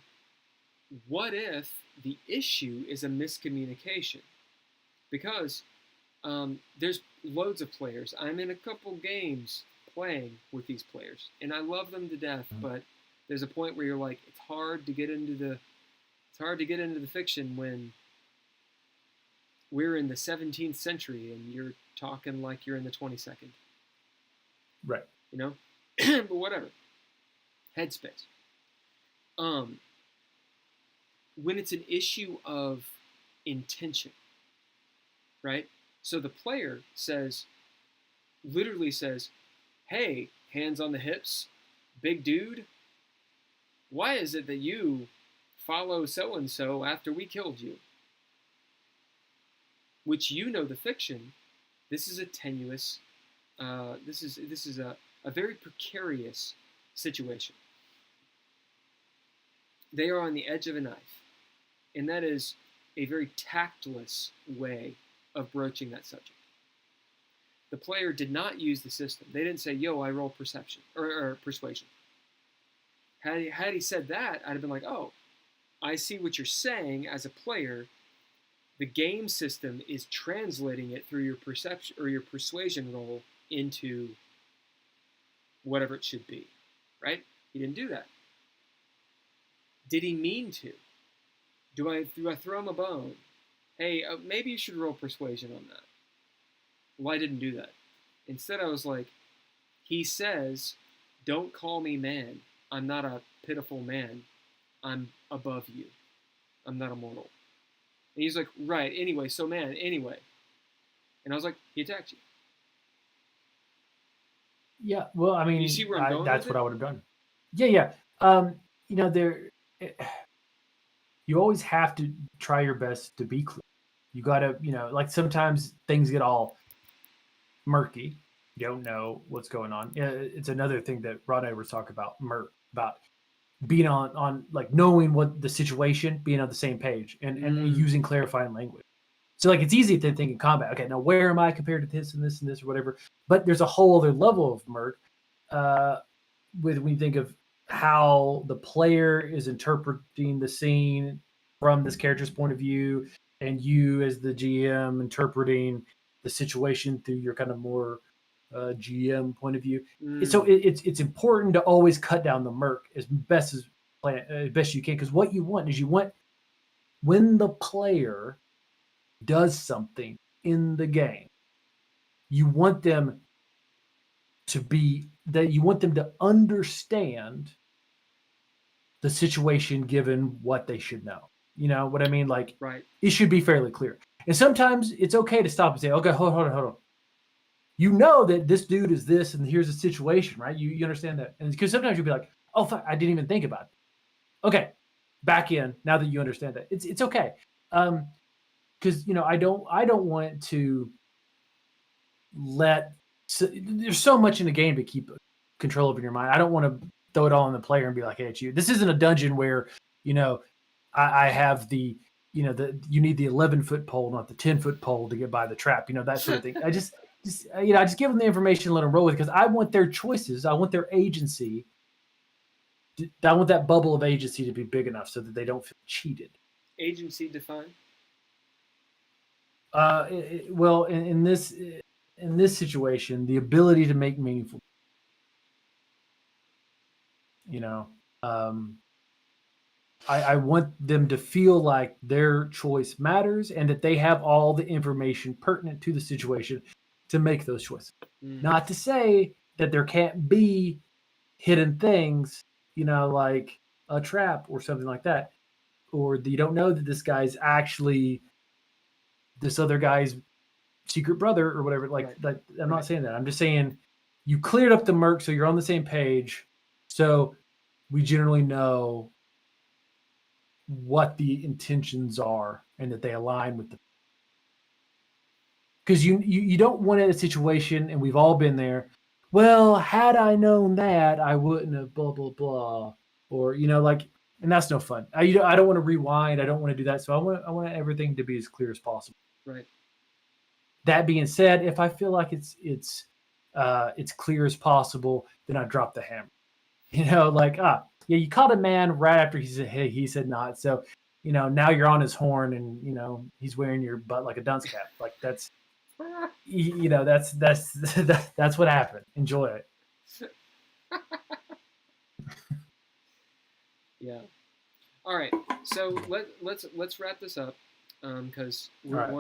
what if the issue is a miscommunication? Because there's loads of players. I'm in a couple games playing with these players, and I love them to death. But there's a point where you're like, it's hard to get into the fiction when we're in the 17th century and you're talking like you're in the 22nd. Right. But whatever. Headspace. When it's an issue of intention, right? So the player literally says, "Hey, hands on the hips, big dude, why is it that you follow so-and-so after we killed you?" Which, the fiction, this is a tenuous, this is a very precarious situation. They are on the edge of a knife. And that is a very tactless way of broaching that subject. The player did not use the system. They didn't say, yo, I roll perception or persuasion. Had he said that, I'd have been like, oh, I see what you're saying as a player. The game system is translating it through your perception or your persuasion roll into whatever it should be, right? He didn't do that. Did he mean to? Do I throw him a bone? Hey, maybe you should roll persuasion on that. Well, I didn't do that. Instead, I was like, he says, don't call me man. I'm not a pitiful man. I'm above you. I'm not immortal. And he's like, right, anyway, so man, anyway. And I was like, he attacked you. Yeah, well, I mean, You see where I'm going that's with what it? I would have done. Yeah. You know, you always have to try your best to be clear. You gotta, you know, like sometimes things get all murky. You don't know what's going on. It's another thing that Rod and I were talking about, about being on like knowing what the situation, being on the same page, and using clarifying language. So like it's easy to think in combat. Okay, now where am I compared to this and this and this or whatever? But there's a whole other level of murk with when you think of how the player is interpreting the scene from this character's point of view, and you as the GM interpreting the situation through your kind of more GM point of view. So it's important to always cut down the murk as best you can, because what you want is when the player does something in the game, you want them to understand the situation given what they should know. You know what I mean? Like, right. It should be fairly clear. And sometimes it's okay to stop and say, okay, hold on. You know that this dude is this, and here's the situation, right? You understand that. And because sometimes you'll be like, oh, fuck, I didn't even think about it. Okay, back in, now that you understand that. It's okay. Because, you know, I don't want to there's so much in the game to keep control over your mind. I don't want to throw it all on the player and be like, hey, it's you. This isn't a dungeon where, you know, I have the, you know, you need the 11-foot pole, not the 10-foot pole to get by the trap, you know, that sort of thing. I just give them the information and let them roll with it, because I want their choices. I want their agency. I want that bubble of agency to be big enough so that they don't feel cheated. Agency defined? Well, in this situation, the ability to make meaningful, you know, I want them to feel like their choice matters and that they have all the information pertinent to the situation to make those choices. Not to say that there can't be hidden things, you know, like a trap or something like that, or you don't know that this guy's actually this other guy's secret brother or whatever. Like, I'm not saying that. I'm just saying you cleared up the murk, so you're on the same page. So we generally know what the intentions are and that they align with the. Because you don't want a situation, and we've all been there. Well, had I known that, I wouldn't have blah blah blah, or you know, like, and that's no fun. I don't want to rewind. I don't want to do that. So I want everything to be as clear as possible. Right. That being said, if I feel like it's clear as possible, then I drop the hammer. You know, like yeah, you caught a man right after he said hey, he said not. So, you know, now you're on his horn, and you know he's wearing your butt like a dunce cap. Like that's, you know, that's what happened. Enjoy it. Yeah. All right. So let's wrap this up, because we're right.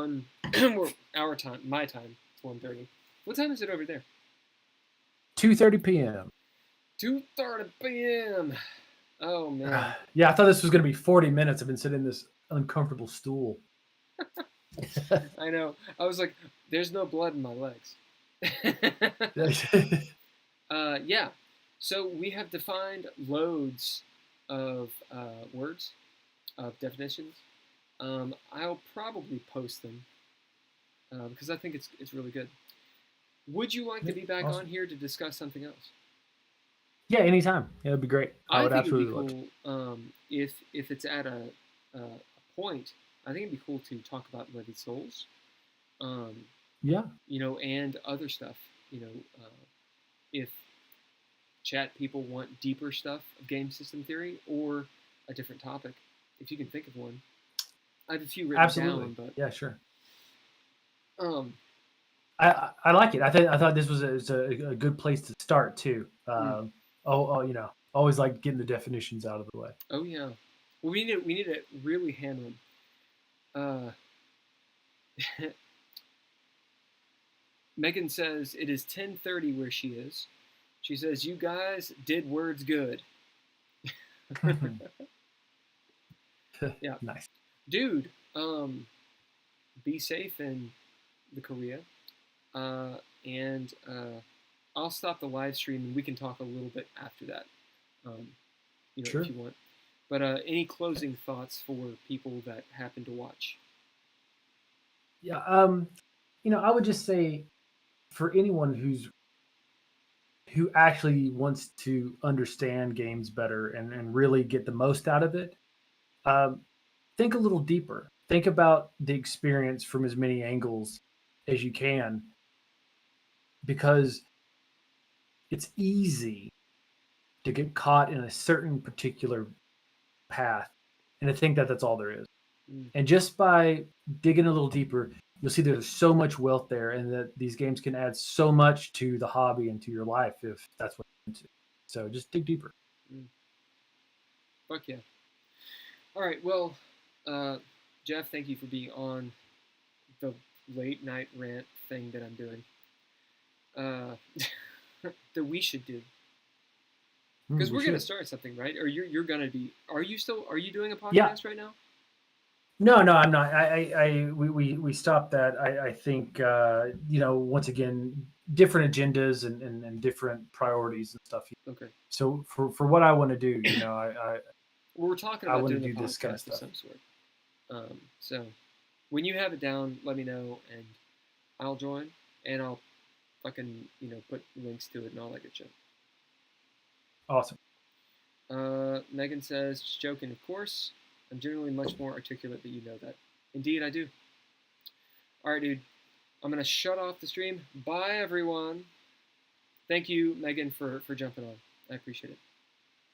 we're our time. My time. It's 1:30. What time is it over there? 2:30 p.m. 2:30 p.m. Oh man. Yeah, I thought this was going to be 40 minutes. I've been sitting in this uncomfortable stool. I know. I was like, there's no blood in my legs. Yeah. So we have defined loads of words, of definitions. I'll probably post them because I think it's really good. Would you like to be back on here to discuss something else? Yeah, anytime. It would be great. I would think absolutely it would be cool if it's at a point I think it'd be cool to talk about Levied Souls, Yeah. and other stuff. If chat people want deeper stuff of game system theory or a different topic, if you can think of one. I have a few written Absolutely. down, but Yeah, sure. um, I like it. I thought this was a good place to start too. Always like getting the definitions out of the way. oh yeah, well we need to really hammer them. Megan says it is 10:30 where she is. She says you guys did words good. Yeah, Nice. dude. Be safe in the Korea, and I'll stop the live stream and we can talk a little bit after that. Sure. If you want. But any closing thoughts for people that happen to watch? Yeah. I would just say for anyone who actually wants to understand games better and really get the most out of it, um, think a little deeper. Think about the experience from as many angles as you can, because it's easy to get caught in a certain particular path and to think that that's all there is. Mm. And just by digging a little deeper, you'll see there's so much wealth there, and that these games can add so much to the hobby and to your life if that's what you're into. So just dig deeper. Mm. Fuck yeah. All right. Well, Jeff, thank you for being on the late night rant thing that I'm doing. That we should do, because we're gonna start something, right? Or you're gonna be? Are you doing a podcast right now? No, I'm not. We stopped that. I think once again, different agendas and different priorities and stuff. Okay. So for what I want to do, Well, we're talking I about want to doing do a this kind of podcast of stuff. some sort. So when you have it down, let me know and I'll join and I'll fucking put links to it and all that good shit. Awesome. Megan says, just joking, of course. I'm generally much more articulate, but you know that. Indeed, I do. All right, dude. I'm going to shut off the stream. Bye, everyone. Thank you, Megan, for jumping on. I appreciate it.